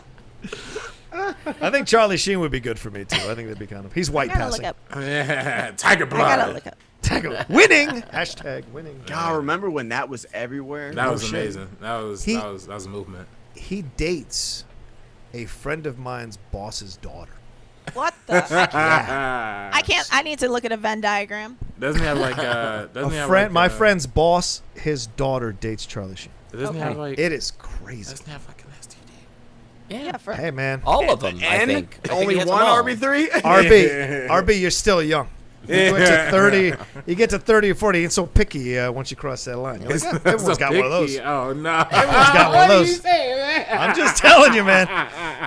I think Charlie Sheen would be good for me too. I think that'd be kind of. He's white I gotta passing. look up. Yeah, Tiger I gotta Blood. look up. Winning. Hashtag winning. God, remember when that was everywhere? That was shit. amazing. That was a movement. He dates a friend of mine's boss's daughter. What the? I can't. I need to look at a Venn diagram. Doesn't he have like My friend's boss, his daughter dates Charlie Sheen. Doesn't he have like It is crazy. doesn't he have like an STD? Yeah. For, Hey man, All of them, I And think. I think only he has one them all. RB3? RB, you're still young. You get to 30, you get to 30 or 40, and so picky once you cross that line. You're like, "Yeah, everyone's got one of those. Oh no! Everyone's got one of those. I'm just telling you, man.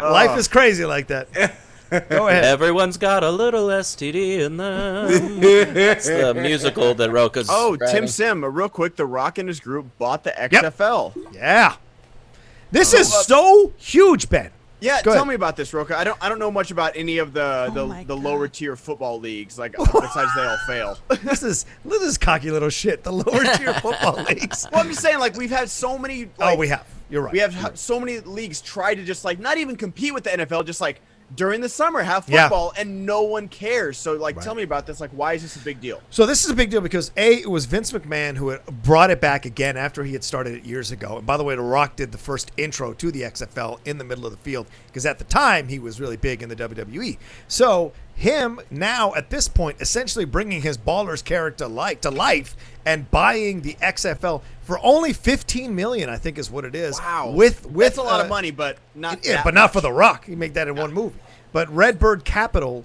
Life is crazy like that. Go ahead. Everyone's got a little STD in them. That's the musical that Rocha's Oh, Tim writing. Sim, real quick, The Rock and his group bought the XFL. Yeah. This is so huge, Ben. Yeah, Go tell ahead. me about this, Rocha. I don't know much about any of the my God. lower tier football leagues, like besides they all fail. This is cocky little shit. The lower tier football leagues. Well, I'm just saying, like we've had so many. Like, We have. You're right. We have so many leagues try to just like not even compete with the NFL, just like during the summer have Yeah. football, and no one cares. So like, Right. tell me about this. Like, why is this a big deal? So this is a big deal because it was Vince McMahon who had brought it back again after he had started it years ago. And by the way, The Rock did the first intro to the XFL in the middle of the field because at the time he was really big in the WWE. So him now at this point essentially bringing his Ballers character to life and buying the XFL for only $15 million, I think is what it is. Wow, With that's a lot of money, but not. Yeah, that but not much. for The Rock. He made that in one movie. But Redbird Capital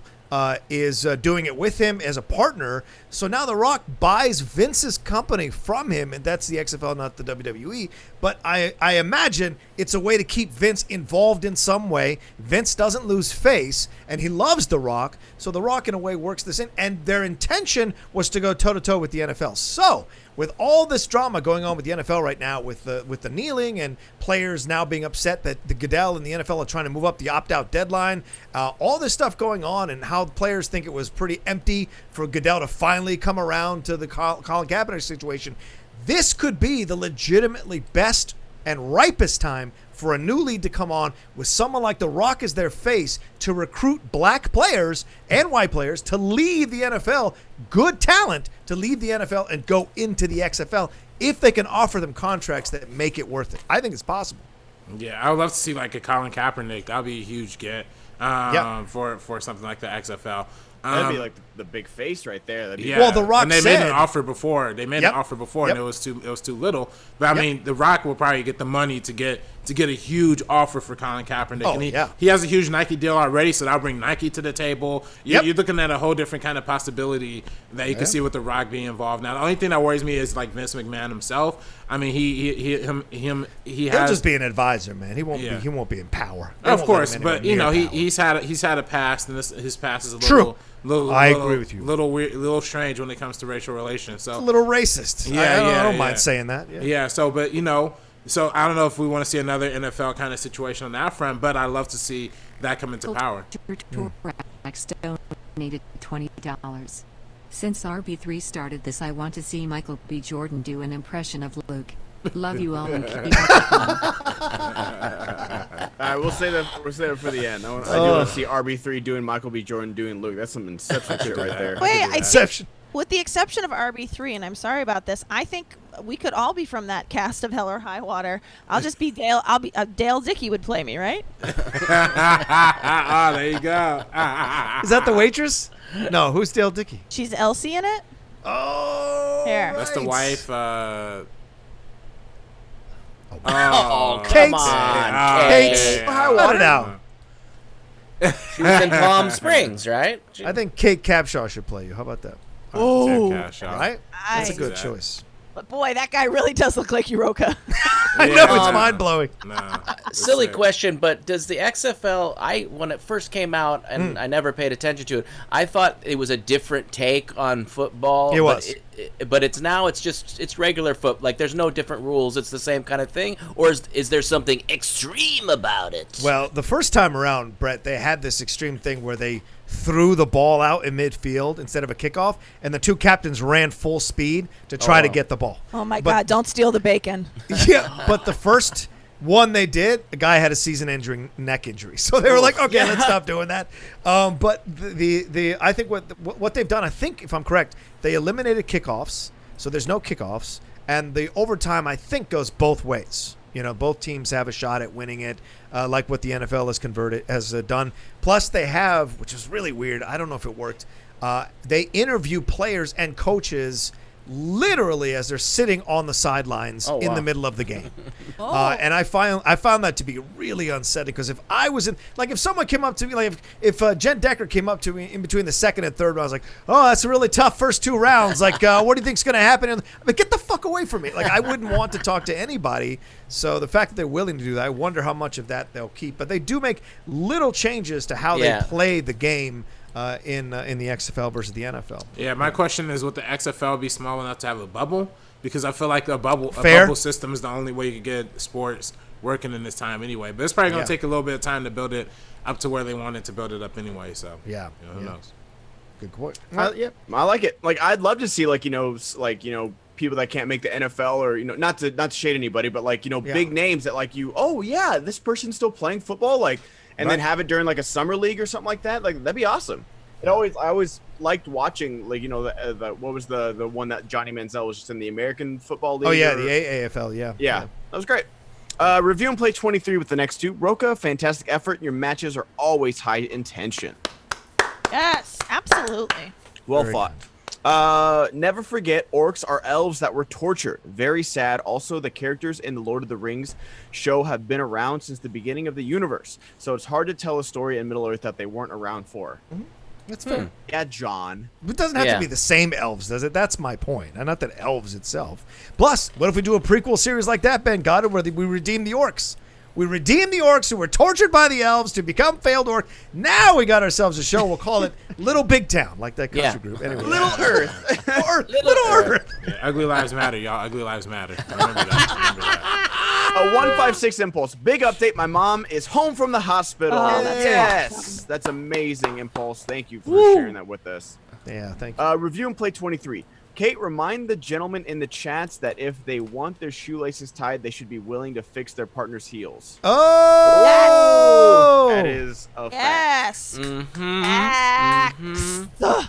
is doing it with him as a partner. So now The Rock buys Vince's company from him, and that's the XFL, not the WWE. But I imagine it's a way to keep Vince involved in some way. Vince doesn't lose face, and he loves The Rock. So The Rock, in a way, works this in. And their intention was to go toe-to-toe with the NFL. So with all this drama going on with the NFL right now, with the kneeling and players now being upset that the Goodell and the NFL are trying to move up the opt-out deadline, all this stuff going on, and how the players think it was pretty empty for Goodell to finally come around to the Colin Kaepernick situation, this could be the legitimately best and ripest time for a new league to come on with someone like The Rock as their face to recruit black players and white players to leave the NFL, good talent to leave the NFL and go into the XFL if they can offer them contracts that make it worth it. I think it's possible. Yeah, I would love to see like a Colin Kaepernick. That'd be a huge get for something like the XFL. That'd be like the big face right there. That'd be Yeah. Well, The Rock and they said- made an offer before. They made Yep. an offer before, Yep. and it was too little. But I mean, The Rock will probably get the money to get a huge offer for Colin Kaepernick. Oh, and yeah. he has a huge Nike deal already, so that'll bring Nike to the table. Yep. You're looking at a whole different kind of possibility that you can see with The Rock being involved. Now, the only thing that worries me is like Vince McMahon himself. I mean, he He'll has just be an advisor, man. He won't Yeah. be in power. They of won't let course, him but anywhere you know near power. he's had a past, and his past is a True. little I agree with you. Little weird, little strange when it comes to racial relations. So a little racist. Yeah, I yeah, don't yeah. mind saying that. Yeah. yeah, so but so I don't know if we want to see another NFL kind of situation on that front, but I love to see that come into power. Max donated $20. Since RB3 started this, I want to see Michael B. Jordan do an impression of Luke. Love you all and keep it fun. All right, we'll say that for the end. I do want to see RB3 doing Michael B. Jordan doing Luke. That's some Inception shit right there. Wait, I think, Inception. with the exception of RB3, and I'm sorry about this, I think we could all be from that cast of Hell or High Water. I'll just be Dale. I'll be Dale Dickey would play me, right? Oh, there you go. Is that the waitress? No, who's Dale Dickey? She's Elsie in it. Oh, Here. That's the wife. Oh, come Kate's- on, Kate's- Kate. Cut it out. She was in Palm Springs, right? I think Kate Capshaw should play you. How about that? Oh, Right? That's a good Nice. choice. But boy, that guy really does look like Rocha. I know it's mind blowing. Nah, Silly sick. question, but does the XFL? When it first came out, and I never paid attention to it, I thought it was a different take on football. It was. But it's now it's regular foot. Like there's no different rules. It's the same kind of thing, or is there something extreme about it? Well, the first time around, Brett, they had this extreme thing where they threw the ball out in midfield instead of a kickoff, and the two captains ran full speed to try to get the ball. Oh my But- God! Don't steal the bacon. Yeah, but the first one they did, the guy had a season-ending neck injury, so they were like, "Okay, let's stop doing that." But the I think what they've done, I think if I'm correct, they eliminated kickoffs, so there's no kickoffs, and the overtime I think goes both ways. You know, both teams have a shot at winning it, like what the NFL has done. Plus, they have, which is really weird. I don't know if it worked. They interview players and coaches literally as they're sitting on the sidelines in the middle of the game. And I found that to be really unsettling, because if I was if someone came up to me, like if Jen Decker came up to me in between the second and third round, I was like, oh, that's a really tough first two rounds. Like, what do you think's going to happen? I mean, get the fuck away from me. Like, I wouldn't want to talk to anybody. So the fact that they're willing to do that, I wonder how much of that they'll keep. But they do make little changes to how they play the game in the XFL versus the NFL. Yeah, my question is, would the XFL be small enough to have a bubble? Because I feel like a bubble system is the only way you can get sports working in this time anyway. But it's probably going to take a little bit of time to build it up to where they wanted to build it up anyway. So who knows? Good point. I like it. Like, I'd love to see people that can't make the NFL, or not to shade anybody, but big names that this person's still playing football, and then have it during like a summer league or something like that. Like, that'd be awesome. I always liked watching what was the one that Johnny Manziel was just in, the American Football League. Oh yeah, the AAFL. Yeah, that was great. Review and play 23 with the next two. Rocha, fantastic effort. Your matches are always high in tension. Yes, absolutely. Well Very fought. Never forget, orcs are elves that were tortured. Very sad. Also, the characters in the Lord of the Rings show have been around since the beginning of the universe, so it's hard to tell a story in Middle Earth that they weren't around for. That's fair. Yeah, John. It doesn't have to be the same elves, does it? That's my point. And not that elves itself. Plus, what if we do a prequel series like that, Ben Goddard, where we redeem the orcs? We redeem the orcs who were tortured by the elves to become failed orcs. Now we got ourselves a show. We'll call it Little Big Town, like that country group. Anyway. Little Earth. Little Earth. Yeah, ugly lives matter, y'all. Ugly lives matter. Remember that. A 156 Impulse. Big update. My mom is home from the hospital. Oh, that's yes. That's amazing, Impulse. Thank you for sharing that with us. Yeah, thank you. Review and play 23. Kate, remind the gentlemen in the chats that if they want their shoelaces tied, they should be willing to fix their partner's heels. Oh! That is a fact. Yes. Mm-hmm. Facts. Ugh.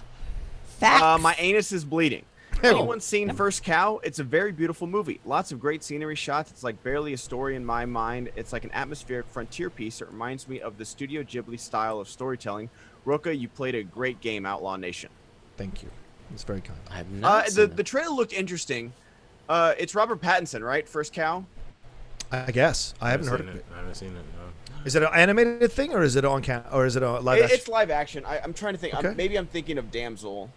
Facts. My anus is bleeding. Anyone seen First Cow? It's a very beautiful movie. Lots of great scenery shots. It's like barely a story in my mind. It's like an atmospheric frontier piece. It reminds me of the Studio Ghibli style of storytelling. Rocha, you played a great game, Outlaw Nation. Thank you. It's very kind. I have not seen the trailer looked interesting. It's Robert Pattinson, right? First Cow? I guess. I haven't heard of it. I haven't seen it, no. Is it an animated thing, or is it on or is it a live action? It's live action. I'm trying to think. Okay. Maybe I'm thinking of Damsel.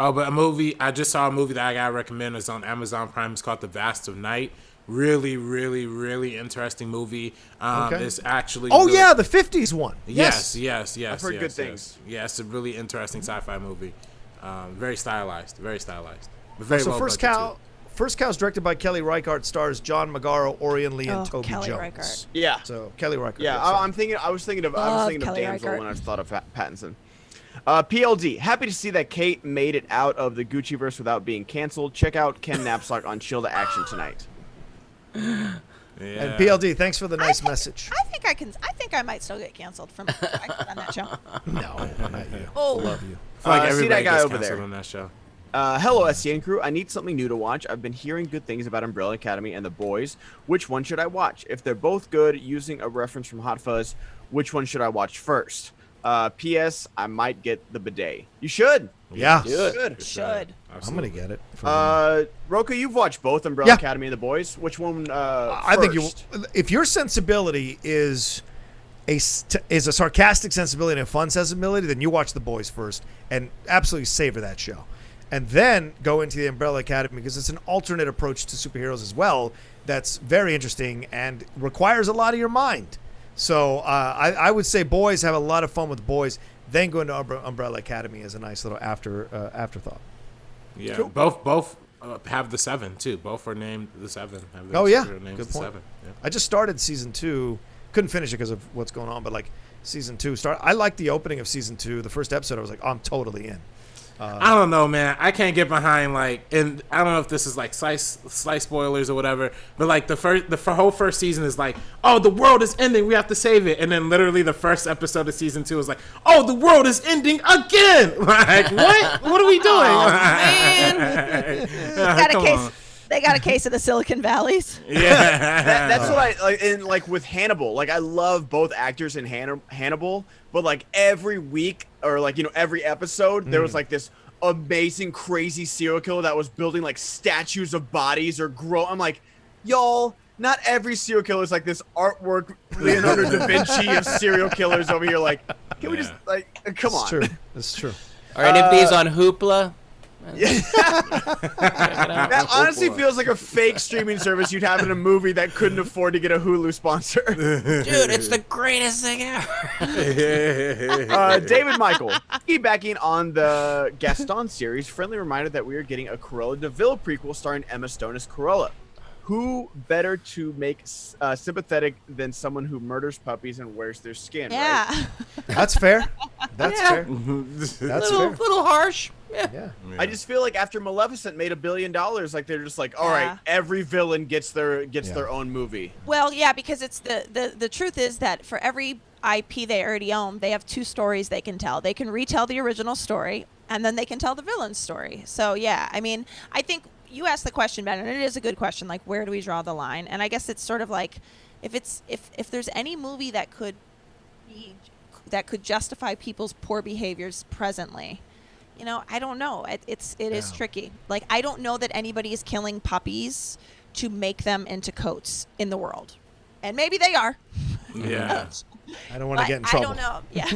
Oh, but a movie, I just saw a movie that I gotta recommend. It's on Amazon Prime. It's called The Vast of Night. Really, really, really interesting movie. Okay. It's actually Oh really, yeah, the '50s one. yes. I've heard good things. Yeah, it's a really interesting sci-fi movie. Very stylized, but very So well First budgeted, Cow, too. First Cow's directed by Kelly Reichardt, stars John Magaro, Orion Lee, and Oh, Toby Kelly Jones. Reichardt. Yeah. So Kelly Reichardt. Yeah, sorry. I was thinking of Kelly Damsel Reichardt. when I thought of Pattinson. PLD, happy to see that Kate made it out of the Gucciverse without being canceled. Check out Ken Knapsack on Chill to Action tonight. Yeah. And PLD, thanks for the nice message. I think I might still get canceled from on that show. No, not you. Oh. Love you. I feel like see everybody that guy gets over canceled there. on that show. Hello, SEN crew. I need something new to watch. I've been hearing good things about Umbrella Academy and The Boys. Which one should I watch? If they're both good, using a reference from Hot Fuzz, which one should I watch first? P.S. I might get the bidet. You should. Yeah, Should. Should. I'm gonna get it. Rocha, you've watched both Umbrella Yeah. Academy and The Boys. Which one? I think first? if your sensibility is a sarcastic sensibility and a fun sensibility, then you watch The Boys first and absolutely savor that show. and then go into the Umbrella Academy because it's an alternate approach to superheroes as well. That's very interesting and requires a lot of your mind. So I would say boys, have a lot of fun with boys. Then go into Umbrella Academy as a nice little afterthought. Yeah, Cool. both have the 7 too. Both are named the 7. Have their Oh yeah, names good the point. 7. Yeah. I just started season 2. Couldn't finish it because of what's going on, but like season 2 I like the opening of season 2. The first episode, I was like, oh, I'm totally in. I don't know, man. I can't get behind and I don't know if this is like slice spoilers or whatever, but like the whole first season is like, oh, the world is ending, we have to save it, and then literally the first episode of season 2 is like, oh, the world is ending again. Like, what are we doing? Oh, man. They got a case of the Silicon Valleys. Yeah, That's what I like. And like with Hannibal, like I love both actors in Hannibal, but like every week or like every episode, there was like this amazing, crazy serial killer that was building like statues of bodies or I'm like, y'all, not every serial killer is like this artwork Leonardo da Vinci of serial killers over here. Like, can we just like come on? True. It's true. Are any of these on Hoopla? That honestly feels like a fake streaming service you'd have in a movie that couldn't afford to get a Hulu sponsor. Dude, it's the greatest thing ever. David Michael, piggybacking on the Gaston series, friendly reminder that we are getting a Cruella de Vil prequel starring Emma Stone as Cruella. Who better to make sympathetic than someone who murders puppies and wears their skin? Yeah. Right? That's fair. That's fair. That's fair. Little harsh. Yeah. I just feel like after Maleficent made $1 billion, like they're just like, all Yeah. right, every villain gets their own movie. Well, yeah, because it's the truth is that for every IP they already own, they have 2 stories they can tell. They can retell the original story, and then they can tell the villain's story. So yeah, I mean, I think you asked the question, Ben, and it is a good question. Like, where do we draw the line? And I guess it's sort of like, if there's any movie that could justify people's poor behaviors presently, I don't know. It is tricky. Like, I don't know that anybody is killing puppies to make them into coats in the world, and maybe they are. Yeah. I don't want to get in trouble. I don't know. Yeah.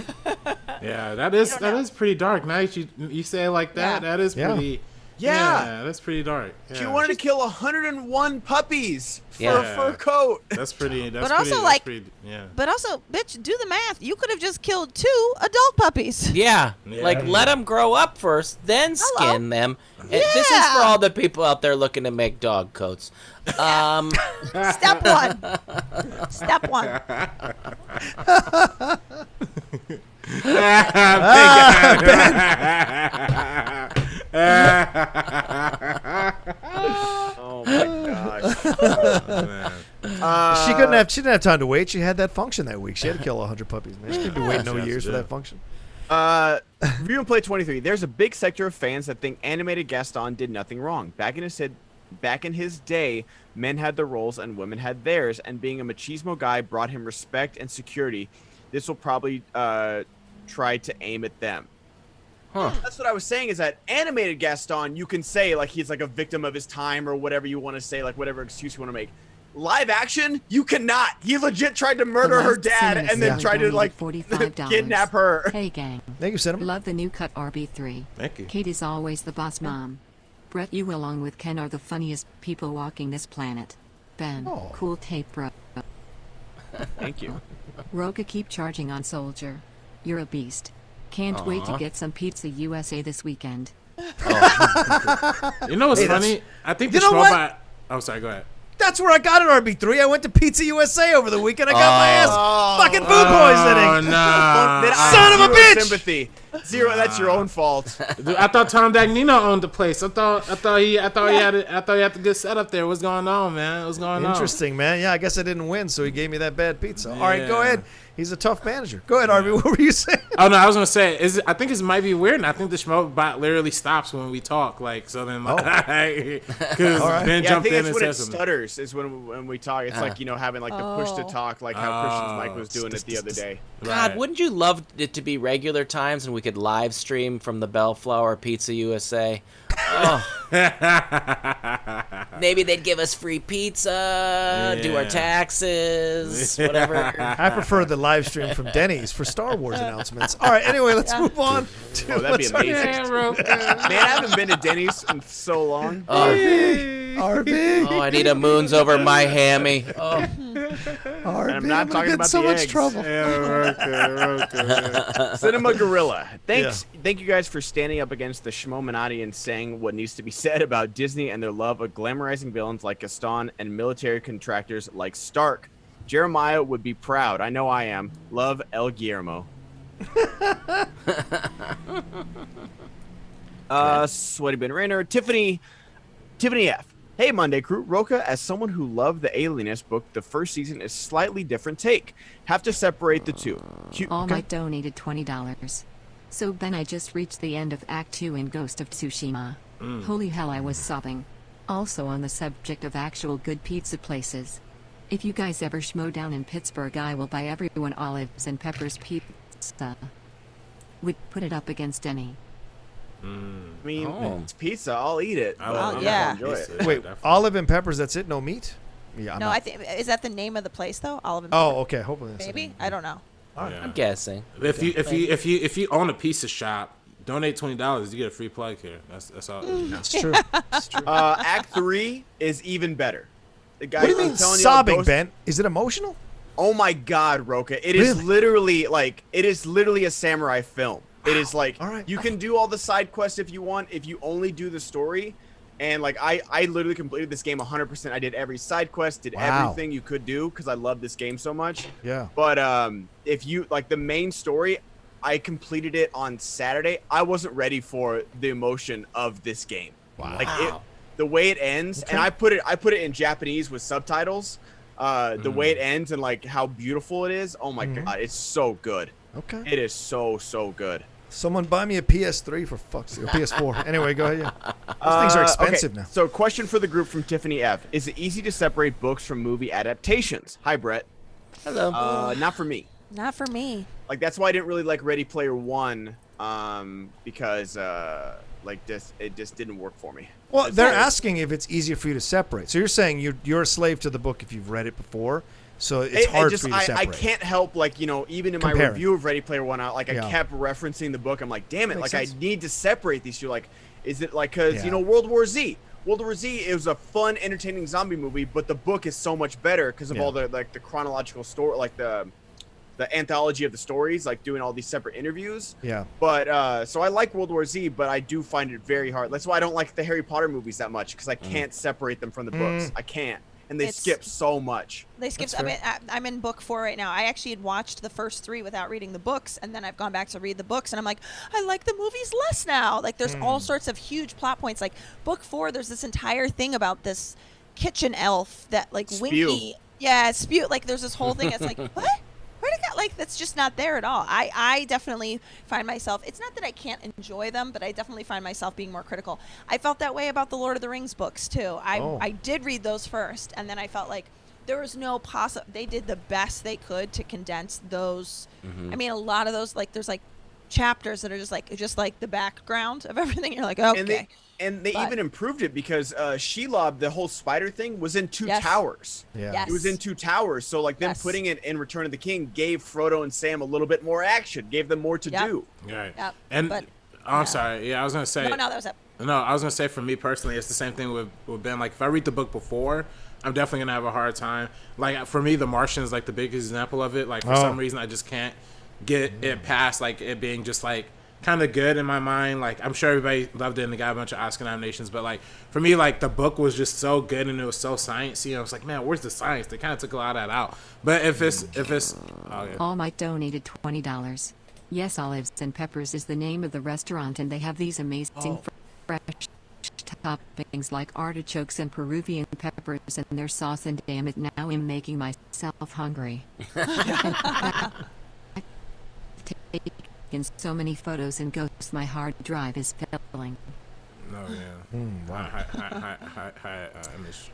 Yeah, that is pretty dark. Now you say it like that. Yeah. That is pretty. Yeah. That's pretty dark. Yeah. She wanted to kill 101 puppies for Yeah. a fur coat. That's pretty. That's But also, pretty, like- that's pretty, yeah. But also, bitch, do the math. You could have just killed 2 adult puppies. Yeah. Yeah. Like, let them grow up first, then Hello. skin them. And this is for Yeah. all the people out there looking to make dog coats. Step 1. Step 1. Oh my gosh. She didn't have time to wait. She had that function that week. She had to kill 100 puppies, man. She couldn't be waiting no years for that function. Review and Play 23. There's a big sector of fans that think animated Gaston did nothing wrong. Back in his day, men had their roles and women had theirs, and being a machismo guy brought him respect and security. This will probably try to aim at them. Huh. That's what I was saying, is that animated Gaston, you can say like he's like a victim of his time or whatever you want to say, like whatever excuse you want to make. Live action, you cannot. He legit tried to murder her dad and then tried to like $45. kidnap her. Hey gang, Thank you, Cinema. love the new cut RB3. Thank you. Kate is always the boss mom. Brett, you along with Ken are the funniest people walking this planet. Ben, Oh. cool tape bro. Thank you. Rocha, keep charging on Soldier. You're a beast. Can't wait to get some pizza USA this weekend. You know what's Hey, that's- funny? I think You the know what? robot. Oh, sorry. Go ahead. That's where I got an RB3. I went to Pizza USA over the weekend. I got my ass fucking food Oh poisoning. no! Then I Son of a have zero bitch! Sympathy. Zero. That's your own fault. Dude, I thought Tom Dagnino owned the place. I thought he had the good setup there. What's going on, man? What's going on? Interesting, man. Yeah, I guess I didn't win, so he gave me that bad pizza. All right, go Yeah. ahead. He's a tough manager. Go ahead, RB. What were you saying? Oh no, I was gonna say I think this might be weird, and I think the Schmo bot literally stops when we talk. Like so, then because All right. Ben Yeah, I jumped think in that's and when said it something. stutters. Is when we talk. It's like having like the push to talk, like how Christian's mic was doing it the other day. God, Right. wouldn't you love it to be regular times and we could live stream from the Bellflower Pizza USA? Oh, Maybe they'd give us free pizza, do our taxes, whatever. I prefer the live stream from Denny's for Star Wars announcements. All right, anyway, let's move on to that'd be what's our amazing. next- Man, I haven't been to Denny's in so long. RB. Oh, I need a moons over my hammy. Oh. RB. I'm not talking in about so the much eggs. trouble. Cinema Gorilla. Thank you guys for standing up against the Schmominati and saying what needs to be said about Disney and their love of glamorizing villains like Gaston and military contractors like Stark. Jeremiah would be proud. I know I am. Love, El Guillermo. Sweaty Ben Rainer. Tiffany F. Hey, Monday crew. Rocha, as someone who loved the Alienist book, the first season is slightly different take. Have to separate the two. All Might donated $20. So Ben, I just reached the end of Act 2 in Ghost of Tsushima. Holy hell, I was sobbing. Also on the subject of actual good pizza places. If you guys ever schmo down in Pittsburgh, I will buy everyone Olives and Peppers pizza. Would put it up against any. I mean, it's pizza. I'll eat it. I but love I'm yeah. not gonna enjoy it. Wait, olive and peppers, that's it? No meat? Yeah. I'm No, not- I think is that the name of the place though? Olive and Oh, okay. Hopefully. that's maybe it. I don't know. Yeah. I'm guessing. If you own a pizza shop, donate $20. You get a free plug here. That's all. It's true. It's true. Act 3 is even better. The guy, What do you I'm mean telling sobbing, Ghost- Ben? Is it emotional? Oh my God, Rocha! It is literally a samurai film. It is like All right. you can do all the side quests if you want. If you only do the story, and like I literally completed this game 100%. I did every side quest, did Wow. everything you could do because I love this game so much. Yeah. But if you like the main story, I completed it on Saturday. I wasn't ready for the emotion of this game. Wow. Like the way it ends, and I put it in Japanese with subtitles. The way it ends and like how beautiful it is. Oh my God, it's so good. Okay. It is so good. Someone buy me a PS3 for fuck's sake. Or PS4. Anyway, go ahead. Yeah. Those things are expensive okay. now. So, question for the group from Tiffany F. Is it easy to separate books from movie adaptations? Hi, Brett. Hello. Not for me. Not for me. Like that's why I didn't really like Ready Player One, because it just didn't work for me. Well, they're asking if it's easier for you to separate. So you're saying you're a slave to the book if you've read it before. So it's hard for you to separate. I can't help, like, you know, even in my Comparing. review of Ready Player One, I Yeah. kept referencing the book. I'm like, damn it, Makes like sense. I need to separate these two. Like, is it like because Yeah. you know World War Z? World War Z, it was a fun, entertaining zombie movie, but the book is so much better because of Yeah. all the chronological story, like the anthology of the stories, like doing all these separate interviews. Yeah. But so I like World War Z, but I do find it very hard. That's why I don't like the Harry Potter movies that much because I can't separate them from the books. I can't, and they It's- skip so much. They skipped. That's I mean, I'm in book 4 right now. I actually had watched the first 3 without reading the books, and then I've gone back to read the books, and I'm like, I like the movies less now. Like, there's all sorts of huge plot points. Like book 4, there's this entire thing about this kitchen elf that like Spew. Winky, yeah, spew. Like, there's this whole thing. It's like, what? Where'd it go? Like, that's just not there at all. I definitely find myself. It's not that I can't enjoy them, but I definitely find myself being more critical. I felt that way about the Lord of the Rings books too. I did read those first, and then I felt like there was no they did the best they could to condense those. I mean, a lot of those, like, there's like chapters that are just like the background of everything. You're like, okay. And they But- even improved it because Shelob, the whole spider thing, was in 2 Yes. towers. Yeah. Yes. It was in 2 towers. So like them Yes. putting it in Return of the King gave Frodo and Sam a little bit more action, gave them more to Yep. do. Right. Yep, And but- I'm sorry. Yeah, I was gonna say. No, that was it. No, I was gonna say for me personally, it's the same thing with Ben. Like if I read the book before, I'm definitely gonna have a hard time. Like for me, The Martian is like the biggest example of it. Like for some reason, I just can't get it past like it being just like kind of good in my mind. Like I'm sure everybody loved it and it got a bunch of Oscar nominations, but like for me, like the book was just so good and it was so sciencey. I was like, man, where's the science? They kind of took a lot of that out. But if it's oh, yeah. All Might donated $20. Yes, Olives and Peppers is the name of the restaurant, and they have these amazing fresh toppings like artichokes and Peruvian peppers and their sauce, and damn it, now I'm making myself hungry. I've taken so many photos and ghosts, my hard drive is filling. No, yeah. Hi, Amish.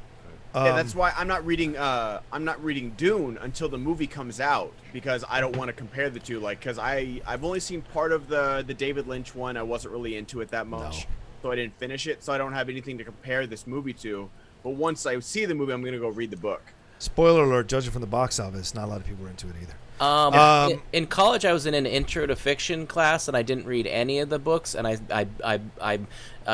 Yeah, that's why I'm not reading Dune until the movie comes out because I don't want to compare the two. Like, because I've only seen part of the David Lynch one. I wasn't really into it that much, so I didn't finish it. So I don't have anything to compare this movie to. But once I see the movie, I'm gonna go read the book. Spoiler alert: judging from the box office, not a lot of people were into it either. In college, I was in an intro to fiction class, and I didn't read any of the books, and I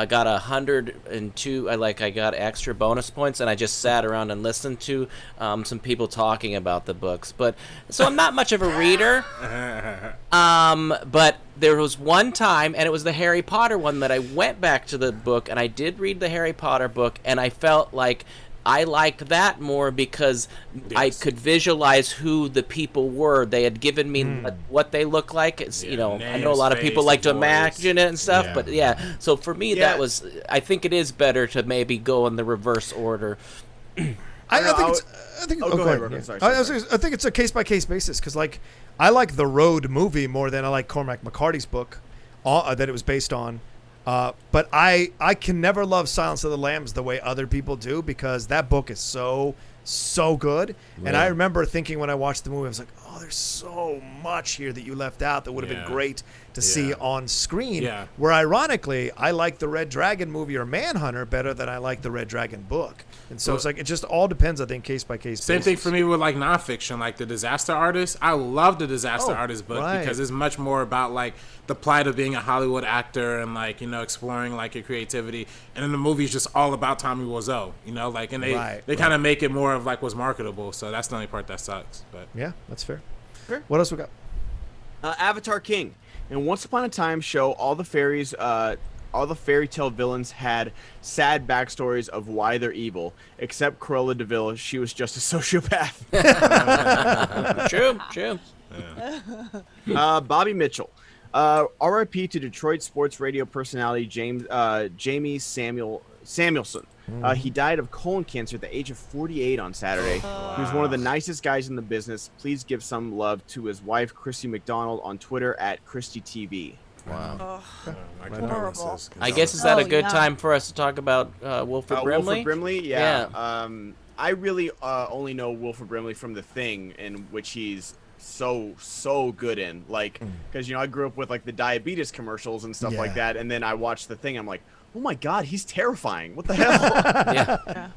got 102. I got extra bonus points, and I just sat around and listened to some people talking about the books. But so I'm not much of a reader. But there was one time, and it was the Harry Potter one, that I went back to the book, and I did read the Harry Potter book, and I felt like I liked that more because I could visualize who the people were. They had given me what they look like. It's, I know a lot of people like to imagine it and stuff, but so for me, that was, I think it is better to maybe go in the reverse order. I think it's a case-by-case basis because, like, I like the Road movie more than I like Cormac McCarthy's book that it was based on. But I can never love Silence of the Lambs the way other people do because that book is so good. Yeah. And I remember thinking when I watched the movie, I was like, oh, there's so much here that you left out that would have been great to see on screen. Yeah. Where ironically, I like the Red Dragon movie or Manhunter better than I like the Red Dragon book. And so it's like, it just all depends, I think, case by case. Same thing for me with like nonfiction, like The Disaster Artist. I love The Disaster Artist book because it's much more about like the plight of being a Hollywood actor and like, exploring like your creativity. And then the movie's just all about Tommy Wiseau, like, and they kind of make it more of like what's marketable. So that's the only part that sucks. But yeah, that's fair. Sure. What else we got? Avatar King. And Once Upon a Time show, all the fairy tale villains had sad backstories of why they're evil, except Cruella de Vil. She was just a sociopath. True. Yeah. Bobby Mitchell. R.I.P. to Detroit sports radio personality Jamie Samuelson. He died of colon cancer at the age of 48 on Saturday. He was one of the nicest guys in the business. Please give some love to his wife, Christy McDonald, on Twitter at ChristyTV. Wow. Horrible. I guess is that a good time for us to talk about WILFORD Brimley? WILFORD Brimley, yeah. I really only know WILFORD Brimley from The Thing, in which he's so good in, like, because I grew up with like the diabetes commercials and stuff like that, and then I watched The Thing. I'm like, oh my god, he's terrifying. What the hell? Yeah.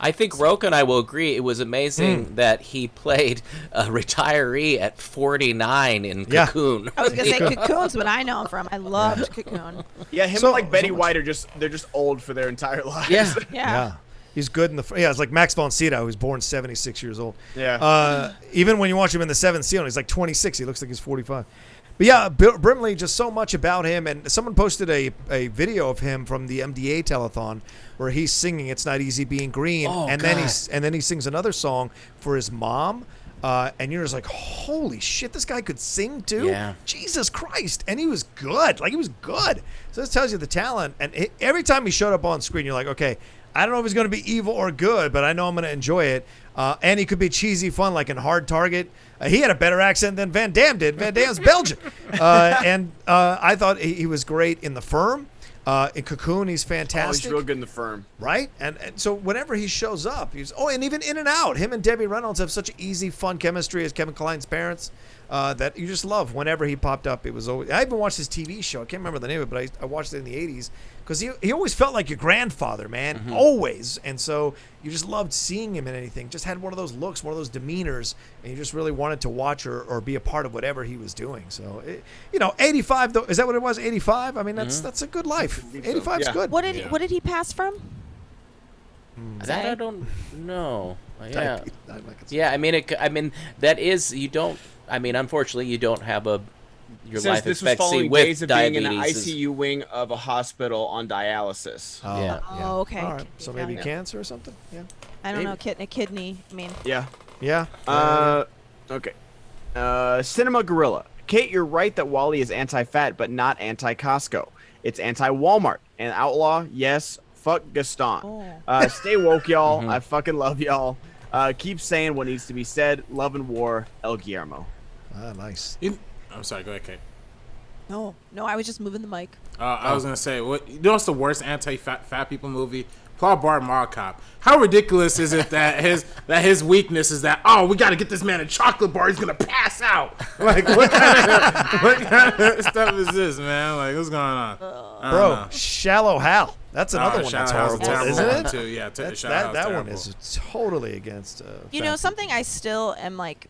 I think Rocha and I will agree. It was amazing that he played a retiree at 49 in Cocoon. I was gonna say Cocoon's what I know him from. I loved Cocoon. Yeah, him and like Betty White they're just old for their entire lives. Yeah. He's good in the it's like Max von Sydow, who's born 76 years old. Yeah. Even when you watch him in The Seventh Seal, he's like 26. He looks like he's 45. But yeah, Brimley, just so much about him. And someone posted a video of him from the MDA telethon where he's singing "It's Not Easy Being Green," then he sings another song for his mom. And you're just like, holy shit, this guy could sing too? Yeah. Jesus Christ. And he was good. Like, he was good. So this tells you the talent. And every time he showed up on screen, you're like, okay, I don't know if he's going to be evil or good, but I know I'm going to enjoy it. And he could be cheesy fun, like in Hard Target. He had a better accent than Van Damme did. Van Damme's Belgian. And I thought he was great in The Firm. In Cocoon, he's fantastic. He's real good in The Firm. Right? And so whenever he shows up, and even In and Out. Him and Debbie Reynolds have such easy, fun chemistry as Kevin Kline's parents that you just love. Whenever he popped up, it was always... I even watched his TV show. I can't remember the name of it, but I watched it in the 80s. Because he always felt like your grandfather, man. Mm-hmm. Always. And so you just loved seeing him in anything. Just had one of those looks, one of those demeanors, and you just really wanted to watch or be a part of whatever he was doing. So, 85, though, is that what it was, 85? I mean, that's a good life. 85 is good. What did he pass from? That I don't know. Yeah. Yeah, I mean, that is, you don't, unfortunately, you don't have your life expectancy with days of diabetes. Being in an ICU wing of a hospital on dialysis. Oh, yeah. Oh, okay. All right. So maybe cancer or something? Yeah. I don't know. A kidney. Yeah. Yeah. Okay. Cinema Gorilla. Kate, you're right that Wally is anti-fat, but not anti-Costco. It's anti-Walmart. And Outlaw, yes, fuck Gaston. Stay woke, y'all. I fucking love y'all. Keep saying what needs to be said. Love and war, El Guillermo. Nice. I'm sorry, go ahead, Kate. No, I was just moving the mic. I was going to say, what's the worst anti-fat people movie? Paul Blart Mall Cop. How ridiculous is it that his weakness is that, we got to get this man a chocolate bar, he's going to pass out. Like, what kind of stuff is this, man? Like, what's going on? Bro, Shallow Hal. That's another one that's Shallowhouse is a horrible, terrible isn't one, it? too. Yeah, That one is totally against. You know, something I still am like,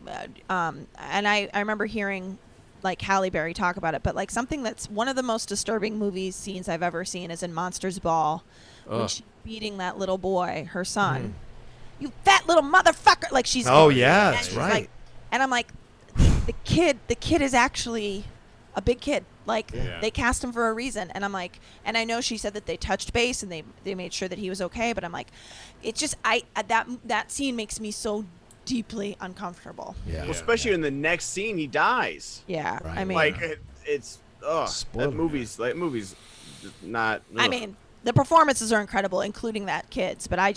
and I remember hearing like Halle Berry talk about it, but like something that's one of the most disturbing movie scenes I've ever seen is in Monsters Ball, when she's beating that little boy, her son. You fat little motherfucker! Like she's. Oh yeah, that's right. Like, and I'm like, the kid is actually a big kid. Like they cast him for a reason, and I'm like, and I know she said that they touched base and they made sure that he was okay, but I'm like, it's just that scene makes me so deeply uncomfortable. Yeah. Well, especially in the next scene, he dies. Yeah, Right. I mean, Like it's Spoiler. that movie's not. I mean, the performances are incredible, including that kid's. But I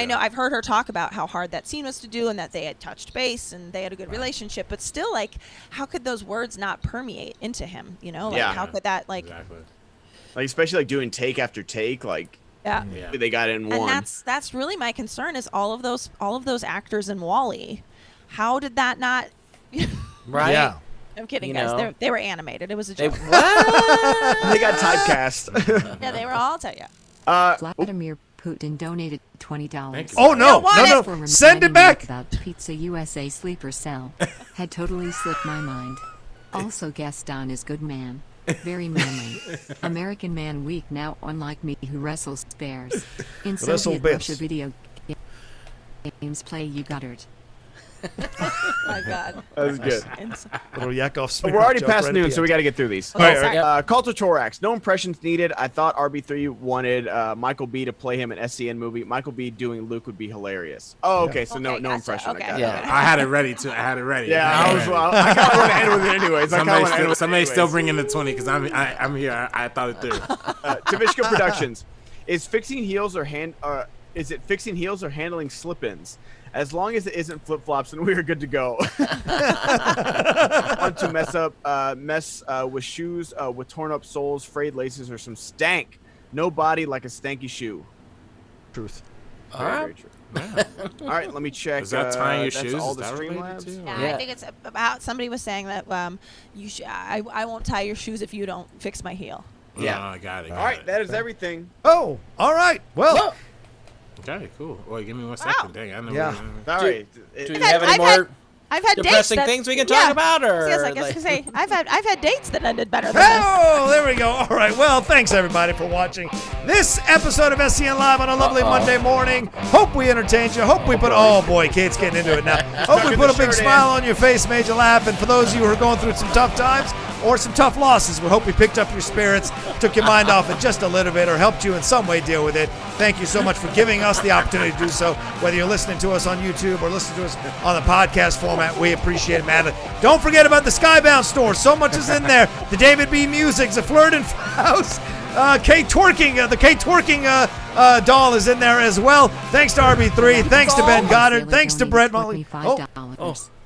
know I've heard her talk about how hard that scene was to do, and that they had touched base and they had a good relationship. But still, like, how could those words not permeate into him? You know, like how could that like, like especially like doing take after take, like they got it in one. And that's really my concern is all of those actors in Wall-E. How did that not? Right. Yeah. I'm kidding, You guys. know. They were animated. It was a joke. They got typecast. Yeah, they were all. Vladimir Putin donated $20. Thank you. Oh no, For no! Send it reminding me back. About Pizza USA sleeper cell. Had totally slipped my mind. Also, Gaston is good man. Very manly. American Man Week now, unlike me who wrestles bears. In Wrestle Soviet bears. Russia video games play you Goddard. My God. That was good. Little Yakov. We're already past noon, so we got to get through these. All right. Cult of Thorax. No impressions needed. I thought RB3 wanted Michael B to play him in SEN movie. Michael B doing Luke would be hilarious. Oh, okay. So no Gotcha. impression. Okay. I got it. Yeah. I had it ready too. I had it ready. Yeah, I kind of want to end with it anyways. Somebody still bringing the 20 because I'm here. I thought it through. Tavishka Productions. Is fixing heels or handling slip-ins? As long as it isn't flip-flops, then we are good to go. Want to mess with shoes with torn-up soles, frayed laces, or some stank. No body like a stanky shoe. Truth. Very true. All right, let me check. Is that tying your that's shoes? all Is the that related Streamlabs. to? Yeah, I think it's about somebody was saying that I won't tie your shoes if you don't fix my heel. Yeah, I got it. All right, that is everything. Oh, all right. Well, Okay, cool. Wait, give me 1 second. Dang, I know. Yeah. All right. Do you have any more I've had dates depressing that, things we can talk about? Or Yes, I guess like- to say I've had dates that ended better than this. oh, there we go. All right. Well, thanks everybody for watching this episode of SEN Live on a lovely Monday morning. Hope we entertained you. Hope we put. Oh boy, Kate's getting into it now. Hope we put a big smile on your face, made you laugh. And for those of you who are going through some tough times or some tough losses, we hope we picked up your spirits, took your mind off it just a little bit, or helped you in some way deal with it. Thank you so much for giving us the opportunity to do so. Whether you're listening to us on YouTube or listening to us on the podcast format, we appreciate it, man. Don't forget about the Skybound store. So much is in there. The David B. Music, the Flirt and House, Kate Twerking, the Kate Twerking doll is in there as well. Thanks to RB3. Thanks to Ben Goddard. Thanks to Brett Mulligan.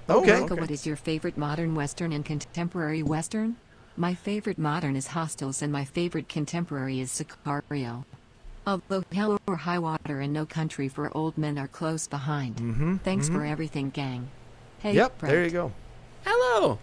Okay. Michael, what is your favorite modern Western and contemporary Western? My favorite modern is Hostels and my favorite contemporary is Sicario. Although Hell or High Water and No Country for Old Men are close behind. Thanks for everything, gang. Hey, Yep, Brett. there you go. Hello.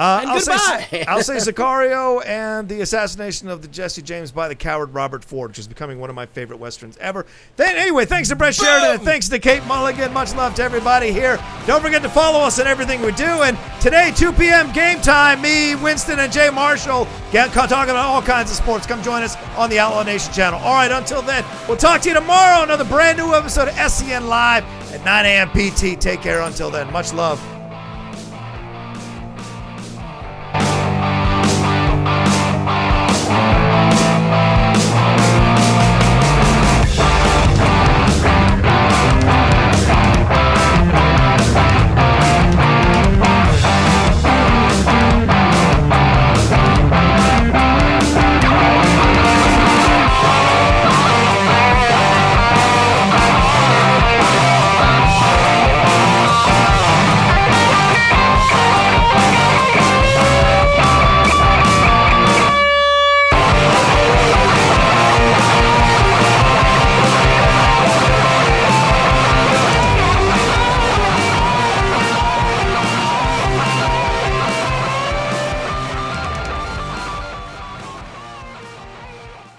I'll goodbye. I'll say Sicario and the assassination of the Jesse James by the coward Robert Ford, which is becoming one of my favorite Westerns ever. Anyway, thanks to Brett Sheridan and thanks to Kate Mulligan. Much love to everybody here. Don't forget to follow us in everything we do. And today, 2 p.m. game time, me, Winston, and Jay Marshall talking about all kinds of sports. Come join us on the Outlaw Nation channel. All right, until then, we'll talk to you tomorrow. Another brand new episode of SEN Live at 9 a.m. PT. Take care until then. Much love.